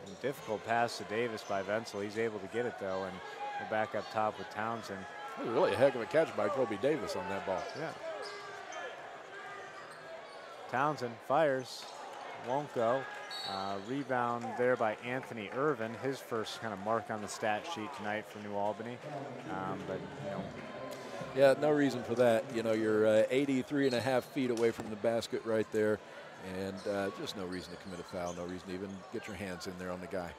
And difficult pass to Davis by Wenzel. He's able to get it though, and we're back up top with Townsend.
Really a heck of a catch by Kobe Davis on that ball.
Yeah. Townsend fires, won't go. Rebound there by Anthony Irvin, his first kind of mark on the stat sheet tonight for New Albany. But, you know.
Yeah, no reason for that. You know, you're 83.5 feet away from the basket right there, and just no reason to commit a foul, no reason to even get your hands in there on the guy.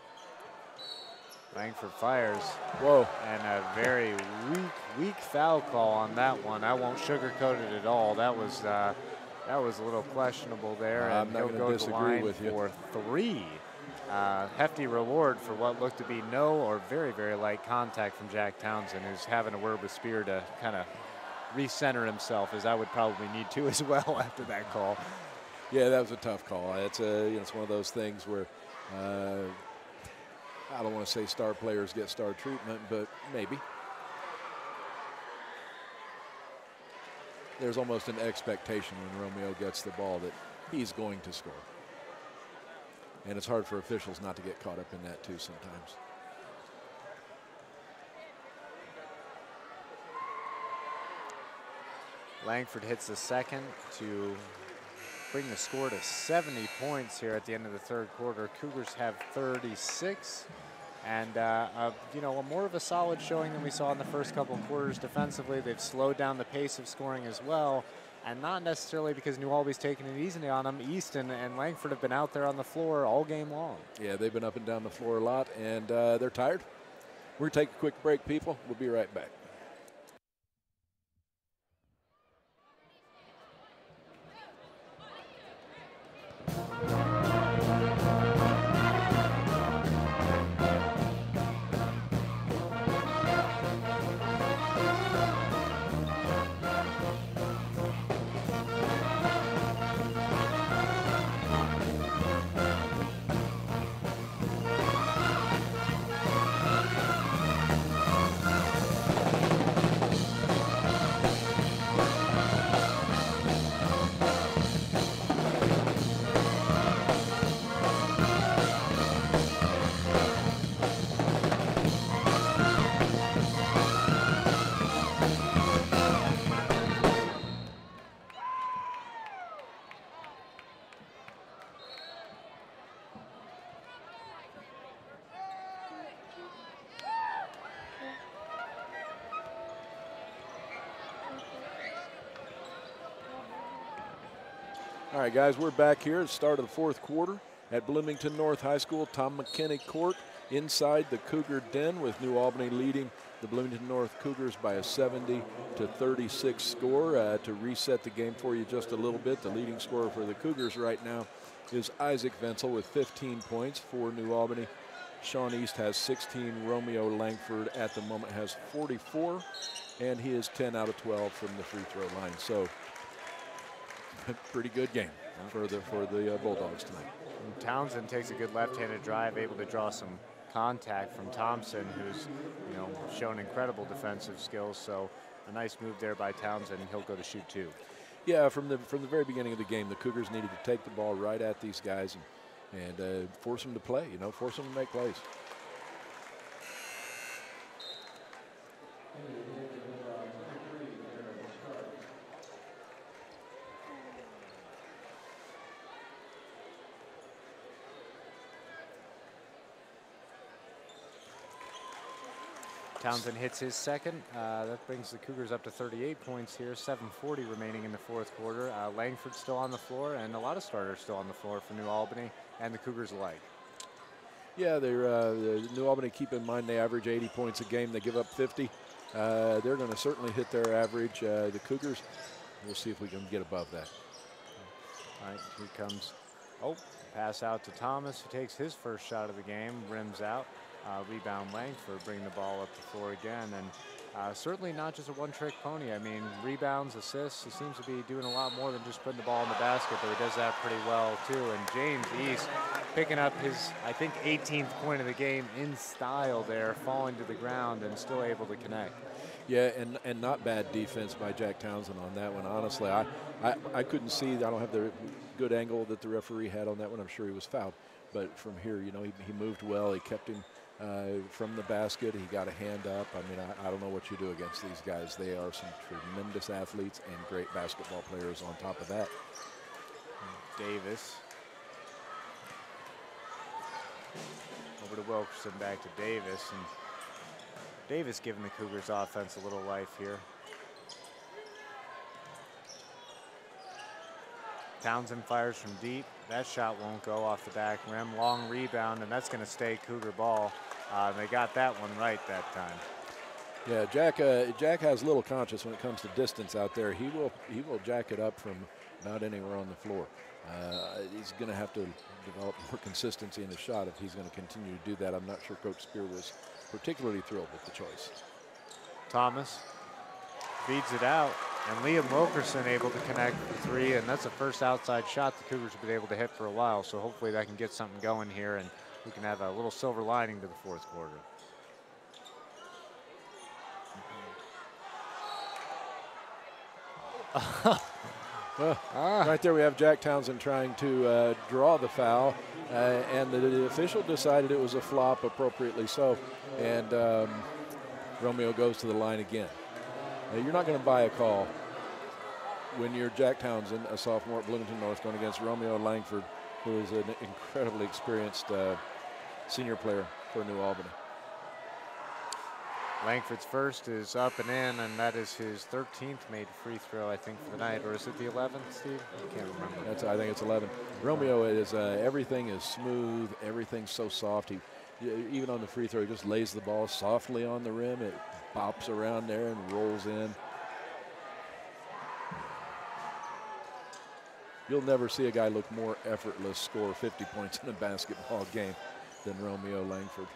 Langford fires.
Whoa.
And a very weak foul call on that one. I won't sugarcoat it at all. That was a little questionable there.
I'm not going to disagree with you.
For 3. Hefty reward for what looked to be no or very, very light contact from Jack Townsend, who's having a word with Spear to kind of recenter himself, as I would probably need to as well after that call.
Yeah, that was a tough call. It's it's one of those things where I don't want to say star players get star treatment, but maybe. There's almost an expectation when Romeo gets the ball that he's going to score. And it's hard for officials not to get caught up in that too sometimes.
Langford hits the second to bring the score to 70 points here at the end of the third quarter. Cougars have 36. And, more of a solid showing than we saw in the first couple of quarters defensively. They've slowed down the pace of scoring as well. And not necessarily because New Albany's taking it easy on them. Easton and Langford have been out there on the floor all game long.
Yeah, they've been up and down the floor a lot, and they're tired. We're going to take a quick break, people. We'll be right back. All right, guys, we're back here at the start of the fourth quarter at Bloomington North High School, Tom McKinney Court. inside the Cougar den, with New Albany leading the Bloomington North Cougars by a 70-36 score. To reset the game for you just a little bit, the leading scorer for the Cougars right now is Isaac Venzel with 15 points for New Albany. Sean East has 16. Romeo Langford at the moment has 44, and he is 10 out of 12 from the free throw line. So pretty good game for the Bulldogs tonight.
And Townsend takes a good left-handed drive, able to draw some contact from Thompson, who's shown incredible defensive skills. So a nice move there by Townsend, and he'll go to shoot 2.
Yeah, from the very beginning of the game, the Cougars needed to take the ball right at these guys and force them to play. Force them to make plays.
Townsend hits his second. That brings the Cougars up to 38 points here, 7:40 remaining in the fourth quarter. Langford still on the floor, and a lot of starters still on the floor for New Albany and the Cougars alike.
Yeah, they're New Albany, keep in mind they average 80 points a game. They give up 50. They're going to certainly hit their average. The Cougars, we'll see if we can get above that.
All right, here comes, pass out to Thomas, who takes his first shot of the game, rims out. Rebound Langford, bring the ball up the floor again, and certainly not just a one-trick pony. I mean, rebounds, assists, he seems to be doing a lot more than just putting the ball in the basket, but he does that pretty well too. And James East picking up his, I think, 18th point of the game in style there, falling to the ground and still able to connect.
Yeah, and not bad defense by Jack Townsend on that one. Honestly, I couldn't see, I don't have the good angle that the referee had on that one. I'm sure he was fouled, but from here, he moved well. He kept him from the basket. He got a hand up. I mean, I don't know what you do against these guys. They are some tremendous athletes and great basketball players on top of that.
Davis. Over to Wilkerson, back to Davis. And Davis giving the Cougars offense a little life here. Townsend fires from deep. That shot won't go off the back rim. Long rebound, and that's going to stay Cougar ball. They got that one right that time.
Yeah, Jack has little conscience when it comes to distance out there. He will jack it up from about anywhere on the floor. He's going to have to develop more consistency in the shot if he's going to continue to do that. I'm not sure Coach Spear was particularly thrilled with the choice.
Thomas feeds it out, and Liam Wilkerson able to connect the 3, and that's the first outside shot the Cougars have been able to hit for a while, so hopefully that can get something going here, and we can have a little silver lining to the fourth quarter.
Right there we have Jack Townsend trying to draw the foul, and the official decided it was a flop, appropriately so, and Romeo goes to the line again. Now, you're not going to buy a call when you're Jack Townsend, a sophomore at Bloomington North, going against Romeo Langford, who is an incredibly experienced senior player for New Albany.
Langford's first is up and in, and that is his 13th made free throw, I think, for the night. Or is it the 11th, Steve? I can't remember.
I think it's 11. Romeo is, everything is smooth. Everything's so soft. Even on the free throw, he just lays the ball softly on the rim. It bops around there and rolls in. You'll never see a guy look more effortless, score 50 points in a basketball game than Romeo Langford.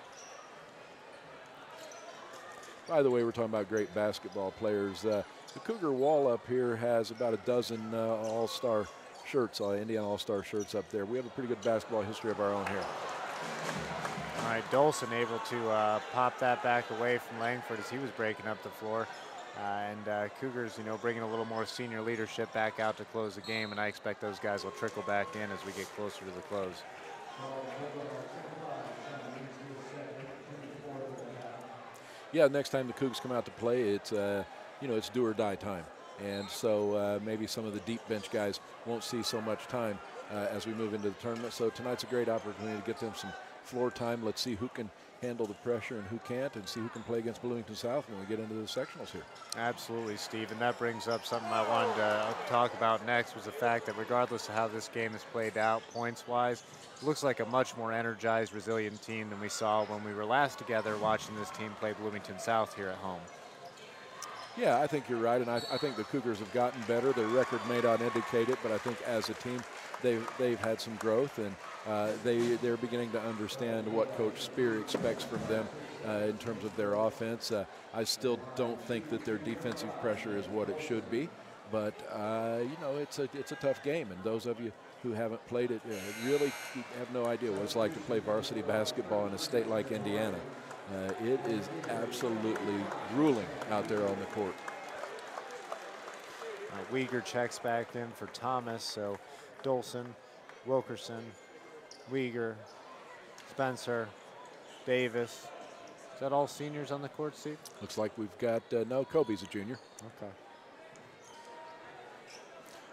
By the way, we're talking about great basketball players. The Cougar wall up here has about a dozen all-star shirts, Indiana all-star shirts up there. We have a pretty good basketball history of our own here.
All right, Dolson able to pop that back away from Langford as he was breaking up the floor. And Cougars, bringing a little more senior leadership back out to close the game, and I expect those guys will trickle back in as we get closer to the close.
Yeah, next time the Cougs come out to play, it's it's do or die time, and so maybe some of the deep bench guys won't see so much time as we move into the tournament. So tonight's a great opportunity to get them some floor time. Let's see who can handle the pressure and who can't, and see who can play against Bloomington South when we get into the sectionals here.
Absolutely, Steve, and that brings up something I wanted to talk about next, was the fact that regardless of how this game is played out points-wise, it looks like a much more energized, resilient team than we saw when we were last together watching this team play Bloomington South here at home.
Yeah, I think you're right, and I think the Cougars have gotten better. Their record may not indicate it, but I think as a team, they've had some growth, and they're beginning to understand what Coach Spear expects from them in terms of their offense. I still don't think that their defensive pressure is what it should be, but you know, it's a tough game, and those of you who haven't played it really have no idea what it's like to play varsity basketball in a state like Indiana. It is absolutely grueling out there on the court.
Uyghur checks back in for Thomas, so Dolson, Wilkerson, Uyghur, Spencer, Davis. Is that all seniors on the court, Steve?
Looks like we've got, no, Kobe's a junior.
Okay.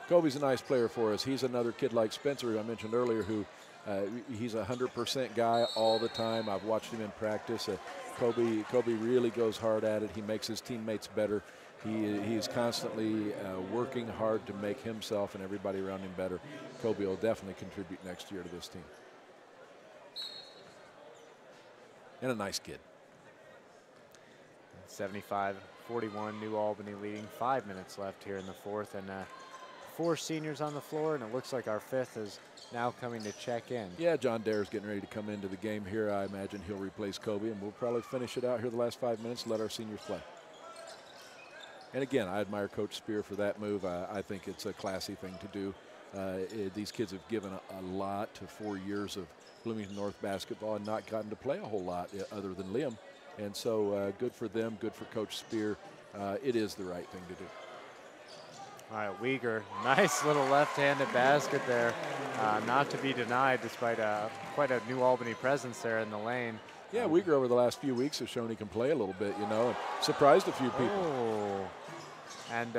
Kobe's a nice player for us. He's another kid like Spencer, who I mentioned earlier, who he's a 100% guy all the time. I've watched him in practice. Kobe really goes hard at it. He makes his teammates better. He is constantly working hard to make himself and everybody around him better. Kobe will definitely contribute next year to this team. And a nice kid.
75-41, New Albany leading. 5 minutes left here in the fourth, and 4 seniors on the floor, and it looks like our fifth is now coming to check in.
Yeah, John Dare's getting ready to come into the game here. I imagine he'll replace Kobe, and we'll probably finish it out here the last 5 minutes and let our seniors play. And again, I admire Coach Spear for that move. I think it's a classy thing to do. These kids have given a lot to 4 years of Bloomington North basketball and not gotten to play a whole lot other than Liam. And so good for them, good for Coach Spear. It is the right thing to do.
All right, Uyghur, nice little left-handed basket there. Not to be denied despite quite a New Albany presence there in the lane.
Yeah, Uyghur over the last few weeks has shown he can play a little bit, you know, and surprised a few people.
Oh, and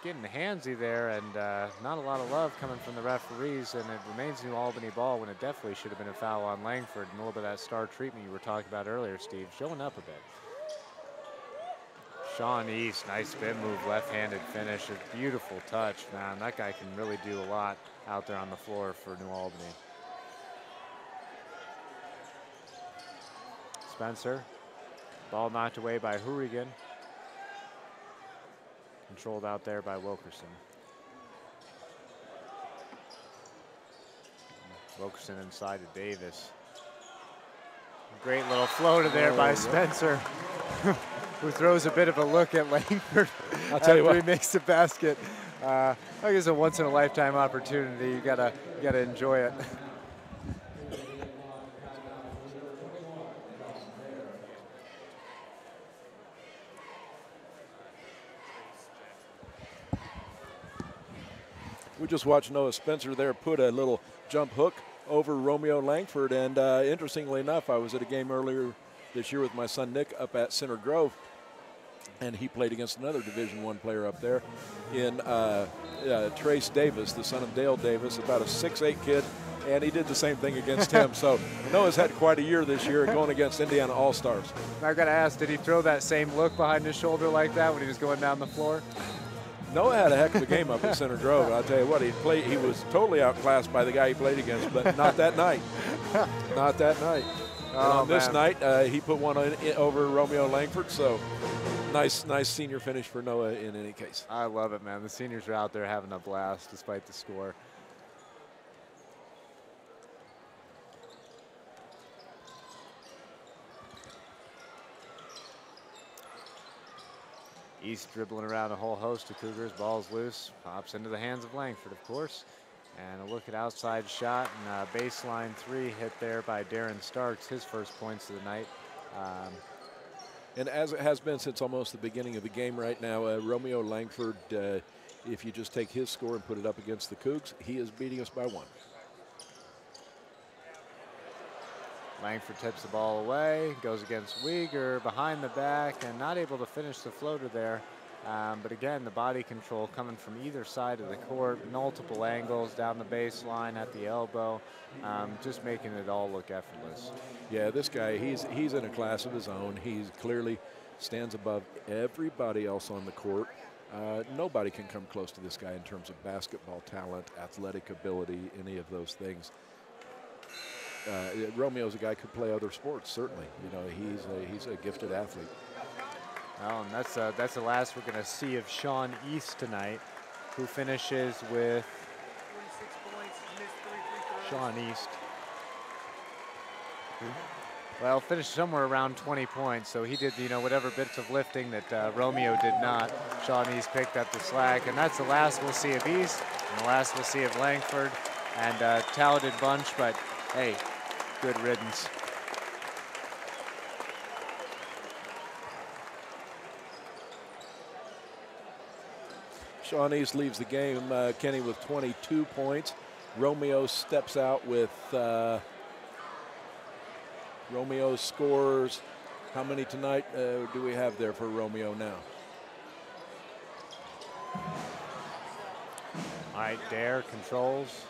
getting handsy there, and not a lot of love coming from the referees, and it remains New Albany ball when it definitely should have been a foul on Langford, and a little bit of that star treatment you were talking about earlier, Steve, showing up a bit. Sean East, nice spin move, left-handed finish, a beautiful touch, man. That guy can really do a lot out there on the floor for New Albany. Spencer, ball knocked away by Hourigan. Controlled out there by Wilkerson. Wilkerson inside to Davis. Great little floater there by Spencer, who throws a bit of a look at Langford.
I'll tell you what,
he makes the basket. I think it's a once-in-a-lifetime opportunity. You gotta enjoy it.
We just watched Noah Spencer there put a little jump hook over Romeo Langford, and interestingly enough, I was at a game earlier this year with my son Nick up at Center Grove, and he played against another Division I player up there in Trace Davis, the son of Dale Davis, about a 6'8" kid, and he did the same thing against him. So Noah's had quite a year this year going against Indiana All-Stars.
I've got to ask, did he throw that same look behind his shoulder like that when he was going down the floor?
Noah had a heck of a game up at Center Grove. I'll tell you what, he was totally outclassed by the guy he played against, but not that night. Not that night. And on this night, he put one over Romeo Langford, so nice senior finish for Noah in any case.
I love it, man. The seniors are out there having a blast despite the score. East dribbling around a whole host of Cougars. Ball's loose. Pops into the hands of Langford, of course. And a look at outside shot, and baseline 3 hit there by Darren Starks, his first points of the night.
And as it has been since almost the beginning of the game right now, Romeo Langford, if you just take his score and put it up against the Cougs, he is beating us by 1.
Langford tips the ball away, goes against Uyghur behind the back, and not able to finish the floater there. But again, the body control coming from either side of the court, multiple angles down the baseline at the elbow, just making it all look effortless.
Yeah, this guy, he's in a class of his own. He clearly stands above everybody else on the court. Nobody can come close to this guy in terms of basketball talent, athletic ability, any of those things. Romeo's a guy who could play other sports, certainly. You know, he's a gifted athlete.
Well, and that's the last we're going to see of Sean East tonight, who finishes with
46 points, missed 3 free throws.
Sean East. Well, finished somewhere around 20 points, so he did, you know, whatever bits of lifting that Romeo did not. Sean East picked up the slack, and that's the last we'll see of East, and the last we'll see of Langford, and talented bunch, but hey, good riddance.
Sean East leaves the game, Kenny, with 22 points. Romeo steps out with, Romeo scores, how many tonight do we have there for Romeo now?
All right, Dare controls.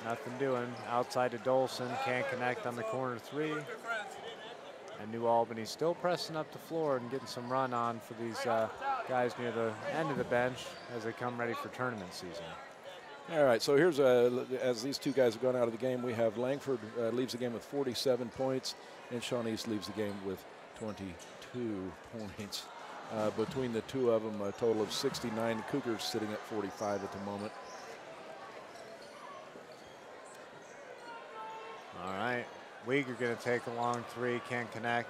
Nothing doing. Outside to Dolson, can't connect on the corner 3. And New Albany still pressing up the floor and getting some run on for these guys near the end of the bench as they come ready for tournament season.
All right, so here's, as these two guys have gone out of the game, we have Langford leaves the game with 47 points, and Sean East leaves the game with 22 points. Between the two of them, a total of 69. The Cougars sitting at 45 at the moment.
All right, Uyghur going to take a long 3, can't connect.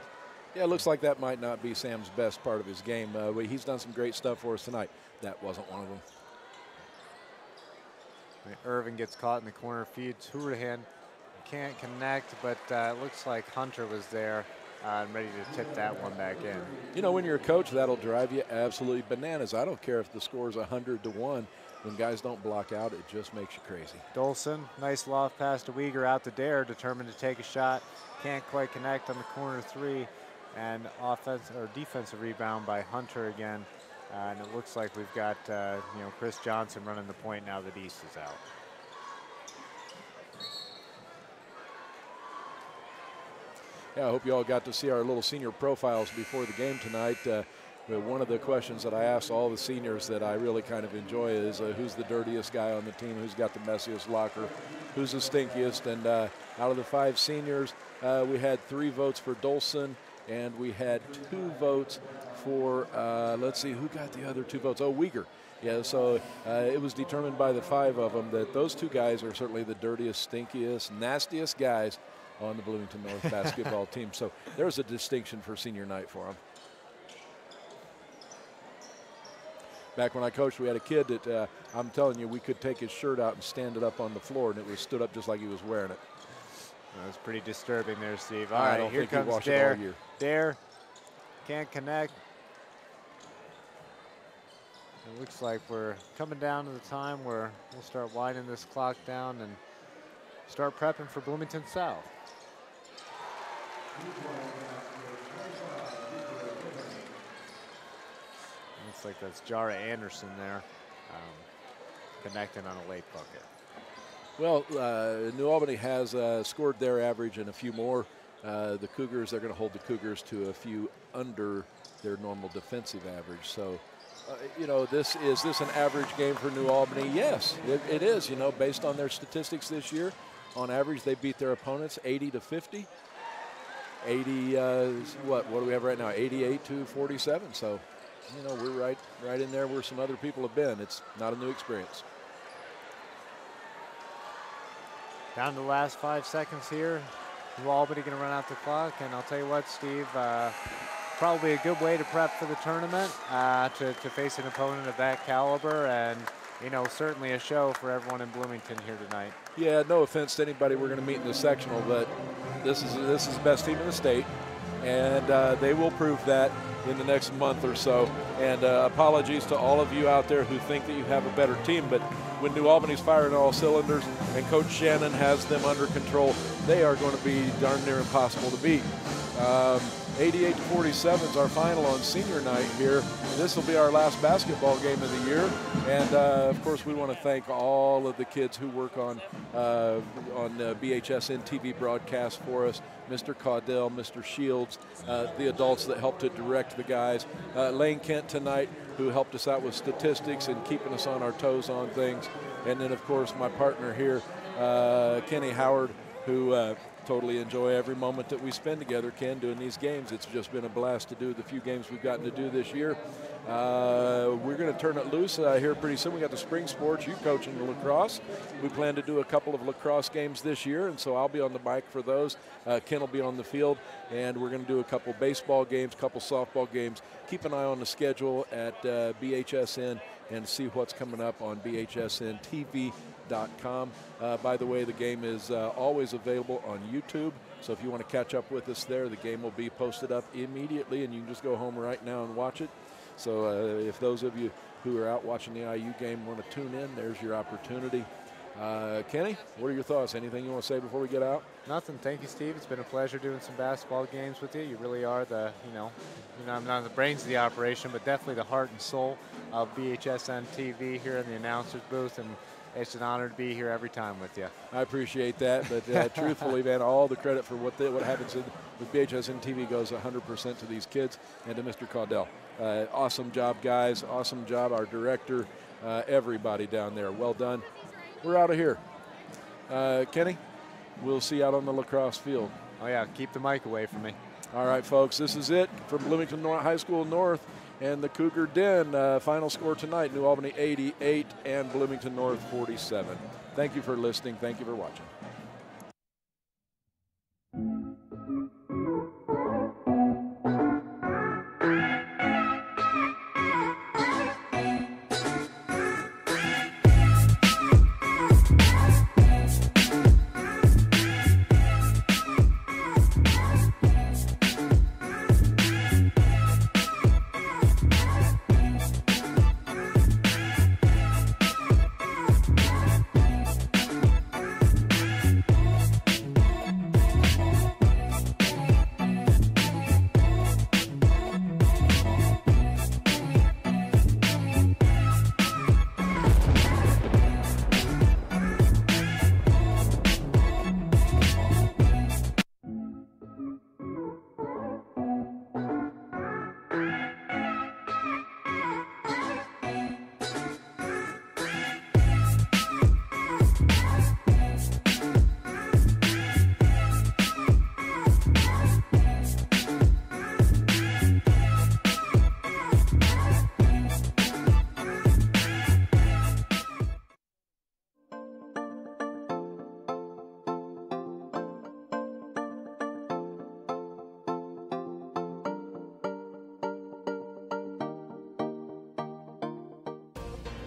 Yeah, it looks like that might not be Sam's best part of his game. He's done some great stuff for us tonight. That wasn't one of them.
Irvin gets caught in the corner, feeds Hurahan, can't connect, but it looks like Hunter was there and ready to tip that one back in.
You know, when you're a coach, that'll drive you absolutely bananas. I don't care if the score's 100-1. When guys don't block out, it just makes you crazy.
Dolson, nice loft pass to Uyghur out to Dare, determined to take a shot. Can't quite connect on the corner 3, and defensive rebound by Hunter again. And it looks like we've got you know, Chris Johnson running the point now that East is out.
Yeah, I hope you all got to see our little senior profiles before the game tonight. One of the questions that I asked all the seniors that I really kind of enjoy is who's the dirtiest guy on the team, who's got the messiest locker, who's the stinkiest. And out of the 5 seniors, we had 3 votes for Dolson, and we had 2 votes for, let's see, who got the other 2 votes? Oh, Uyghur. Yeah, so it was determined by the 5 of them that those 2 guys are certainly the dirtiest, stinkiest, nastiest guys on the Bloomington North basketball team. So there's a distinction for senior night for them. Back when I coached, we had a kid that, I'm telling you, we could take his shirt out and stand it up on the floor, and it was stood up just like he was wearing it.
That was pretty disturbing there, Steve. All right, here comes Dare. Dare can't connect. It looks like we're coming down to the time where we'll start winding this clock down and start prepping for Bloomington South. Looks like that's Jara Anderson there, connecting on a late bucket.
Well, New Albany has scored their average and a few more. The Cougars, they're going to hold the Cougars to a few under their normal defensive average. So, you know, is this an average game for New Albany? Yes, it is. You know, based on their statistics this year, on average, they beat their opponents 80-50. 80, what do we have right now? 88-47. So, you know, we're right in there where some other people have been. It's not a new experience.
Down to the last 5 seconds here. New Albany going to run out the clock, and I'll tell you what, Steve, probably a good way to prep for the tournament, to face an opponent of that caliber, and you know, certainly a show for everyone in Bloomington here tonight.
Yeah, no offense to anybody we're going to meet in the sectional, but this is the best team in the state, and they will prove that in the next month or so. And apologies to all of you out there who think that you have a better team, but when New Albany's firing all cylinders and Coach Shannon has them under control, they are going to be darn near impossible to beat. 88-47 is our final on senior night here. This will be our last basketball game of the year, and of course we want to thank all of the kids who work on BHSN TV broadcast for us. Mr. Caudell, Mr. Shields, the adults that helped to direct the guys. Lane Kent tonight, who helped us out with statistics and keeping us on our toes on things. And then of course my partner here, Kenny Howard, who totally enjoy every moment that we spend together, Ken, doing these games. It's just been a blast to do the few games we've gotten to do this year. We're going to turn it loose here pretty soon. We got the spring sports. You coaching the lacrosse. We plan to do a couple of lacrosse games this year, and so I'll be on the bike for those. Ken will be on the field, and we're going to do a couple baseball games, couple softball games. Keep an eye on the schedule at BHSN and see what's coming up on BHSNTV.com. By the way, the game is always available on YouTube, so if you want to catch up with us there, the game will be posted up immediately, and you can just go home right now and watch it. So if those of you who are out watching the IU game want to tune in, there's your opportunity. Kenny, what are your thoughts? Anything you want to say before we get out?
Nothing. Thank you, Steve. It's been a pleasure doing some basketball games with you. You really are the, I'm not the brains of the operation, but definitely the heart and soul of BHSN TV here in the announcer's booth, and it's an honor to be here every time with you.
I appreciate that, but truthfully, man, all the credit for what happens with BHSN TV goes 100% to these kids and to Mr. Caudell. Awesome job, guys. Awesome job, our director, everybody down there. Well done. We're out of here. Kenny, we'll see you out on the lacrosse field.
Oh, yeah. Keep the mic away from me.
All right, folks. This is it from Bloomington High School North and the Cougar Den. Final score tonight, New Albany 88 and Bloomington North 47. Thank you for listening. Thank you for watching.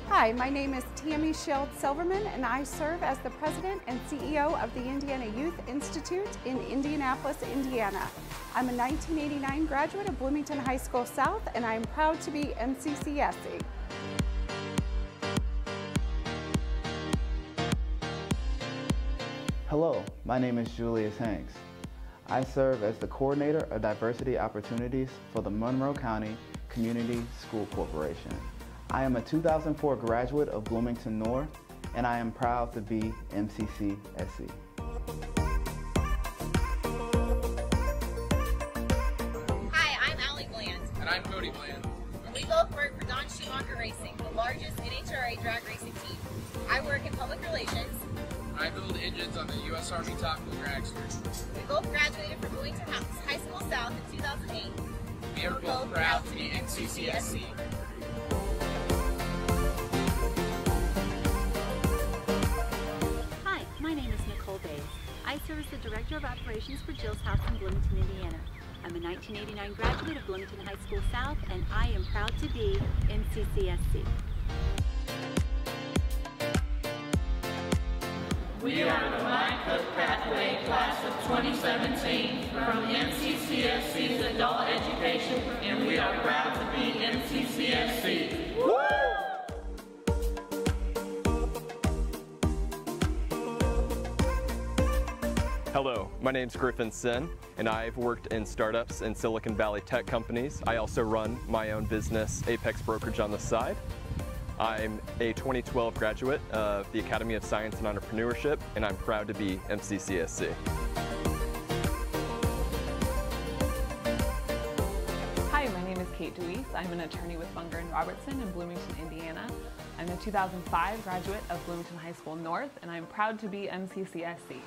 Hi, my name is Tammy Shield Silverman, and I serve as the President and CEO of the Indiana Youth Institute in Indianapolis, Indiana. I'm a 1989 graduate of Bloomington High School South, and I am proud to be NCCSE.
Hello, my name is Julius Hanks. I serve as the Coordinator of Diversity Opportunities for the Monroe County Community School Corporation. I am a 2004 graduate of Bloomington North, and I am proud to be MCCSE.
Hi, I'm Allie Bland.
And I'm Cody Bland.
We both work for Don Schumacher Racing, the largest NHRA drag racing team. I work in public relations.
I build engines on the U.S. Army Tactical Dragster.
We both graduated from Bloomington High School South in 2008.
We are both proud to be NCCSE.
I serve as the Director of Operations for Jill's House in Bloomington, Indiana. I'm a 1989 graduate of Bloomington High School South, and I am proud to be NCCSE.
We are the Mind Cook Pathway Class of 2017 from NCCSC's Adult Education, and we are proud to be NCCSC. Woo!
Hello. Hello, my name's Griffin Sin, and I've worked in startups and Silicon Valley tech companies. I also run my own business, Apex Brokerage, on the side. I'm a 2012 graduate of the Academy of Science and Entrepreneurship, and I'm proud to be MCCSC.
Hi, my name is Kate Deweese. I'm an attorney with Bunger & Robertson in Bloomington, Indiana. I'm a 2005 graduate of Bloomington High School North, and I'm proud to be MCCSC.